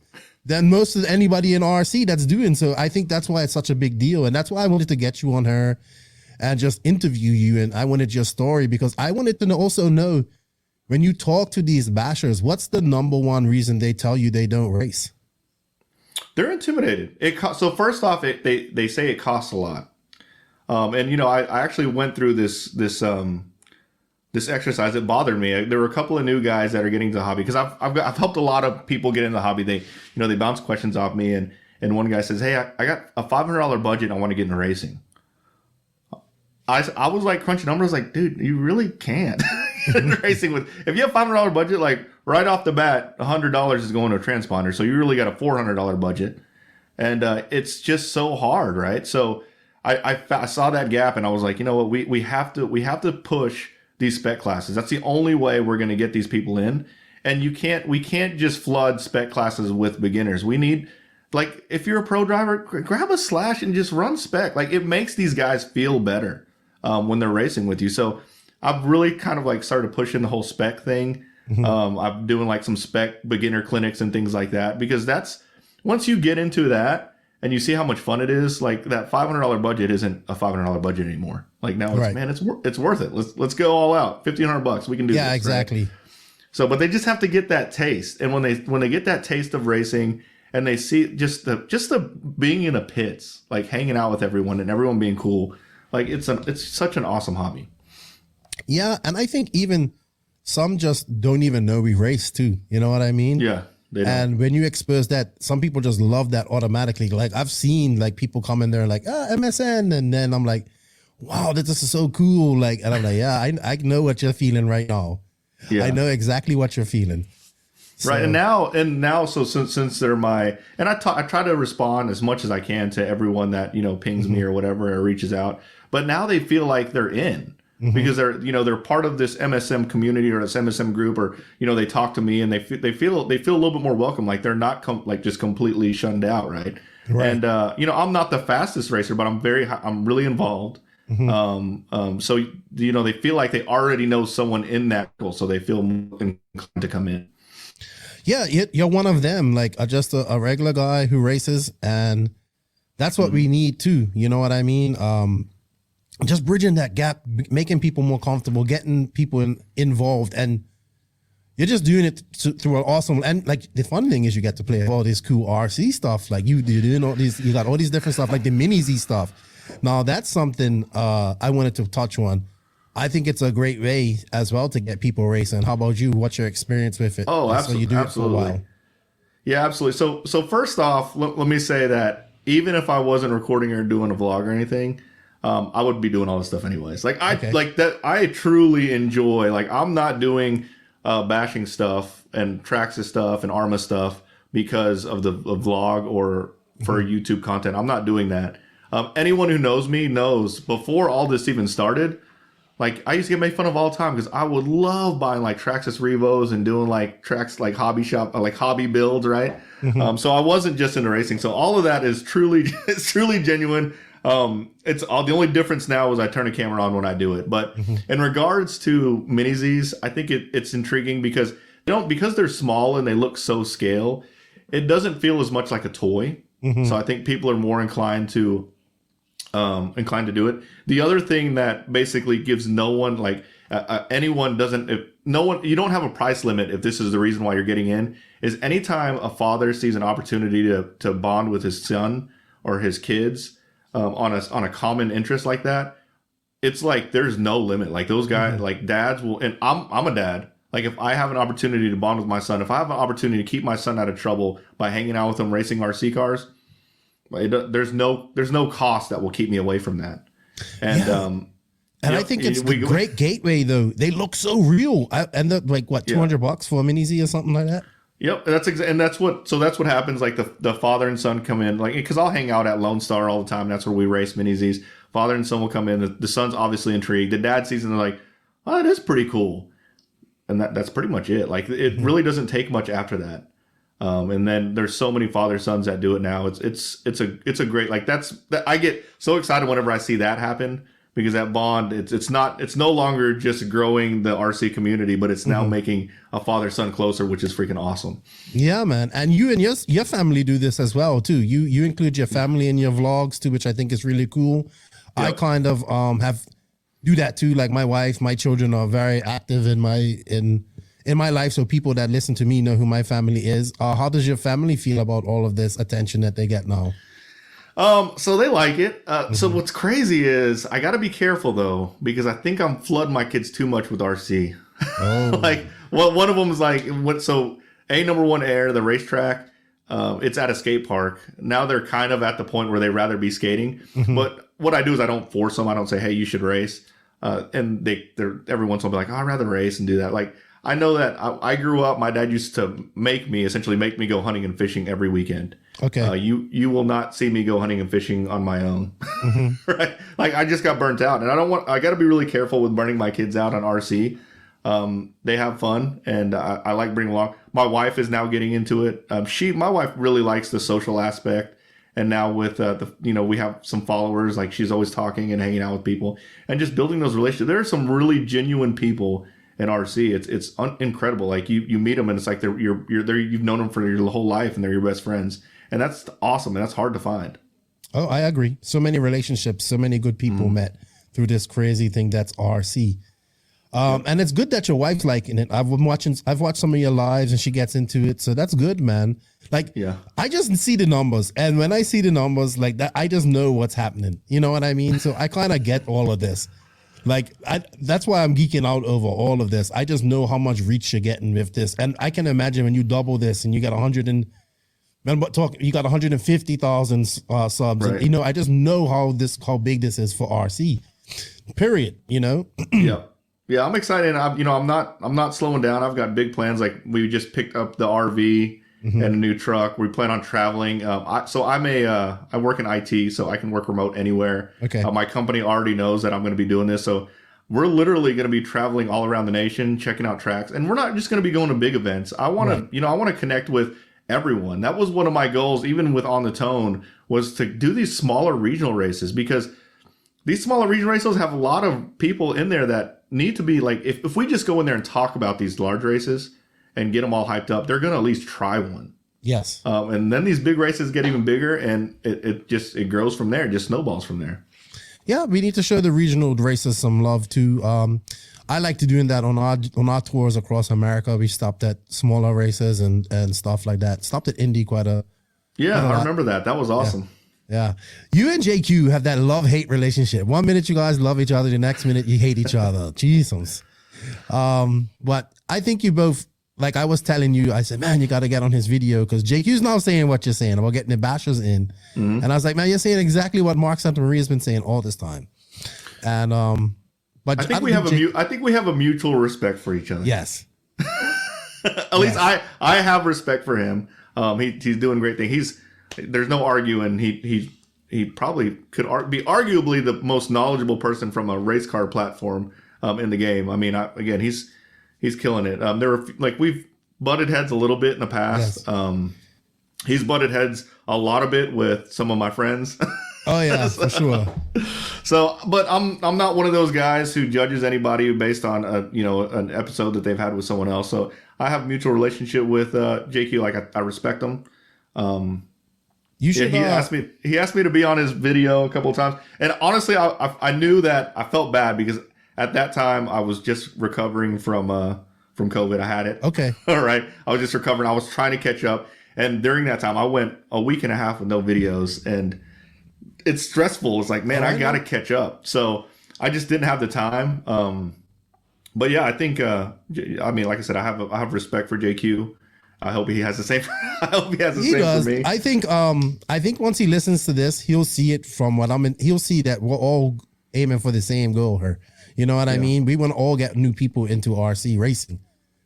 most of anybody in RC that's doing. So I think that's why it's such a big deal. And that's why I wanted to get you on her and just interview you. And I wanted your story because I wanted to also know, when you talk to these bashers, what's the number one reason they tell you they don't race? They're intimidated. So first off, they say it costs a lot, and I actually went through this exercise. It bothered me. There were a couple of new guys that are getting into the hobby because I've helped a lot of people get into the hobby. They bounce questions off me, and one guy says, "Hey, I got a $500 budget. I want to get into racing." I was like crunching numbers, like, dude, you really can't racing with if you have $500 budget, like. Right off the bat, $100 is going to a transponder, so you really got a $400 budget, and it's just so hard, right? So I saw that gap, and I was like, you know what, we have to push these spec classes. That's the only way we're going to get these people in, and we can't just flood spec classes with beginners. We need, like, if you're a pro driver, grab a slash and just run spec. Like, it makes these guys feel better when they're racing with you. So I've really kind of like started pushing the whole spec thing. I'm doing like some spec beginner clinics and things like that, because that's, once you get into that and you see how much fun it is, like that $500 budget isn't a $500 budget anymore. Like now it's, man, it's worth it. Let's go all out. $1,500. We can do this. Yeah, exactly. Right? So, but they just have to get that taste. And when they get that taste of racing and they see just the being in the pits, like hanging out with everyone and everyone being cool, like it's such an awesome hobby. Yeah. And I think even some just don't even know we race too. You know what I mean? Yeah. And when you expose that, some people just love that automatically. Like I've seen like people come in there like, MSN. And then I'm like, wow, this is so cool. Like, and I'm like, yeah, I know what you're feeling right now. Yeah. I know exactly what you're feeling. So. Right. And now, so since they're I try to respond as much as I can to everyone that, pings me or whatever, or reaches out, but now they feel like they're in. Because they're part of this MSM community or this MSM group, or they talk to me and they feel a little bit more welcome, like they're not just completely shunned out, right? And I'm not the fastest racer, but I'm really involved. So they feel like they already know someone in that goal, so they feel more inclined to come in. Yeah, you're one of them, like just a regular guy who races, and that's what we need too. You know what I mean? Just bridging that gap, making people more comfortable, getting people involved, and you're just doing it through an awesome. And like the fun thing is, you get to play all this cool RC stuff. Like you're doing all these, you got all these different stuff, like the mini Z stuff. Now that's something I wanted to touch on. I think it's a great way as well to get people racing. How about you? What's your experience with it? Oh, absolutely. So you do it for a while. Yeah, absolutely. So first off, let me say that even if I wasn't recording or doing a vlog or anything, I would be doing all this stuff anyways. Like I truly enjoy, like I'm not doing bashing stuff and Traxxas stuff and Arma stuff because of the vlog or for YouTube content. I'm not doing that. Anyone who knows me knows before all this even started, like I used to get made fun of all the time because I would love buying like Traxxas Revos and doing like tracks like hobby shop, like hobby builds, right? So I wasn't just into racing. So all of that is truly genuine. It's all, the only difference now is I turn a camera on when I do it. But in regards to mini Zs, I think it's intriguing because because they're small and they look so scale, it doesn't feel as much like a toy. So I think people are more inclined to do it. The other thing that basically gives no one, like anyone doesn't, if no one, you don't have a price limit if this is the reason why you're getting in, is anytime a father sees an opportunity to bond with his son or his kids on a common interest like that, it's like there's no limit. Like those guys, like dads will, and I'm a dad. Like if I have an opportunity to bond with my son, if I have an opportunity to keep my son out of trouble by hanging out with him racing RC cars, there's no cost that will keep me away from that. And I think it's the great gateway though. They look so real. And they're like what, $200 for a mini Z or something like that. Yep, that's what happens. Like the father and son come in, like because I'll hang out at Lone Star all the time. That's where we race mini Zs. Father and son will come in. The son's obviously intrigued. The dad sees and they're like, "Oh, it is pretty cool," and that's pretty much it. Like it really doesn't take much after that. And then there's so many father sons that do it now. It's a great, like I get so excited whenever I see that happen. Because that bond, it's no longer just growing the RC community, but it's now making a father-son closer, which is freaking awesome. Yeah, man. And you and your family do this as well too. You include your family in your vlogs too, which I think is really cool. Yep. I kind of do that too. Like my wife, my children are very active in my life, so people that listen to me know who my family is. How does your family feel about all of this attention that they get now? So they like it. So what's crazy is I got to be careful though, because I think I'm flooding my kids too much with RC. Like one of them is like, number one air, the racetrack, it's at a skate park. Now they're kind of at the point where they rather be skating, but what I do is I don't force them. I don't say, hey, you should race. And they're every once in a while be like, oh, I'd rather race and do that. Like, I know that I grew up, my dad used to essentially make me go hunting and fishing every weekend. Okay. You will not see me go hunting and fishing on my own. Right? Like I just got burnt out, and I got to be really careful with burning my kids out on RC. They have fun, and I like bringing along. My wife is now getting into it. My wife really likes the social aspect And now with we have some followers, like she's always talking and hanging out with people and just building those relationships. There are some really genuine people in RC. It's incredible. Like you meet them and it's like you've known them for your whole life and they're your best friends. And that's awesome. And that's hard to find. Oh, I agree. So many relationships, so many good people met through this crazy thing that's RC. And it's good that your wife's liking it. I've watched some of your lives and she gets into it. So that's good, man. Like, I just see the numbers. And when I see the numbers like that, I just know what's happening. You know what I mean? So I kind of get all of this. Like, that's why I'm geeking out over all of this. I just know how much reach you're getting with this. And I can imagine when you double this and you got 150,000 subs. Right. And, you know, I just know how big this is for RC. Period. You know? Yeah, I'm excited. I'm not slowing down. I've got big plans. Like we just picked up the RV and a new truck. We plan on traveling. I work in IT, so I can work remote anywhere. Okay. My company already knows that I'm going to be doing this, so we're literally going to be traveling all around the nation, checking out tracks. And we're not just going to be going to big events. I want to, I want to connect with everyone. That was one of my goals, even with On the Tone, was to do these smaller regional races, because these smaller regional races have a lot of people in there that need to be like, if we just go in there and talk about these large races and get them all hyped up, they're going to at least try one. Yes. And then these big races get even bigger, and it grows from there. It just snowballs from there. Yeah, we need to show the regional races some love too. I like to doing that on our tours across America. We stopped at smaller races and stuff like that. Stopped at Indy quite a I remember that. That was awesome. Yeah. You and JQ have that love-hate relationship. 1 minute you guys love each other, the next minute you hate each other. Jesus. But I think you both, like I was telling you, I said, man, you got to get on his video, because JQ's now saying what you're saying about getting the bashers in. And I was like, man, you're saying exactly what Mark Santamaria has been saying all this time. And but I think we have a mutual respect for each other. Yes. At least I have respect for him. He's doing great things. There's no arguing. He probably could be arguably the most knowledgeable person from a race car platform in the game. I mean, again, he's killing it. There are we've butted heads a little bit in the past. Yes. He's butted heads a lot of it with some of my friends. Oh yeah, for sure. So, but I'm not one of those guys who judges anybody based on an episode that they've had with someone else. So I have a mutual relationship with JQ. Like I respect him. You should. He asked me to be on his video a couple of times, and honestly, I knew that I felt bad because at that time I was just recovering from COVID. I had it. Okay. All right. I was just recovering. I was trying to catch up, and during that time, I went a week and a half with no videos, and it's stressful. It's like, man, I got to catch up. So I just didn't have the time. But yeah, I think. I mean, like I said, I have respect for JQ. I hope he has the same. I hope he has the same for me. I think once he listens to this, he'll see it from what I'm in. He'll see that we're all aiming for the same goal here. You know what I mean? We want to all get new people into RC racing,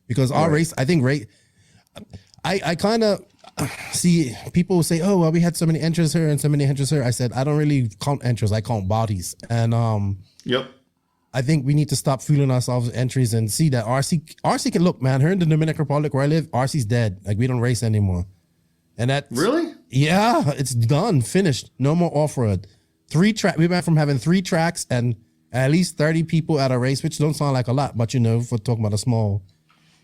because our race, I think, I kind of see people say, oh, well, we had so many entries here and so many entries here. I said, I don't really count entries. I count bodies. And yep. I think we need to stop fooling ourselves with entries and see that RC can look, man. Here in the Dominican Republic where I live, RC's dead. Like, we don't race anymore. And that's really? Yeah, it's done, finished. No more off-road. 3 track. We went from having 3 tracks and at least 30 people at a race, which don't sound like a lot, but if we're talking about a small,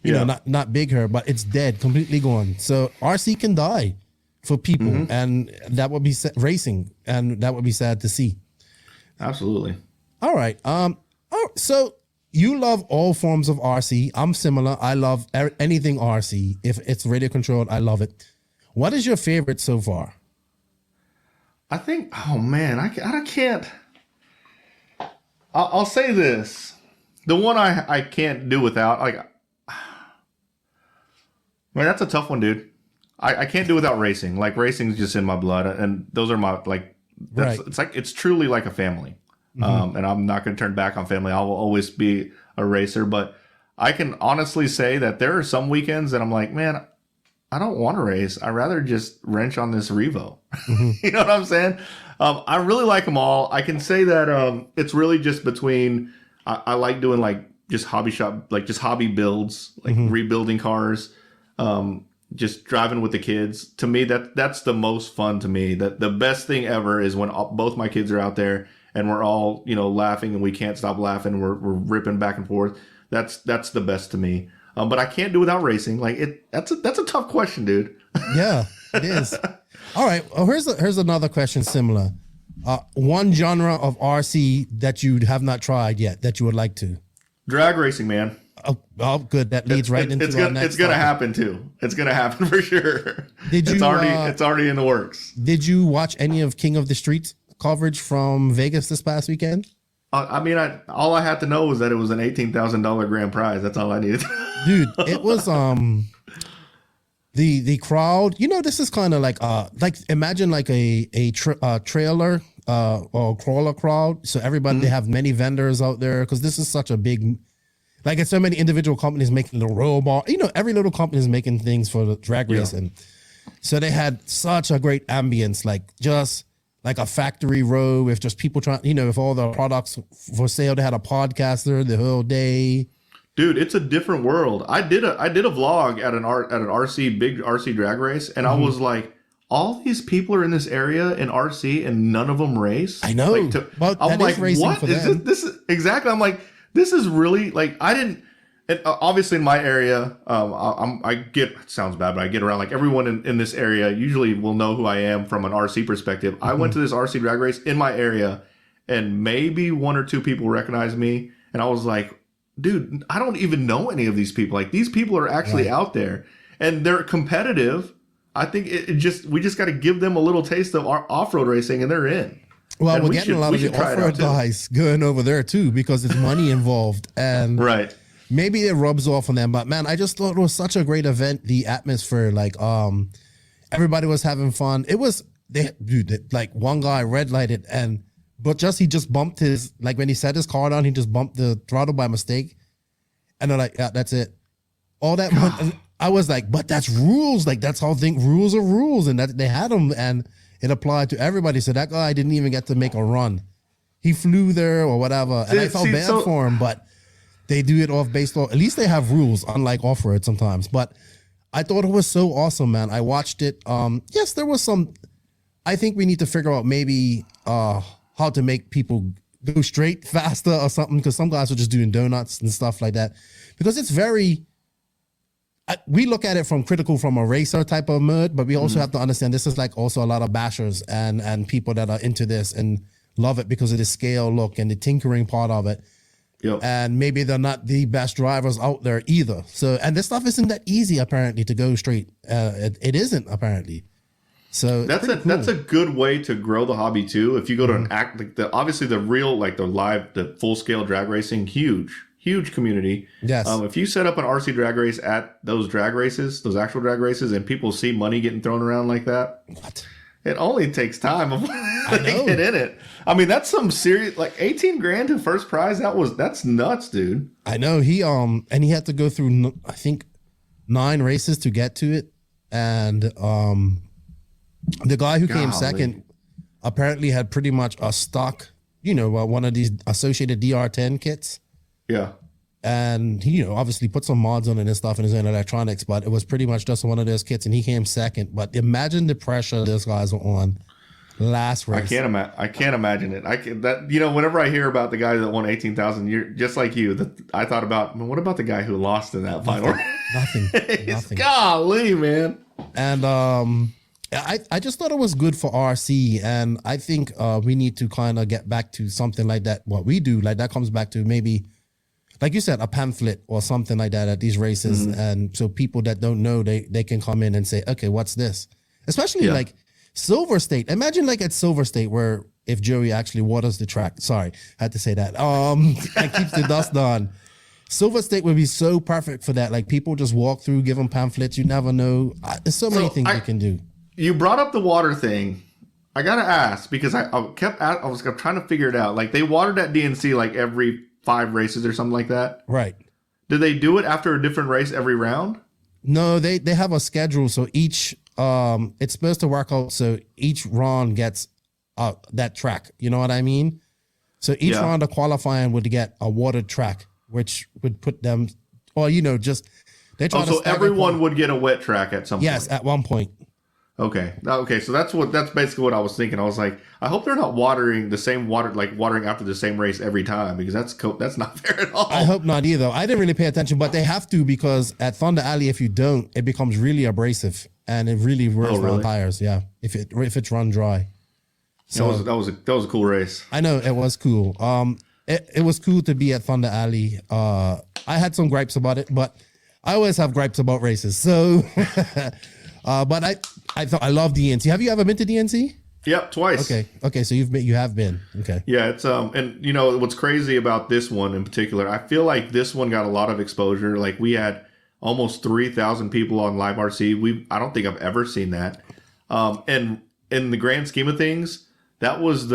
you know, not big here, but it's dead, completely gone. So RC can die for people, and that would be racing, and that would be sad to see. Absolutely. All right. So you love all forms of RC. I'm similar. I love anything RC. If it's radio controlled, I love it. What is your favorite so far? I think, oh man, I can't. I'll say this. The one I can't do without, man, that's a tough one, dude. I can't do without racing. Like, racing's just in my blood, and those are my, it's truly like a family. And I'm not going to turn back on family. I will always be a racer, but I can honestly say that there are some weekends that I'm like, man, I don't want to race. I'd rather just wrench on this Revo. You know what I'm saying? I really like them all. I can say that it's really just between, I like doing just hobby shop, just hobby builds, rebuilding cars. just driving with the kids. To me, that's the most fun to me. That the best thing ever is when both my kids are out there and we're all, laughing and we can't stop laughing. We're ripping back and forth. That's the best to me. But I can't do without racing. That's a tough question, dude. Yeah, it is. All right. Well, here's another question similar. One genre of RC that you have not tried yet that you would like to. Drag racing, man. Oh, good. That leads right into our next It's gonna topic. happen too. It's gonna happen for sure. It's already in the works. Did you watch any of King of the Streets coverage from Vegas this past weekend? All I had to know was that it was an $18,000 grand prize. That's all I needed. Dude, it was the crowd. This is kind of like imagine like a trailer or crawler crowd. So everybody they have many vendors out there because this is such a big. Like it's so many individual companies making the robot. Every little company is making things for the drag racing. So they had such a great ambience, just like a factory row with just people trying, with all the products for sale. They had a podcaster the whole day. Dude, it's a different world. I did a vlog at an RC big RC drag race, and I was like, all these people are in this area in RC, and none of them race. I know. I'm like, what is this? This is exactly. I'm like, this is really I didn't. Obviously, in my area, it sounds bad, but I get around like everyone in this area usually will know who I am from an RC perspective. I went to this RC drag race in my area, and maybe one or two people recognized me, and I was like, dude, I don't even know any of these people. Like these people are actually out there, and they're competitive. I think we just got to give them a little taste of our off-road racing, and they're in. Well, we're getting a lot of the off-road guys going over there too because it's money involved, and right. Maybe it rubs off on them, but man, I just thought it was such a great event. The atmosphere, everybody was having fun. It was one guy red lighted he just bumped his, when he set his car down, he just bumped the throttle by mistake, and they're like, yeah, that's it. All that money, I was like, but that's rules. That's how rules are rules, and that they had them, and it applied to everybody. So that guy didn't even get to make a run. He flew there or whatever, and I felt bad for him, but. They do it based off. At least they have rules, unlike off-road sometimes. But I thought it was so awesome, man. I watched it. Yes, there was some. I think we need to figure out maybe how to make people go straight faster or something, because some guys are just doing donuts and stuff like that. Because it's very. We look at it from a racer type of mode, but we also have to understand this is also a lot of bashers and people that are into this and love it because of the scale look and the tinkering part of it. Yep. And maybe they're not the best drivers out there either. So, and this stuff isn't that easy apparently to go straight. It isn't apparently. So that's a good way to grow the hobby too. If you go to an act obviously the real the full scale drag racing, huge community. Yes. If you set up an RC drag race at those drag races, those actual drag races, and people see money getting thrown around like that. What? It only takes time to get in it. I mean, that's some serious, 18 grand to first prize. That's nuts, dude. I know he had to go through, I think 9 races to get to it. And the guy who came second apparently had pretty much a stock, one of these associated DR10 kits. Yeah. And he, obviously put some mods on it and stuff in his own electronics, but it was pretty much just one of those kits, and he came second. But imagine the pressure those guys were on last race. I can't imagine it. Whenever I hear about the guy that won 18,000, you're just like you. I thought about, what about the guy who lost in that final? Nothing. Golly, man. And I just thought it was good for RC, and I think we need to kind of get back to something like that. What we do, that comes back to maybe. Like you said, a pamphlet or something like that at these races. And so people that don't know, they can come in and say, okay, what's this? Especially Silver State. Imagine at Silver State where if Joey actually waters the track. Sorry, had to say that. And keeps the dust on. Silver State would be so perfect for that. People just walk through, give them pamphlets. You never know. There's so many things you can do. You brought up the water thing. I got to ask because I was trying to figure it out. They watered at DNC every 5 races or something like that. Right. Did they do it after a different race every round? No, they have a schedule. So each it's supposed to work out. So each round gets that track. You know what I mean? So each round of qualifying would get a watered track, which would put them, or just They try to so stagger everyone would get a wet track at some point. Yes, at one point. Okay. So that's basically what I was thinking. I was like, I hope they're not watering after the same race every time, because that's not fair at all. I hope not either. I didn't really pay attention, but they have to, because at Thunder Alley, if you don't, it becomes really abrasive and it really wears down tires. Yeah, if it's run dry. So that was a cool race. I know, it was cool. It was cool to be at Thunder Alley. I had some gripes about it, but I always have gripes about races. So, but I thought I love DNC. Have you ever been to DNC? Yep, twice. Okay. So you have been. Okay. Yeah, it's and you know what's crazy about this one in particular, I feel like this one got a lot of exposure. Like, we had almost 3,000 people on Live RC. I don't think I've ever seen that. And in the grand scheme of things, that was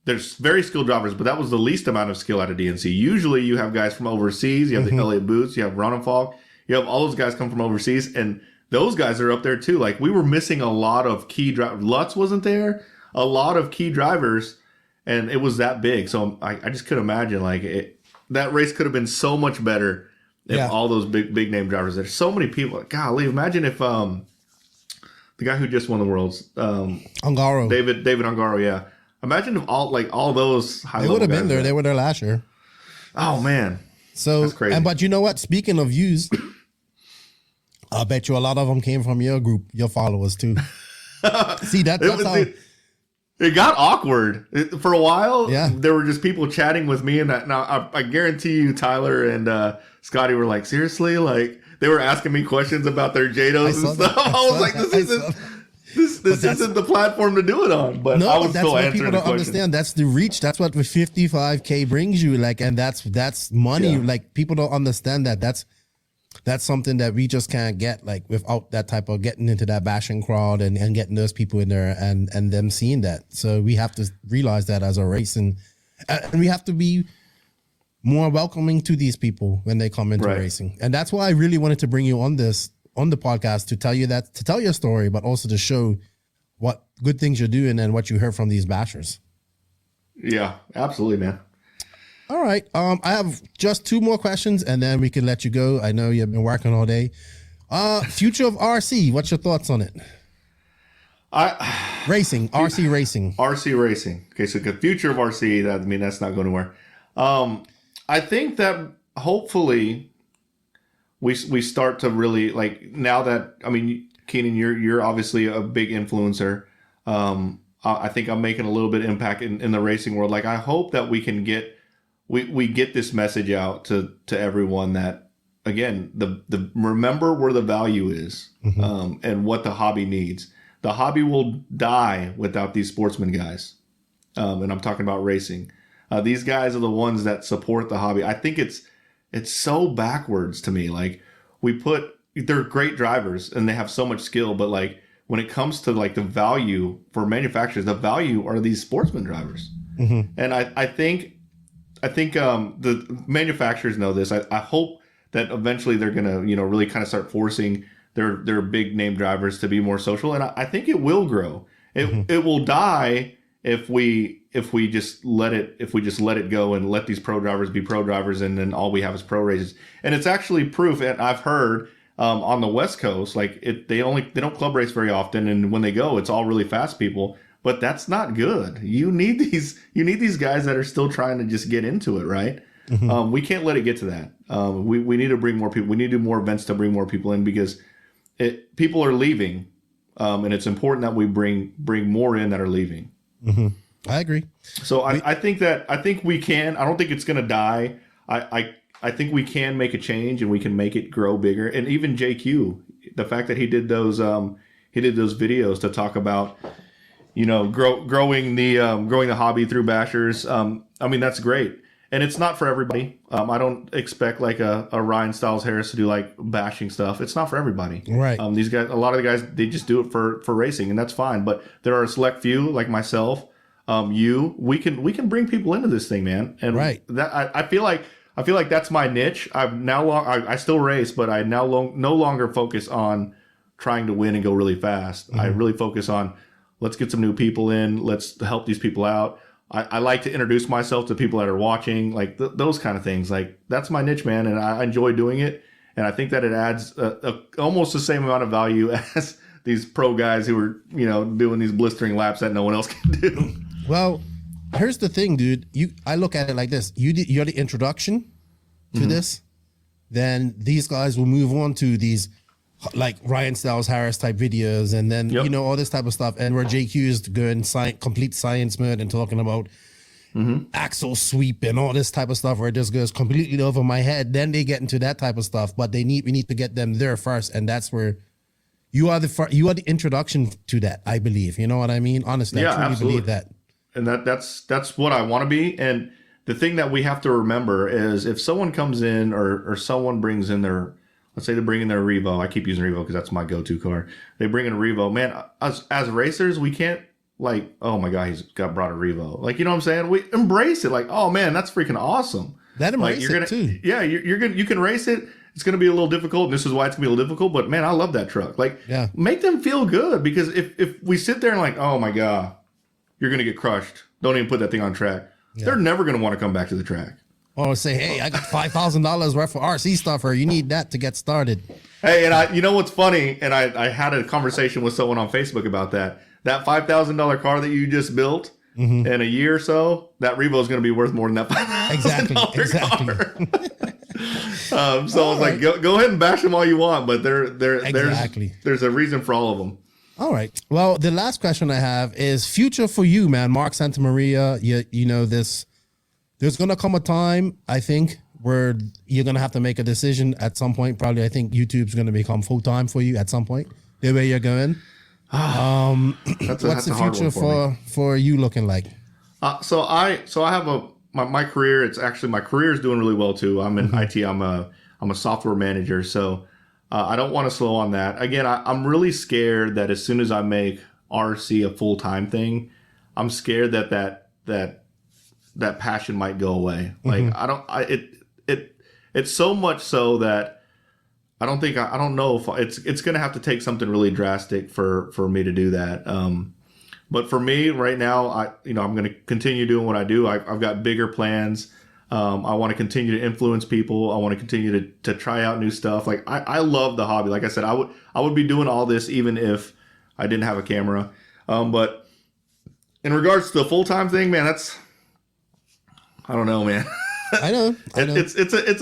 there's very skilled drivers, but that was the least amount of skill out of DNC. Usually you have guys from overseas, you have the Elliott Boots, you have Ronenfalk, you have all those guys come from overseas, and those guys are up there too. Like, we were missing a lot of key drivers. Lutz wasn't there. A lot of key drivers, and it was that big. So I just could imagine, like, that race could have been so much better if all those big name drivers. There's so many people. Golly, imagine if the guy who just won the Worlds, Ungaro, David Ungaro, yeah. Imagine if all those high level guys. They would have been there. Were. They were there last year. Oh man, so that's crazy. But you know what? Speaking of views, I bet you a lot of them came from your group, your followers too. See, that's how it got awkward for a while. Yeah, there were just people chatting with me, and now I guarantee you, Tyler and Scotty were like, seriously, like, they were asking me questions about their JDOs and stuff. I was like, this isn't the platform to do it on. But I was still answering people don't understand. That's the reach. That's what the 55K brings you. Like, and that's money. Yeah. Like, people don't understand that. That's something that we just can't get, like, without that type of getting into that bashing crowd and getting those people in there and them seeing that. So we have to realize that as a race, and we have to be more welcoming to these people when they come into racing. And that's why I really wanted to bring you on the podcast, to tell your story, but also to show what good things you're doing and what you heard from these bashers. Yeah, absolutely, man. All right. I have just 2 more questions and then we can let you go. I know you've been working all day. Future of RC. What's your thoughts on it? RC racing. RC racing. Okay, so the future of RC, that's not going anywhere. I think that hopefully we start to really, like, now that, Keenan, you're obviously a big influencer. I think I'm making a little bit of impact in the racing world. Like, I hope that we can get this message out to everyone that, again, the remember where the value is, and what the hobby needs. The hobby will die without these sportsman guys. And I'm talking about racing. These guys are the ones that support the hobby. I think it's so backwards to me. Like, they're great drivers and they have so much skill, but, like, when it comes to, like, the value for manufacturers, the value are these sportsman drivers. And I think the manufacturers know this. I hope that eventually they're gonna, really kind of start forcing their big name drivers to be more social, and I think it will grow. It will die if we just let it go and let these pro drivers be pro drivers, and then all we have is pro races. And it's actually proof. And I've heard on the West Coast, like, they don't club race very often, and when they go, it's all really fast people. But that's not good. You need these guys that are still trying to just get into it, right? We can't let it get to that. We need to bring more people. We need to do more events to bring more people in, because people are leaving, and it's important that we bring more in that are leaving. I agree. So I think we can. I don't think it's going to die. I think we can make a change, and we can make it grow bigger. And even JQ, the fact that he did those videos to talk about, growing the hobby through bashers. That's great. And it's not for everybody. I don't expect, like, a Ryan Styles Harris to do, like, bashing stuff. It's not for everybody. Right. These guys, a lot of the guys, they just do it for racing, and that's fine. But there are a select few, like myself, we can bring people into this thing, man. And that I feel like that's my niche. I still race, but I now no longer focus on trying to win and go really fast. I really focus on, let's get some new people in. Let's help these people out. I like to introduce myself to people that are watching, like those kind of things. Like, that's my niche, man, and I enjoy doing it. And I think that it adds almost the same amount of value as these pro guys who are, doing these blistering laps that no one else can do. Well, here's the thing, dude. I look at it like this. You're the introduction to this. Then these guys will move on to these like Ryan Styles Harris type videos, and then all this type of stuff. And where JQ is going complete science mode and talking about axle sweep and all this type of stuff, where it just goes completely over my head. Then they get into that type of stuff, but we need to get them there first, and that's where you are the introduction to that. I believe, you know what I mean. Honestly, I truly absolutely believe that. And that's what I want to be. And the thing that we have to remember is if someone comes in or someone brings in their, let's say they bring in their Revo. I keep using Revo because that's my go-to car. They bring in a Revo. Man, as racers, we can't like, oh my God, he's brought a Revo. Like, you know what I'm saying? We embrace it. Like, oh man, that's freaking awesome. That embrace like, it too. Yeah, you can race it. It's going to be a little difficult, and this is why it's going to be a little difficult. But man, I love that truck. Like, make them feel good, because if we sit there and like, oh my God, you're going to get crushed. Don't even put that thing on track. Yeah. They're never going to want to come back to the track. Or say, hey, I got $5,000 worth of RC stuff, or you need that to get started. Hey, and you know what's funny? And I had a conversation with someone on Facebook about that. That $5,000 car that you just built in a year or so, that Revo is going to be worth more than that $5,000 car. So I was like, go ahead and bash them all you want, but there's a reason for all of them. All right. Well, the last question I have is future for you, man. Mark Santamaria, there's going to come a time, I think, where you're going to have to make a decision at some point. Probably, I think YouTube's going to become full-time for you at some point, the way you're going. What's the future for you looking like? So I have my career. It's actually, my career is doing really well too. I'm in IT. I'm a software manager. So I don't want to slow on that. Again, I'm really scared that as soon as I make RC a full-time thing, I'm scared that passion might go away. Like it's so much so that I don't know if it's going to have to take something really drastic for me to do that. But for me right now, I'm going to continue doing what I do. I've got bigger plans. I want to continue to influence people. I want to continue to try out new stuff. Like I love the hobby. Like I said, I would be doing all this even if I didn't have a camera. But in regards to the full-time thing, man, I don't know, man. I know. It's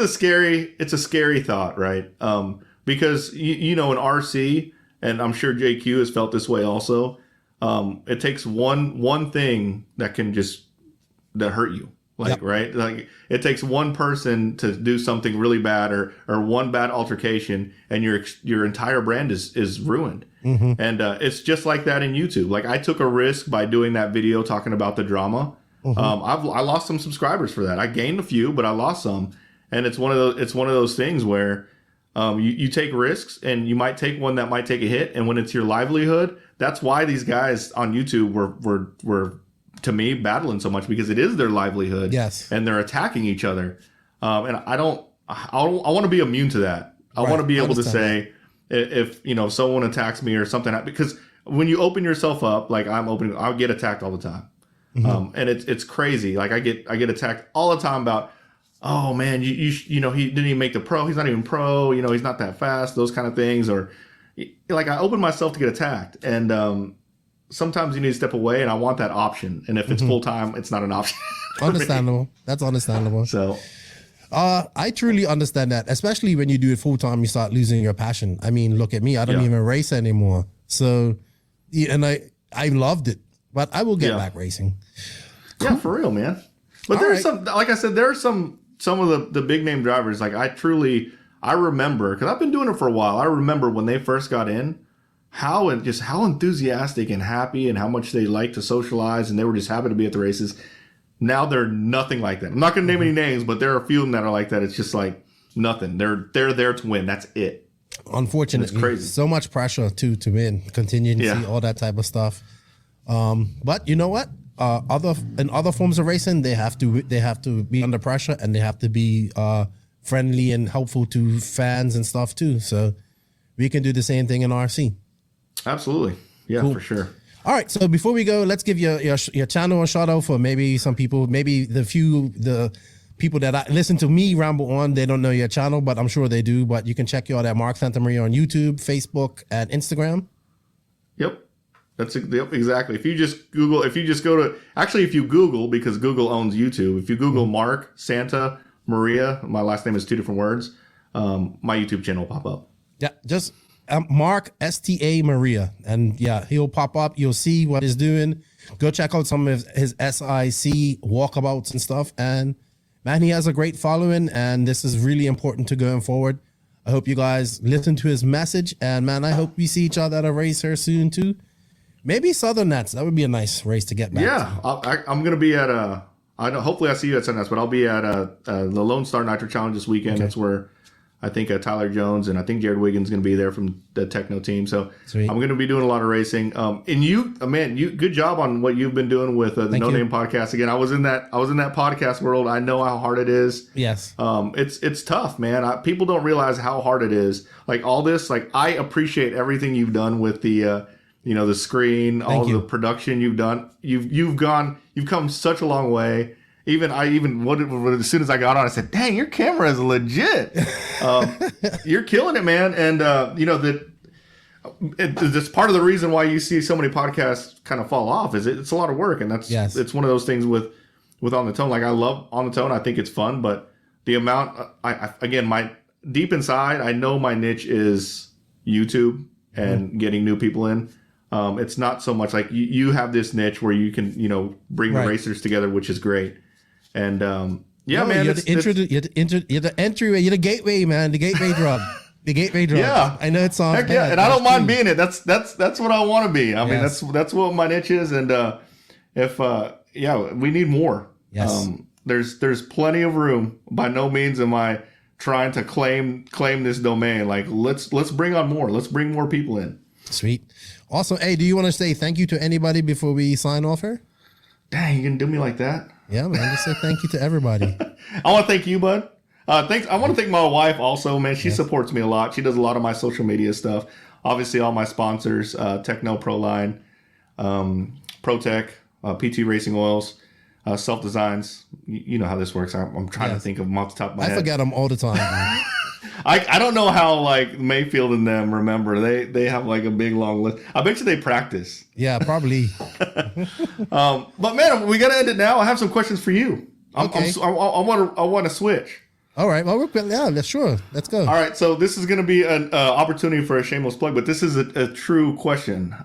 a scary thought, right? Because in RC, and I'm sure JQ has felt this way also. It takes one thing that can that hurt you. Right? Like it takes one person to do something really bad or one bad altercation, and your entire brand is ruined. And it's just like that in YouTube. Like I took a risk by doing that video talking about the drama. I lost some subscribers for that. I gained a few, but I lost some. And it's one of those things where you take risks, and you might take one that might take a hit. And when it's your livelihood, that's why these guys on YouTube were to me battling so much, because it is their livelihood. Yes. And they're attacking each other. And I want to be immune to that. I want to be able to say if someone attacks me or something, because when you open yourself up, like I'll get attacked all the time. And it's crazy. Like I get attacked all the time about, oh man, he didn't even make the pro. He's not even pro. He's not that fast. Those kind of things. Or like I open myself to get attacked, and sometimes you need to step away, and I want that option. And if it's full time, it's not an option. Understandable. That's understandable. So, I truly understand that, especially when you do it full time, you start losing your passion. I mean, look at me. I don't even race anymore. So, and I loved it. But I will get back racing. Cool. Yeah, for real, man. But there's some, like I said, there are some of the big name drivers. Like I remember, because I've been doing it for a while. I remember when they first got in, how enthusiastic and happy, and how much they like to socialize, and they were just happy to be at the races. Now they're nothing like that. I'm not going to name any names, but there are a few of them that are like that. It's just like nothing. They're there to win. That's it. Unfortunately, it's crazy. So much pressure to win, contingency, all that type of stuff. But you know what? Other forms of racing, they have to be under pressure, and they have to be friendly and helpful to fans and stuff too. So we can do the same thing in RC. Absolutely, yeah, cool. For sure. All right, so before we go, let's give your channel a shout out for maybe some people, maybe the people that listen to me ramble on, they don't know your channel, but I'm sure they do. But you can check you out at Mark Santamaria on YouTube, Facebook, and Instagram. Yep. Yep, exactly. If you just Google, if you Google, because Google owns YouTube, if you Google Mark Santa Maria, my last name is 2 different words, my YouTube channel will pop up. Yeah, just Mark STA Maria. And yeah, he'll pop up. You'll see what he's doing. Go check out some of his SIC walkabouts and stuff. And man, he has a great following, and this is really important to going forward. I hope you guys listen to his message. And man, I hope we see each other at a race here soon too. Maybe Southern Nats. That would be a nice race to get back. Yeah, I'm going to be at hopefully I see you at Southern Nats, but I'll be at the Lone Star Nitro Challenge this weekend. Okay. That's where I think Tyler Jones and I think Jared Wiggins is going to be there from the Tekno team. So sweet. I'm going to be doing a lot of racing. And you, man, good job on what you've been doing with the No Name podcast. Again, I was in that podcast world. I know how hard it is. Yes. It's tough, man. People don't realize how hard it is. Like all this, like I appreciate everything you've done with the the screen, all the production you've done. You've come such a long way. As soon as I got on, I said, "Dang, your camera is legit. You're killing it, man." And that's part of the reason why you see so many podcasts kind of fall off. Is it's a lot of work, and it's one of those things with On the Tone. Like I love On the Tone. I think it's fun, but the amount, my deep inside, I know my niche is YouTube and getting new people in. It's not so much like you have this niche where you can, bring the racers together, which is great. And man, you're the entryway, you're the gateway, man, the gateway drug. The gateway drug. Yeah, I know it sounds bad. Yeah, and I don't mind being it. That's what I want to be. I mean, that's what my niche is. And we need more. Yes. There's plenty of room. By no means am I trying to claim this domain. Like let's bring on more. Let's bring more people in. Sweet. Also, hey, do you want to say thank you to anybody before we sign off here? Dang, you gonna do me like that? Yeah, man. Just say thank you to everybody. I want to thank you, bud. Thanks. I want to thank my wife also, man. She supports me a lot. She does a lot of my social media stuff. Obviously, all my sponsors, Tekno, Proline, ProTech, PT Racing Oils, Self Designs. You know how this works. I'm trying to think of them off the top of my head. I forget them all the time, man. I don't know how like Mayfield and them remember. They have like a big long list. I bet you they practice. Yeah, probably. But man, we gotta end it now. I have some questions for you. I want to switch. All right. Well, yeah, sure. Let's go. All right. So this is gonna be an opportunity for a shameless plug, but this is a true question.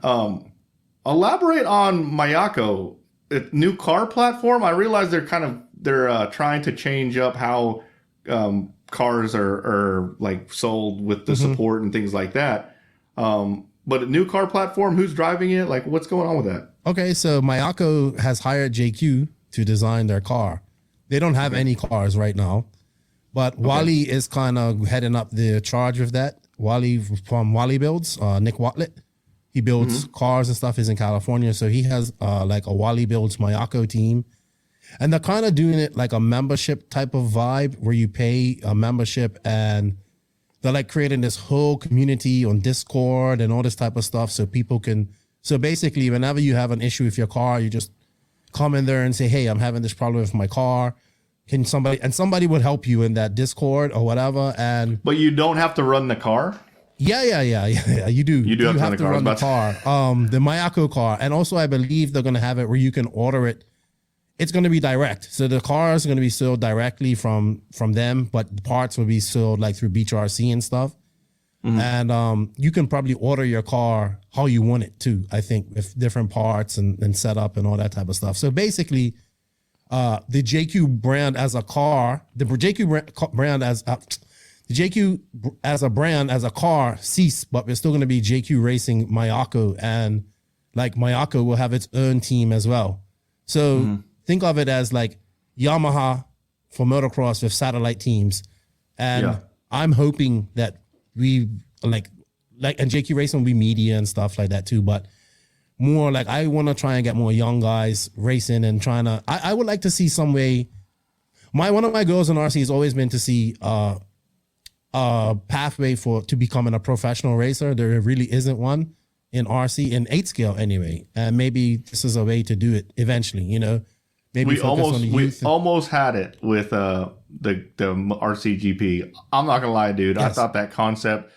Elaborate on Mayako, a new car platform. I realize they're trying to change up how cars are like sold with the support and things like that. But a new car platform, who's driving it? Like what's going on with that? Okay, so Mayako has hired JQ to design their car. They don't have any cars right now, but Wally is kind of heading up the charge of that. Wally from Wally Builds, Nick Watlett. He builds cars and stuff. He's in California. So he has like a Wally Builds Mayako team. And they're kind of doing it like a membership type of vibe where you pay a membership, and they're like creating this whole community on Discord and all this type of stuff. So people can, so basically whenever you have an issue with your car, you just come in there and say, hey, I'm having this problem with my car. Can somebody would help you in that Discord or whatever. But you don't have to run the car? Yeah. You do. You have to run the car. The Mayako car. And also I believe they're going to have it where you can order it. It's going to be direct. So the cars are going to be sold directly from them, but the parts will be sold like through Beach RC and stuff. And you can probably order your car how you want it too, I think, with different parts and setup and all that type of stuff. So basically, the JQ brand as a car, the JQ brand as the JQ as a brand as a car cease, but we're still going to be JQ Racing Mayako, and like Mayako will have its own team as well. So think of it as like Yamaha for motocross with satellite teams, and I'm hoping that we like and JQ Racing will be media and stuff like that too, but more like I want to try and get more young guys racing and trying to. I would like to see some way. One of my goals in RC has always been to see a pathway to becoming a professional racer. There really isn't one in RC in 8 scale anyway, and maybe this is a way to do it eventually. Maybe we focus on the youth. almost had it with the RCGP. I'm not gonna lie, dude. Yes. I thought that concept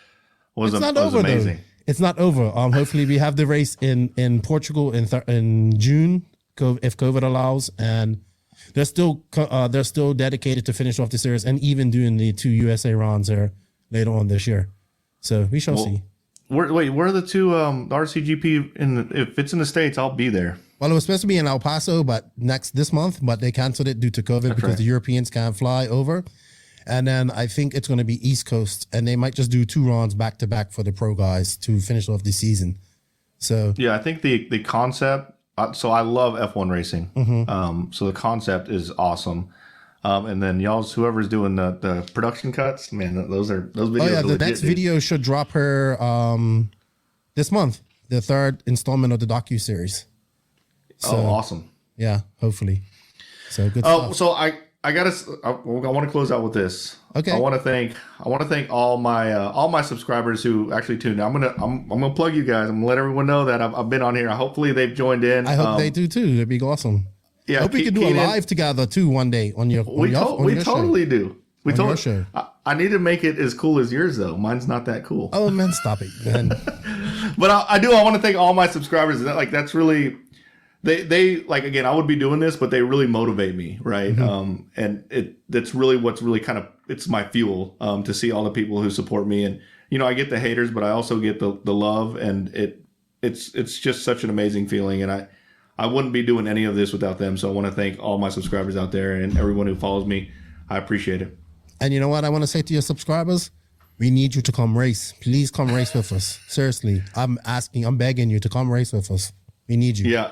was It's not over, amazing. though. It's not over. Hopefully we have the race in Portugal in June, if COVID allows, and they're still dedicated to finish off the series and even doing the 2 USA rounds there later on this year. So we shall see. Where are the two RCGP if it's in the States, I'll be there. Well, it was supposed to be in El Paso, but this month, but they canceled it due to COVID because the Europeans can't fly over. And then I think it's going to be East Coast, and they might just do 2 rounds back to back for the pro guys to finish off the season. So yeah, I think the concept. So I love F1 racing. So the concept is awesome. And then whoever's doing the production cuts, man, those videos. Oh yeah, are the legit, next dude. video should drop her this month, the 3rd installment of the docu-series. So, awesome. Yeah, hopefully. So good stuff. So I want to close out with this. Okay. I want to thank all my subscribers who actually tuned in. I'm gonna plug you guys. I'm gonna let everyone know that I've been on here. Hopefully they've joined in. I hope they do too. That'd be awesome. Yeah, I hope we can do a live together too one day on your. We totally do. We On your totally. show. I need to make it as cool as yours though. Mine's not that cool. Oh man, stop it, man. But I want to thank all my subscribers. That's really. They like, again, I would be doing this, but they really motivate me, right? And that's really what's really kind of, it's my fuel to see all the people who support me. And I get the haters, but I also get the love, and it's just such an amazing feeling. And I wouldn't be doing any of this without them. So I want to thank all my subscribers out there and everyone who follows me. I appreciate it. And you know what I want to say to your subscribers? We need you to come race. Please come race with us. Seriously, I'm begging you to come race with us. We need you. Yeah.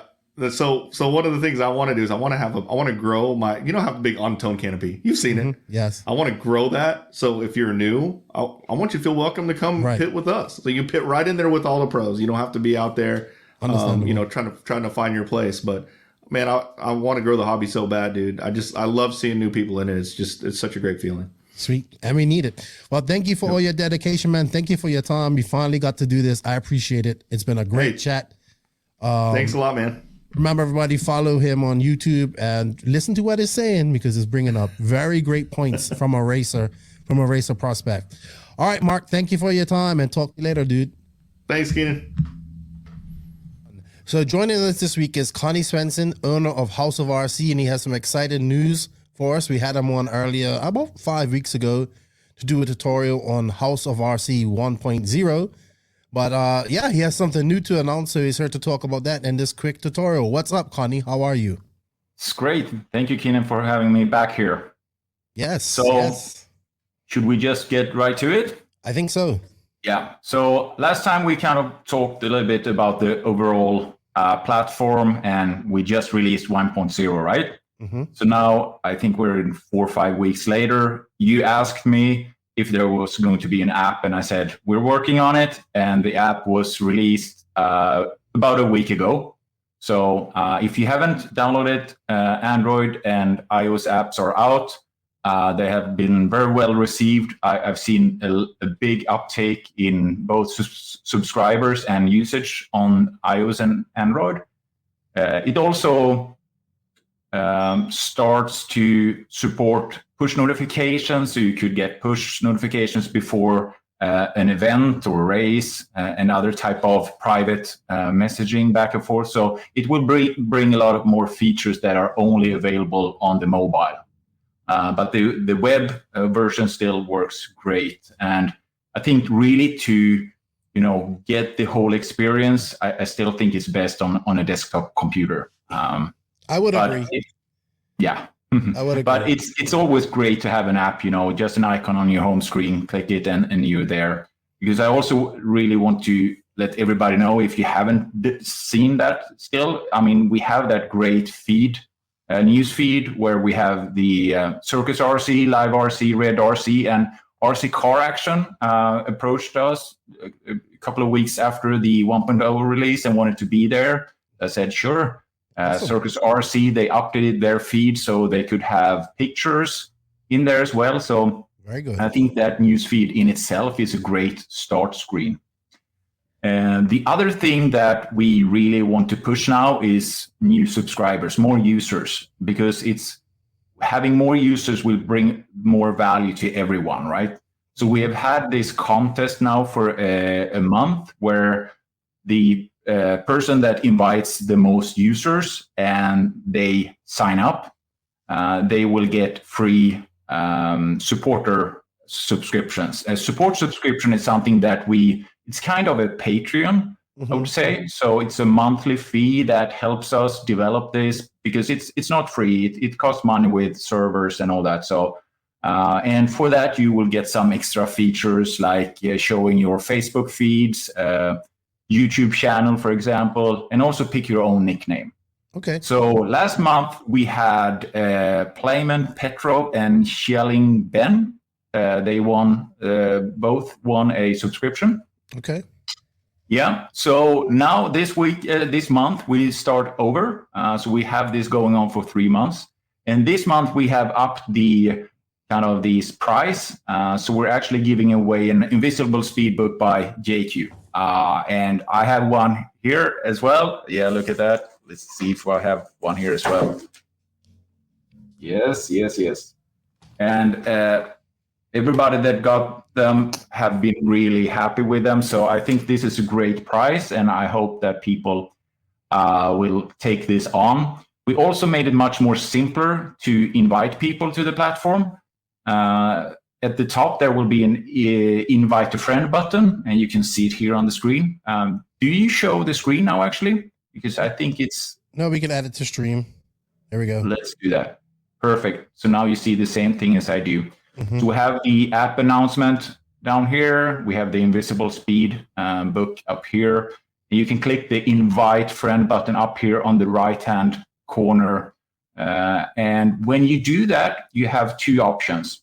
So one of the things I want to do is I want to grow my, have a big on-tone canopy. You've seen it. Yes. I want to grow that. So if you're new, I want you to feel welcome to come pit with us. So you pit right in there with all the pros. You don't have to be out there, trying to find your place. But man, I want to grow the hobby so bad, dude. I love seeing new people in it. It's such a great feeling. Sweet. And we need it. Well, thank you for all your dedication, man. Thank you for your time. We finally got to do this. I appreciate it. It's been a great chat. Thanks a lot, man. Remember, everybody, follow him on YouTube and listen to what he's saying, because it's bringing up very great points from a racer prospect. All right, Mark, thank you for your time, and talk to you later, dude. Thanks, Keenan. So joining us this week is Conny Svensson, owner of House of RC, and he has some exciting news for us. We had him on earlier, about 5 weeks ago, to do a tutorial on House of RC 1.0. But he has something new to announce, so he's here to talk about that in this quick tutorial. What's up, Conny? How are you? It's great. Thank you, Keenan, for having me back here. Yes. Should we just get right to it? I think so. Yeah. So last time we kind of talked a little bit about the overall platform, and we just released 1.0, right? So now I think we're in 4 or 5 weeks later. You asked me if there was going to be an app, and I said, we're working on it. And the app was released about a week ago. So if you haven't downloaded, Android and iOS apps are out. They have been very well received. I've seen a big uptake in both subscribers and usage on iOS and Android. It also starts to support push notifications, so you could get push notifications before an event or race and other type of private messaging back and forth. So it will bring a lot of more features that are only available on the mobile. But the web version still works great. And I think really to get the whole experience, I still think it's best on a desktop computer. I would agree. I would agree. But it's always great to have an app, just an icon on your home screen, click it and you're there. Because I also really want to let everybody know, if you haven't seen that still, we have that great feed, news feed, where we have the Circus RC, Live RC, Red RC, and RC Car Action approached us a couple of weeks after the 1.0 release and wanted to be there. I said, sure. Circus RC, they updated their feed so they could have pictures in there as well. So very good. I think that news feed in itself is a great start screen. And the other thing that we really want to push now is new subscribers, more users, because it's having more users will bring more value to everyone, right? So we have had this contest now for a month where the person that invites the most users and they sign up, they will get free supporter subscriptions. A support subscription is something that it's kind of a Patreon, I would say. So it's a monthly fee that helps us develop this, because it's not free. It costs money with servers and all that. So, and for that, you will get some extra features like showing your Facebook feeds, YouTube channel, for example, and also pick your own nickname. Okay. So last month we had Playman Petro and Shelling Ben. They both won a subscription. Okay. Yeah. So now this month we start over. So we have this going on for 3 months, and this month we have upped the price. So we're actually giving away an Invisible Speed book by JQ, and I have one here as well. Yeah, look at that. Let's see if I have one here as well. Yes. And everybody that got them have been really happy with them. So I think this is a great price, and I hope that people will take this on. We also made it much more simpler to invite people to the platform. At the top, there will be an invite a friend button, and you can see it here on the screen. Do you show the screen now, actually? Because I think it's... No, we can add it to stream. There we go. Let's do that. Perfect. So now you see the same thing as I do. So we have the app announcement down here. We have the Invisible Speed book up here. You can click the invite friend button up here on the right-hand corner. And when you do that, you have two options.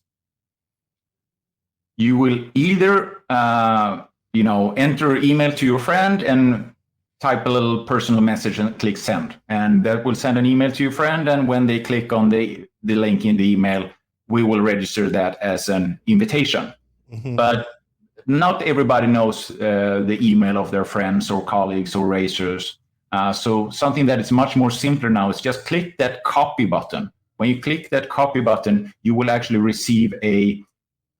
You will either, enter email to your friend and type a little personal message and click send. And that will send an email to your friend. And when they click on the link in the email, we will register that as an invitation. But not everybody knows the email of their friends or colleagues or racers. So something that is much more simpler now is just click that copy button. When you click that copy button, you will actually receive a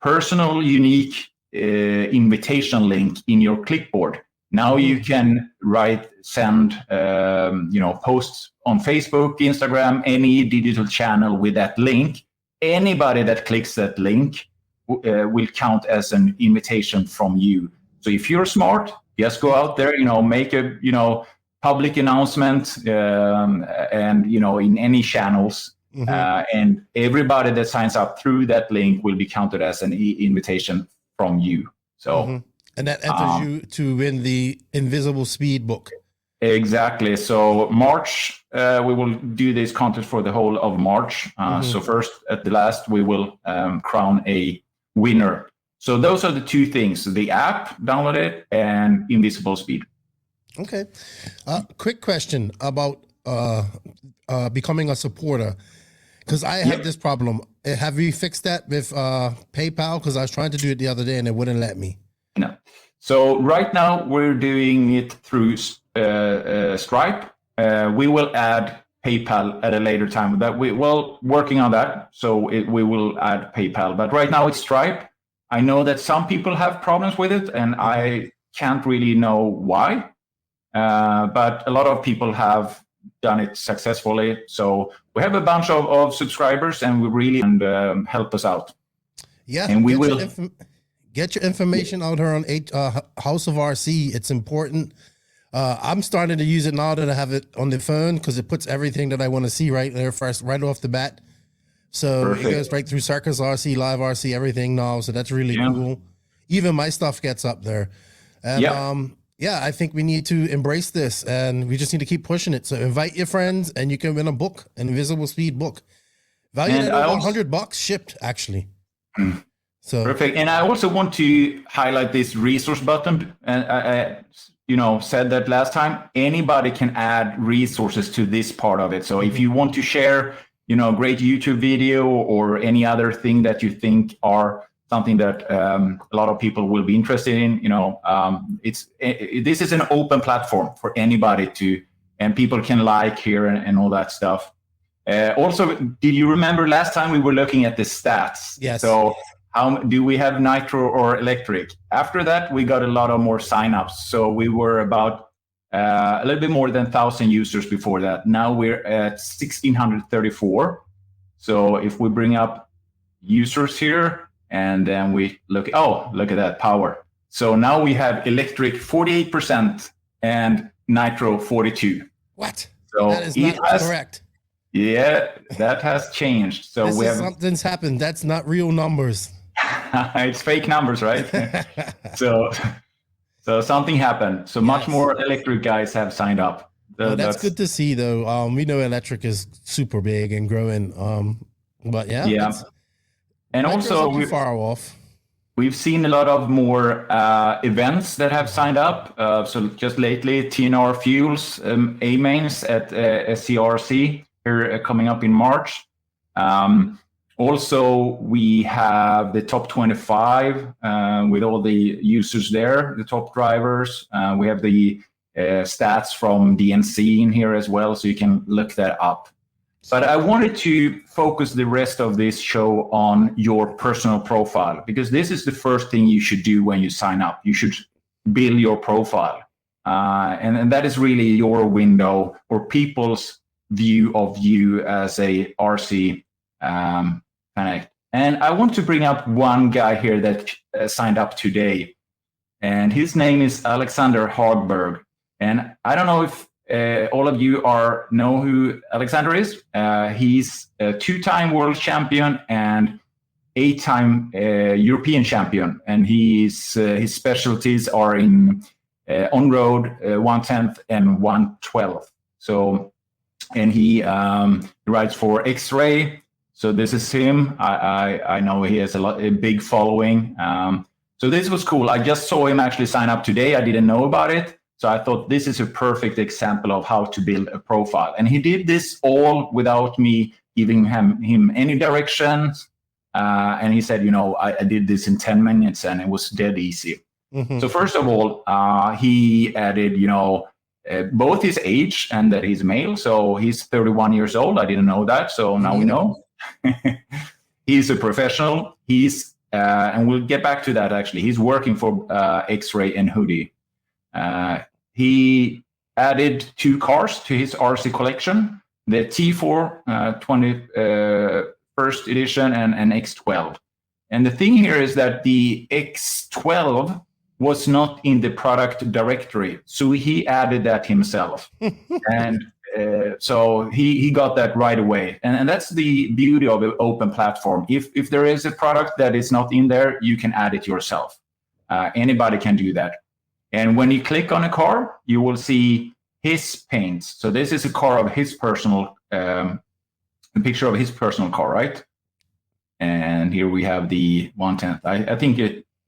personal, unique invitation link in your clipboard. Now you can send posts on Facebook, Instagram, any digital channel with that link. Anybody that clicks that link will count as an invitation from you. So if you're smart, just go out there, make a, public announcement, and, in any channels. And everybody that signs up through that link will be counted as an invitation from you. So, and that enters you to win the Invisible Speed book. Exactly. So March, we will do this contest for the whole of March. So first, at the last, we will crown a winner. So those are the two things: the app, download it, and Invisible Speed. Okay. Quick question about becoming a supporter, because I have this problem. Have you fixed that with PayPal? Because I was trying to do it the other day and it wouldn't let me. No. So right now we're doing it through Stripe. We will add PayPal at a later time. That working on that. So we will add PayPal. But right now it's Stripe. I know that some people have problems with it, and I can't really know why. But a lot of people have done it successfully. So we have a bunch of subscribers, and we really help us out. Yeah, and we will get your information out here on House of RC. It's important. I'm starting to use it now that I have it on the phone, because it puts everything that I want to see right there first, right off the bat. So Perfect. It goes right through Circus RC, Live RC, everything now. So that's really cool. Even my stuff gets up there. And I think we need to embrace this, and we just need to keep pushing it. So invite your friends, and you can win a book, an Invisible Speed book. Valued at over $100 shipped, actually. So perfect. And I also want to highlight this resource button. And I said that last time. Anybody can add resources to this part of it. So if you want to share, a great YouTube video or any other thing that you think are something that a lot of people will be interested in. This is an open platform for anybody and people can like here and all that stuff. Also, did you remember last time we were looking at the stats? Yes. So how do we have nitro or electric? After that, we got a lot of more signups. So we were about a little bit more than 1,000 users before that. Now we're at 1,634. So if we bring up users here and then we look at that power. So now we have electric 48% and nitro 42. What? So that is not correct. Yeah, that has changed. So something's happened. That's not real numbers. It's fake numbers, right? So something happened. So much more electric guys have signed up. That's good to see, though. We know electric is super big and growing. But yeah. And also, we're far off. We've seen a lot of more events that have signed up. So just lately, TNR Fuels A-Mains at SCRC here coming up in March. Also, we have the top 25 with all the users there, the top drivers. We have the stats from DNC in here as well, so you can look that up. But I wanted to focus the rest of this show on your personal profile, because this is the first thing you should do when you sign up. You should build your profile. And that is really your window or people's view of you as a RC Connect. And I want to bring up one guy here that signed up today. And his name is Alexander Hagberg. And I don't know if all of you know who Alexander is. He's a 2-time world champion and 8-time European champion. And his specialties are in on-road 1/10 and 1/12. So, and he rides for X-Ray. So this is him. I know he has a big following. So this was cool. I just saw him actually sign up today. I didn't know about it. So I thought this is a perfect example of how to build a profile. And he did this all without me giving him any directions. And he said, I did this in 10 minutes and it was dead easy. Mm-hmm. So first of all, he added, both his age and that he's male. So he's 31 years old. I didn't know that. So now we know. He's a professional. And we'll get back to that actually. He's working for X-Ray and Hoodie. He added 2 cars to his RC collection, the T4 21st edition and X12. And the thing here is that the X12 was not in the product directory, so he added that himself. And so he got that right away. And that's the beauty of an open platform. If there is a product that is not in there, you can add it yourself. Anybody can do that. And when you click on a car, you will see his paints. So this is a car of his personal, a picture of his personal car, right? And here we have the 1/10. I think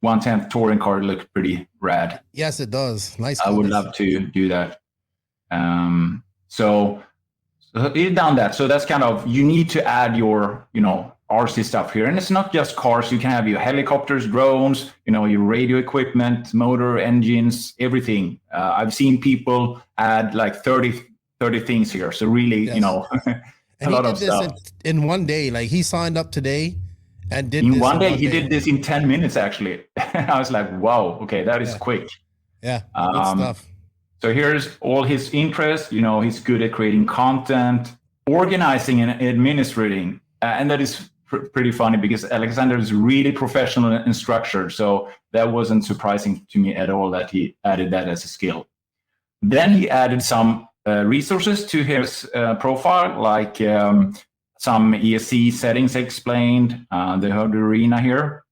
1/10 touring car looked pretty rad. Yes, it does. Nice. I would love to do that. So he's done that. So that's kind of, you need to add your, RC stuff here. And it's not just cars. You can have your helicopters, drones, your radio equipment, motor, engines, everything. I've seen people add like 30 things here. So really, yes. A lot of stuff. In one day, like he signed up today and did in this one day. He did this in 10 minutes, actually. I was like, wow, okay, that is quick. Yeah, good stuff. So here's all his interests. He's good at creating content, organizing and administrating. And that is pretty funny because Alexander is really professional and structured. So that wasn't surprising to me at all that he added that as a skill. Then he added some resources to his profile, like some ESC settings explained, the HORC arena here.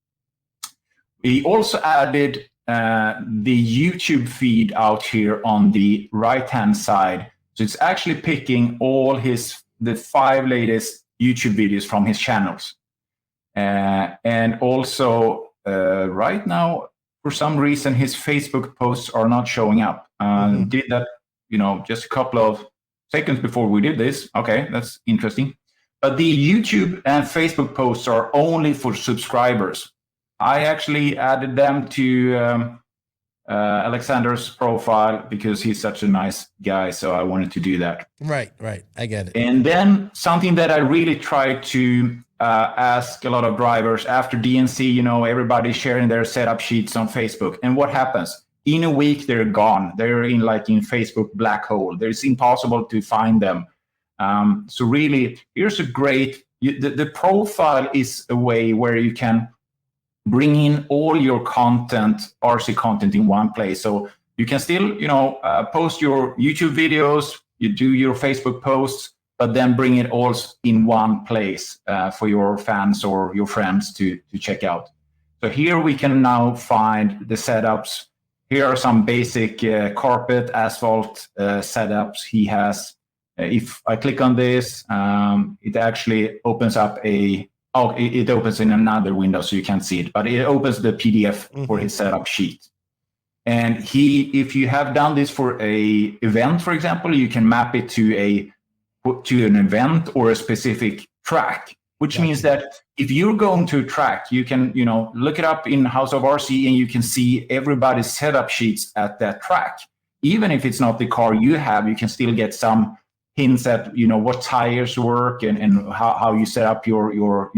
He also added the YouTube feed out here on the right-hand side. So it's actually picking all the 5 latest YouTube videos from his channels. And also right now, for some reason, his Facebook posts are not showing up. Did that, just a couple of seconds before we did this. Okay, that's interesting. But the YouTube and Facebook posts are only for subscribers. I actually added them to Alexander's profile because he's such a nice guy. So I wanted to do that. Right. I get it. And then something that I really try to ask a lot of drivers after DNC, everybody's sharing their setup sheets on Facebook. And what happens? In a week, they're gone. They're in Facebook black hole. It's impossible to find them. So really, here's a great, the profile is a way where you can bring in all your content, RC content in one place. So you can still, post your YouTube videos, you do your Facebook posts, but then bring it all in one place for your fans or your friends to check out. So here we can now find the setups. Here are some basic carpet, asphalt setups he has. If I click on this, it actually opens up it opens in another window, so you can't see it, but it opens the PDF for his setup sheet. And if you have done this for a event, for example, you can map it to an event or a specific track, which means that if you're going to a track, you can, look it up in House of RC and you can see everybody's setup sheets at that track. Even if it's not the car you have, you can still get some hints at, what tires work and how you set up your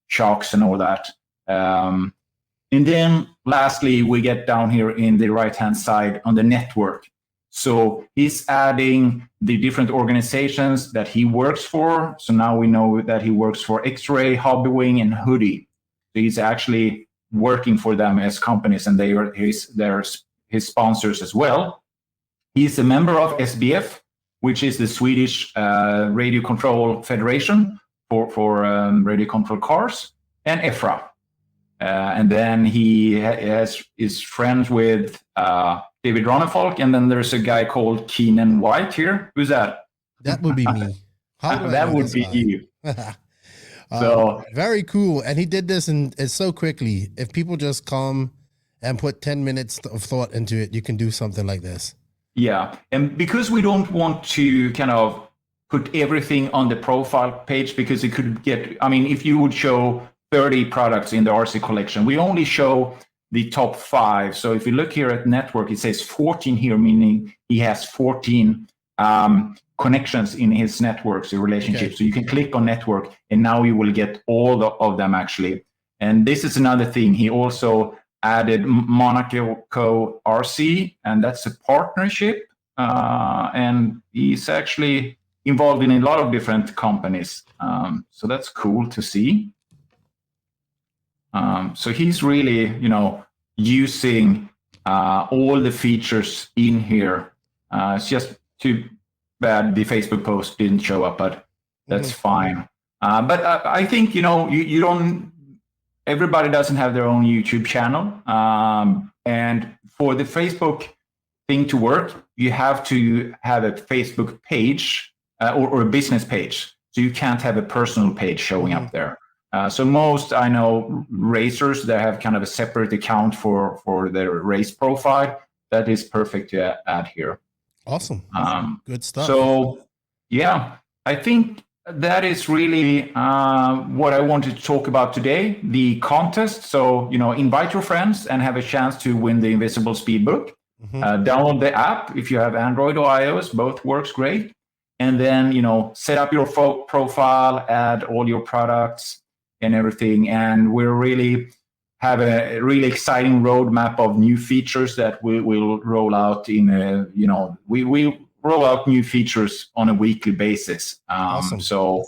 shocks and all that. And then lastly, we get down here in the right-hand side on the network. So he's adding the different organizations that he works for. So now we know that he works for X-Ray, Hobbywing, and Hoodie. So he's actually working for them as companies, and they're his sponsors as well. He's a member of SBF, which is the Swedish Radio Control Federation for radio control cars, and EFRA. And then he is friends with David Ronnefolk, and then there's a guy called Keenan White here. Who's that? That would be me. That would be you. So very cool. And he did this and it's so quickly. If people just come and put 10 minutes of thought into it, you can do something like this. Yeah, and because we don't want to kind of put everything on the profile page, because it could get, if you would show 30 products in the RC collection, we only show the top 5. So if you look here at network, it says 14 here, meaning he has 14 connections in his networks, relationships. Okay. So you can click on network and now you will get all of them actually. And this is another thing. He also added Monaco RC, and that's a partnership. And he's actually involved in a lot of different companies. So that's cool to see. So he's really, using all the features in here. It's just too bad the Facebook post didn't show up, but that's fine. But I think, you don't, everybody doesn't have their own YouTube channel. And for the Facebook thing to work, you have to have a Facebook page or a business page. So you can't have a personal page showing up there. So most, I know, racers that have kind of a separate account for their race profile. That is perfect to add here. Awesome. Good stuff. So, yeah, I think that is really what I wanted to talk about today, the contest. So, invite your friends and have a chance to win the Invisible Speedbook. Download the app if you have Android or iOS, both works great. And then, set up your profile, add all your products and everything. And we're really have a really exciting roadmap of new features that we will roll out in we roll out new features on a weekly basis. Awesome. So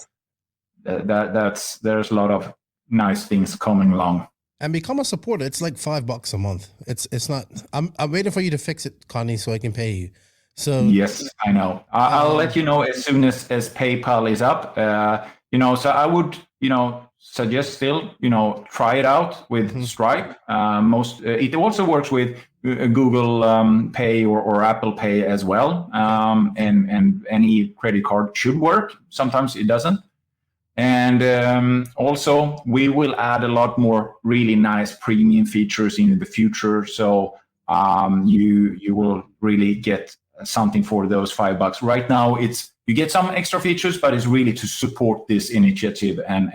there's a lot of nice things coming along. And become a supporter. It's like $5 a month. It's not. I'm waiting for you to fix it, Conny, so I can pay you. So yes, I know. I'll let you know as soon as PayPal is up. So I would suggest still try it out with Stripe. It also works with Google Pay or Apple Pay as well. And any credit card should work. Sometimes it doesn't. And also, we will add a lot more really nice premium features in the future. So you will really get something for those $5. Right now, you get some extra features, but it's really to support this initiative and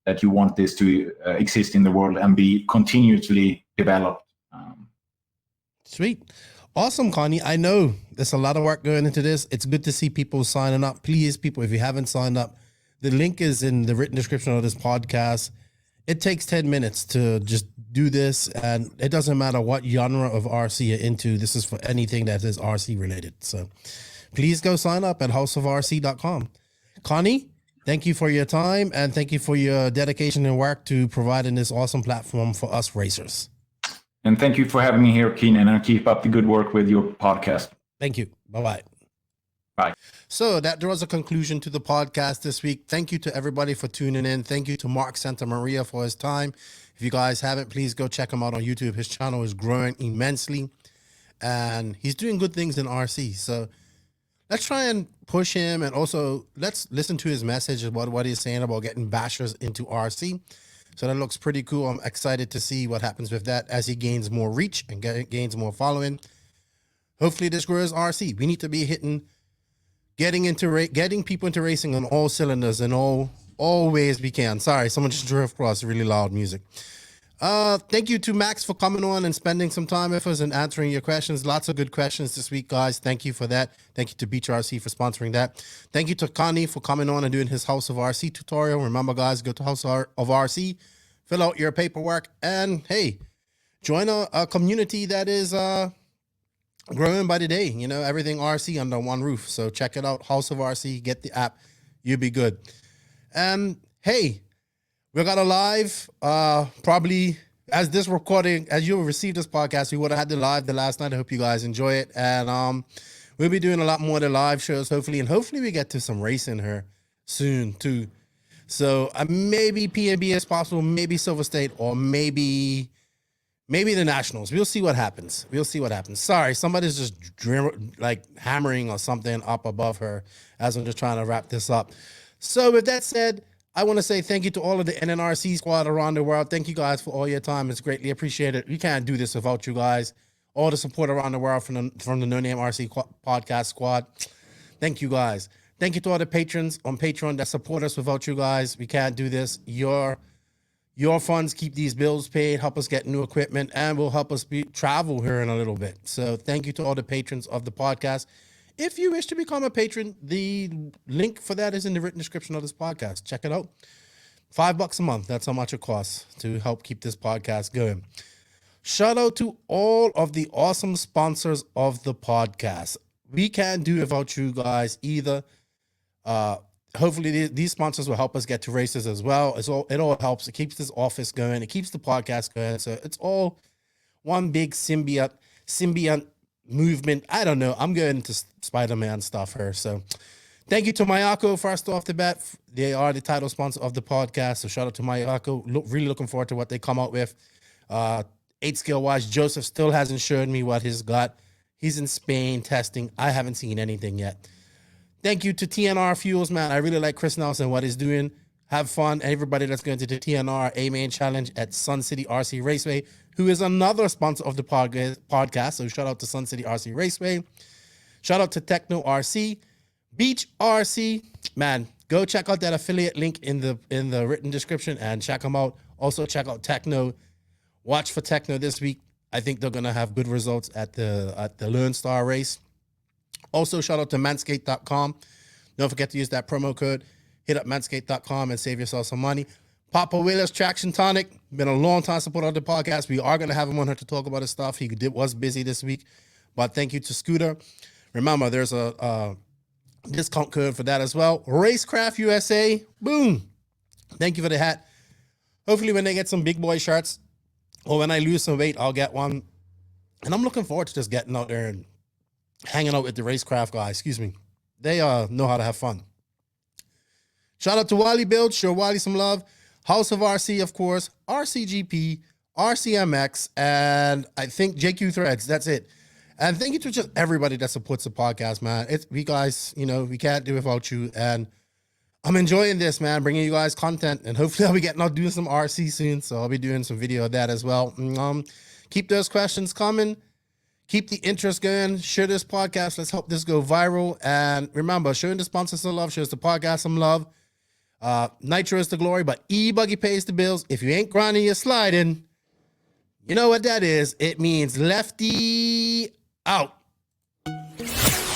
that you want this to exist in the world and be continuously developed. Sweet. Awesome, Conny. I know there's a lot of work going into this. It's good to see people signing up. Please, people, if you haven't signed up, the link is in the written description of this podcast. It takes 10 minutes to just do this, and it doesn't matter what genre of RC you're into. This is for anything that is RC related. So please go sign up at houseofrc.com. Conny, thank you for your time, and thank you for your dedication and work to providing this awesome platform for us racers. And thank you for having me here, Keenan, and keep up the good work with your podcast. Thank you. Bye-bye. Bye. So that draws a conclusion to the podcast this week. Thank you to everybody for tuning in. Thank you to Mark Santamaria for his time. If you guys haven't, please go check him out on YouTube. His channel is growing immensely, and he's doing good things in RC. So let's try and push him, and also let's listen to his message about what he's saying about getting bashers into RC. So that looks pretty cool. I'm excited to see what happens with that as he gains more reach and gains more following. Hopefully this grows RC. We need to be getting people into racing on all cylinders and all ways we can. Sorry, someone just drove across really loud music. Thank you to Max for coming on and spending some time with us and answering your questions. Lots of good questions this week, guys. Thank you for that. Thank you to Beach RC for sponsoring that. Thank you to Conny for coming on and doing his House of RC tutorial. Remember, guys, go to House of RC, fill out your paperwork, and hey, join a community that is growing by the day. You know, everything RC under one roof. So check it out, House of RC. Get the app. You'll be good. And hey, we got a live, probably as you receive this podcast, we would have had the live the last night. I hope you guys enjoy it. And we'll be doing a lot more of the live shows, hopefully. And hopefully we get to some racing here soon, too. So maybe PNB is possible, maybe Silver State, or maybe the Nationals. We'll see what happens. Sorry, somebody's just hammering or something up above her as I'm just trying to wrap this up. So with that said, I want to say thank you to all of the NNRC squad around the world. Thank you guys for all your time. It's greatly appreciated. We can't do this without you guys. All the support around the world from the No Name RC podcast squad. Thank you guys. Thank you to all the patrons on Patreon that support us. Without you guys, we can't do this. Your funds keep these bills paid, help us get new equipment, and will help us travel here in a little bit. So thank you to all the patrons of the podcast. If you wish to become a patron, the link for that is in the written description of this podcast. Check it out. $5 a month. That's how much it costs to help keep this podcast going. Shout out to all of the awesome sponsors of the podcast. We can't do it without you guys either. Hopefully these sponsors will help us get to races as well. It all helps. It keeps this office going. It keeps the podcast going. So it's all one big symbiote movement. I don't know. I'm going into Spider-Man stuff here. So thank you to Mayako first off the bat. They are the title sponsor of the podcast. So shout out to Mayako. Really looking forward to what they come out with. 8 scale wise, Joseph still hasn't shown me what he's got. He's in Spain testing. I haven't seen anything yet. Thank you to TNR Fuels, man. I really like Chris Nelson, what he's doing. Have fun. Everybody that's going to the TNR A-Main Challenge at Sun City RC Raceway, who is another sponsor of the podcast. So shout out to Sun City RC Raceway. Shout out to Tekno RC. Beach RC. Man, go check out that affiliate link in the written description and check them out. Also check out Tekno. Watch for Tekno this week. I think they're going to have good results at the Lone Star race. Also, shout out to Manscaped.com. Don't forget to use that promo code. Hit up Manscaped.com and save yourself some money. Papa Wheeler's Traction Tonic. Been a long time supporter of the podcast. We are going to have him on here to talk about his stuff. He was busy this week. But thank you to Scooter. Remember, there's a discount code for that as well. Racecraft USA. Boom. Thank you for the hat. Hopefully when they get some big boy shirts, or when I lose some weight, I'll get one. And I'm looking forward to just getting out there and hanging out with the Racecraft guys. Excuse me. They know how to have fun. Shout out to Wally Build. Show Wally some love. House of RC, of course. RCGP, RCMX, and I think JQ Threads. That's it. And thank you to just everybody that supports the podcast, man. We guys, we can't do it without you. And I'm enjoying this, man, bringing you guys content, and hopefully I'll be getting out doing some RC soon, so I'll be doing some video of that as well. Keep those questions coming. Keep the interest going. Share this podcast. Let's help this go viral. And remember, showing the sponsors some love shows the podcast some love. Nitro is the glory, but e-buggy pays the bills. If you ain't grinding, you're sliding. You know what that is? It means Lefty out.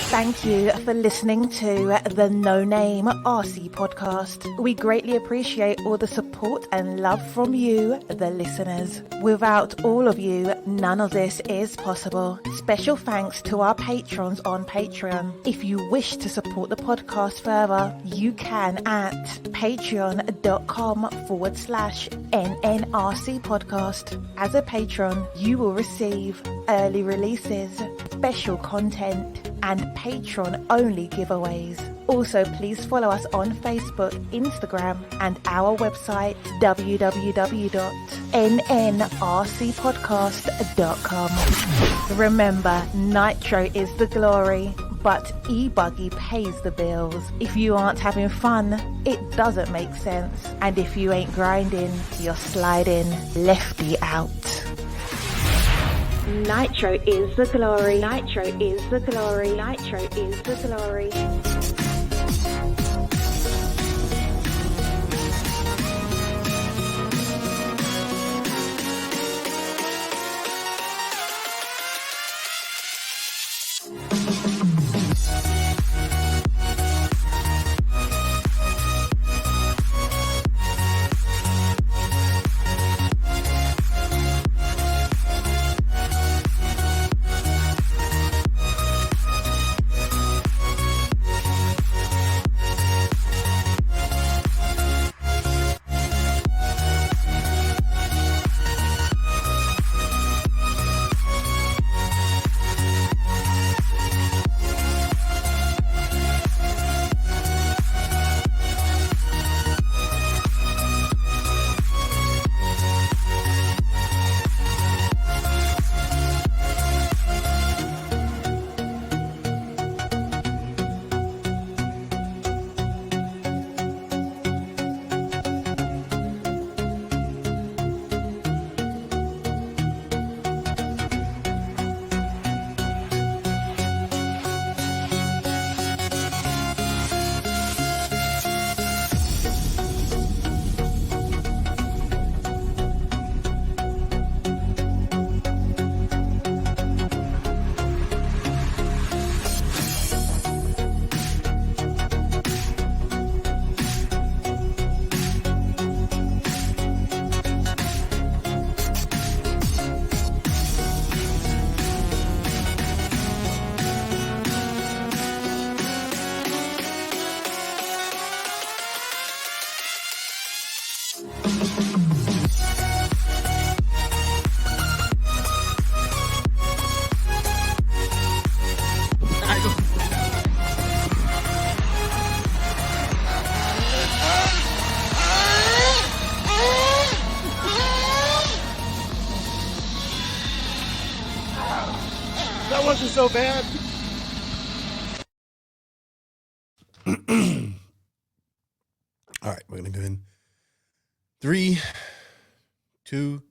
Thank you for listening to the No Name RC podcast. We greatly appreciate all the support and love from you, the listeners. Without all of you, none of this is possible. Special thanks to our patrons on Patreon. If you wish to support the podcast further, you can at patreon.com/NNRC podcast. As a patron, you will receive early releases, special content, and patron-only giveaways. Also, please follow us on Facebook, Instagram, and our website, www.nnrcpodcast.com. Remember, Nitro is the glory, but e-buggy pays the bills. If you aren't having fun, it doesn't make sense. And if you ain't grinding, you're sliding. Lefty out. Nitro is the glory. Nitro is the glory. Nitro is the glory. That wasn't so bad. All right, we're gonna go in 3, 2,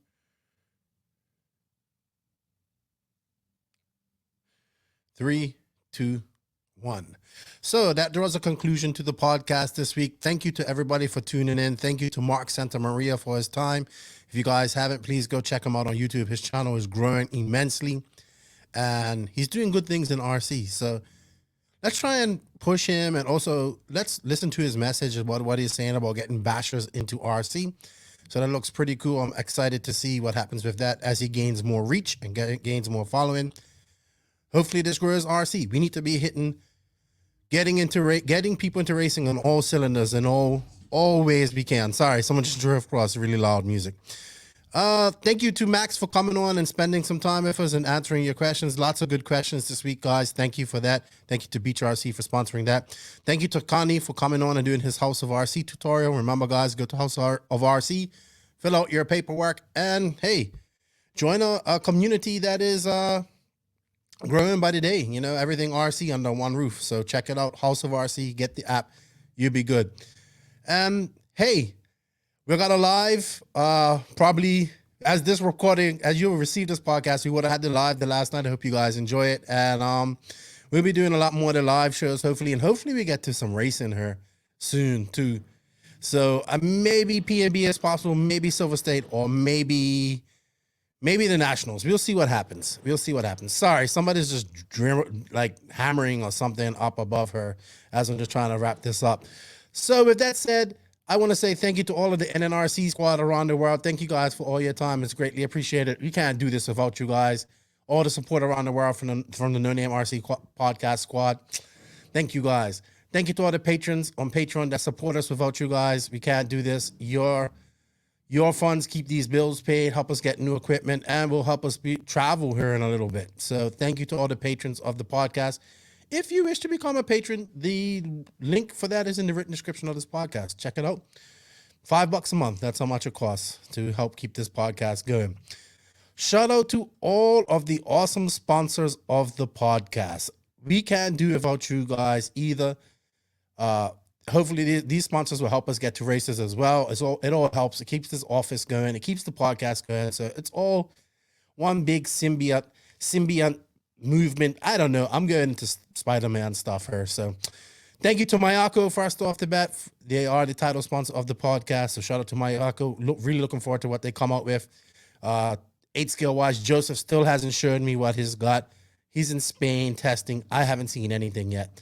3, 2, 1. So that draws a conclusion to the podcast this week. Thank you to everybody for tuning in. Thank you to Mark Santamaria for his time. If you guys haven't, please go check him out on YouTube. His channel is growing immensely, and he's doing good things in RC. So let's try and push him, and also let's listen to his message about what he's saying about getting bashers into RC. So that looks pretty cool. I'm excited to see what happens with that as he gains more reach and gains more following. Hopefully this grows RC. We need to be getting people into racing on all cylinders and all ways we can. Sorry, someone just drove across really loud music. Thank you to Max for coming on and spending some time with us and answering your questions. Lots of good questions this week, guys. Thank you for that. Thank you to Beach RC for sponsoring that. Thank you to Conny for coming on and doing his House of RC tutorial. Remember, guys, go to House of RC, fill out your paperwork, and hey, join a community that is growing by the day. You know, everything RC under one roof. So check it out, House of RC. Get the app. You'll be good. Hey, we got a live, probably as you receive this podcast, we would have had the live the last night. I hope you guys enjoy it. And we'll be doing a lot more of the live shows, hopefully. And hopefully we get to some racing here soon, too. So maybe PNB is possible, maybe Silver State, or maybe the Nationals. We'll see what happens. Sorry, somebody's just like hammering or something up above her as I'm just trying to wrap this up. So with that said, I want to say thank you to all of the NNRC squad around the world. Thank you guys for all your time. It's greatly appreciated. We can't do this without you guys. All the support around the world from the No Name RC podcast squad. Thank you guys. Thank you to all the patrons on Patreon that support us. Without you guys, we can't do this. Your funds keep these bills paid, help us get new equipment, and will help us travel here in a little bit. So thank you to all the patrons of the podcast. If you wish to become a patron, the link for that is in the written description of this podcast. Check it out. $5 a month. That's how much it costs to help keep this podcast going. Shout out to all of the awesome sponsors of the podcast. We can't do it without you guys either. Hopefully these sponsors will help us get to races as well. It all helps. It keeps this office going. It keeps the podcast going. So it's all one big symbiote movement. I don't know. I'm going into Spider-Man stuff here. So thank you to Mayako first off the bat. They are the title sponsor of the podcast. So shout out to Mayako. Really looking forward to what they come out with. 8 skill wise, Joseph still hasn't shown me what he's got. He's in Spain testing. I haven't seen anything yet.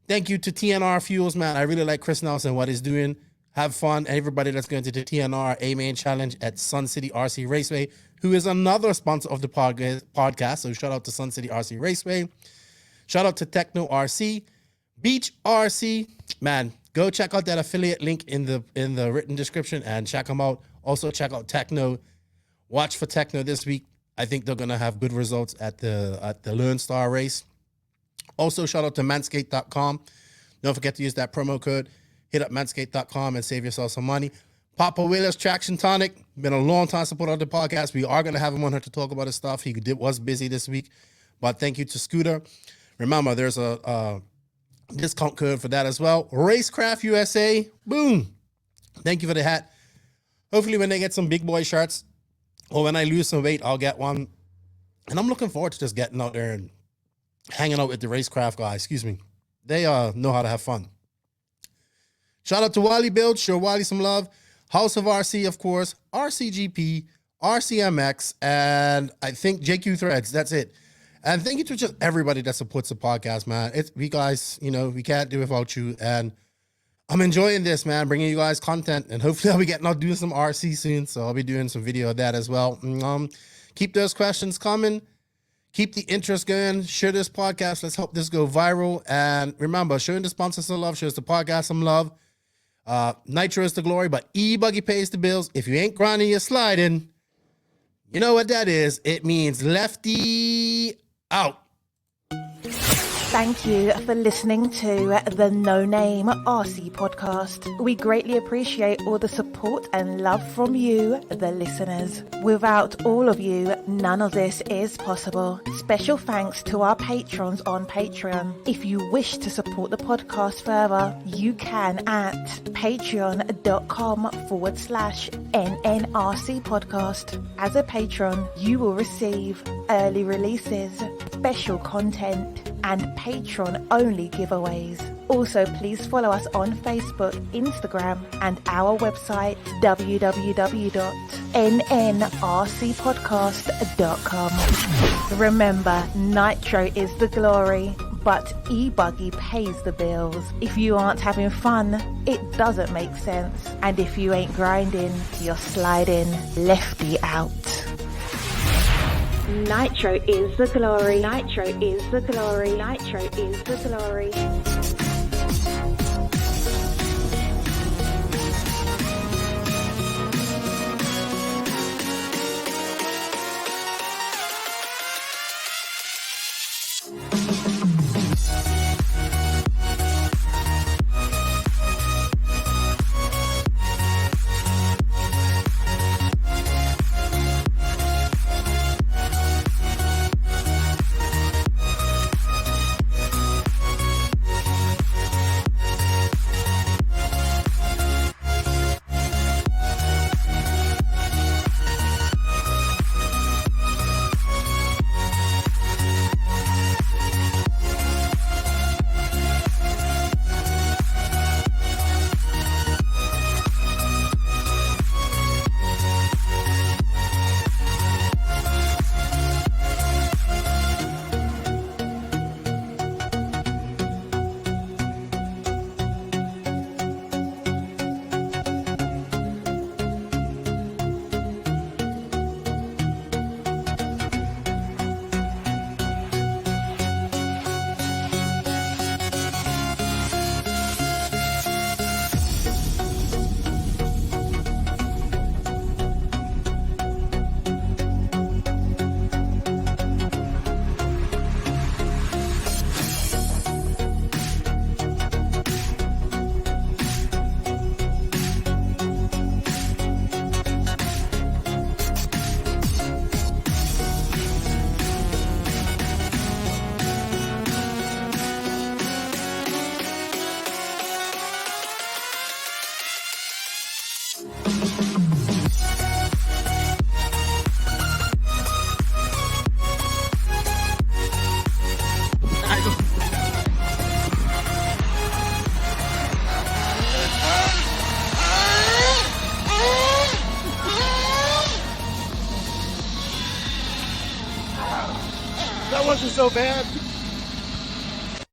Thank you to TNR Fuels, man. I really like Chris Nelson, what he's doing. Have fun. Everybody that's going to the TNR A-Main Challenge at Sun City RC Raceway, who is another sponsor of the podcast. So shout out to Sun City RC Raceway. Shout out to Tekno RC. Beach RC. Man, go check out that affiliate link in the written description and check them out. Also check out Tekno. Watch for Tekno this week. I think they're going to have good results at the Lone Star race. Also, shout out to Manscaped.com. Don't forget to use that promo code. Hit up Manscaped.com and save yourself some money. Papa Wheeler's Traction Tonic. Been a long time supporter of the podcast. We are going to have him on here to talk about his stuff. He was busy this week. But thank you to Scooter. Remember, there's a discount code for that as well. Racecraft USA. Boom. Thank you for the hat. Hopefully when they get some big boy shirts, or when I lose some weight, I'll get one. And I'm looking forward to just getting out there and hanging out with the Racecraft guys. Excuse me. They know how to have fun. Shout out to Wally Build. Show Wally some love. House of RC, of course. RCGP, RCMX, and I think JQ Threads. That's it. And thank you to just everybody that supports the podcast, man. We guys, we can't do it without you. And I'm enjoying this, man, bringing you guys content, and hopefully I'll be getting out doing some RC soon, so I'll be doing some video of that as well. Keep those questions coming. Keep the interest going. Share this podcast. Let's help this go viral. And remember, showing the sponsors some love, shows the podcast some love. Nitro is the glory, but E-Buggy pays the bills. If you ain't grinding, you're sliding. You know what that is. It means Lefty out. Thank you for listening to the No Name RC podcast. We greatly appreciate all the support and love from you, the listeners. Without all of you, none of this is possible. Special thanks to our patrons on Patreon. If you wish to support the podcast further, you can at patreon.com/NNRC podcast. As a patron, you will receive early releases, special content, and patron-only giveaways. Also, please follow us on Facebook, Instagram, and our website, www.nnrcpodcast.com. Remember, Nitro is the glory, but E-Buggy pays the bills. If you aren't having fun, it doesn't make sense. And if you ain't grinding, you're sliding. Lefty out. Nitro is the glory. Nitro is the glory. Nitro is the glory. so bad.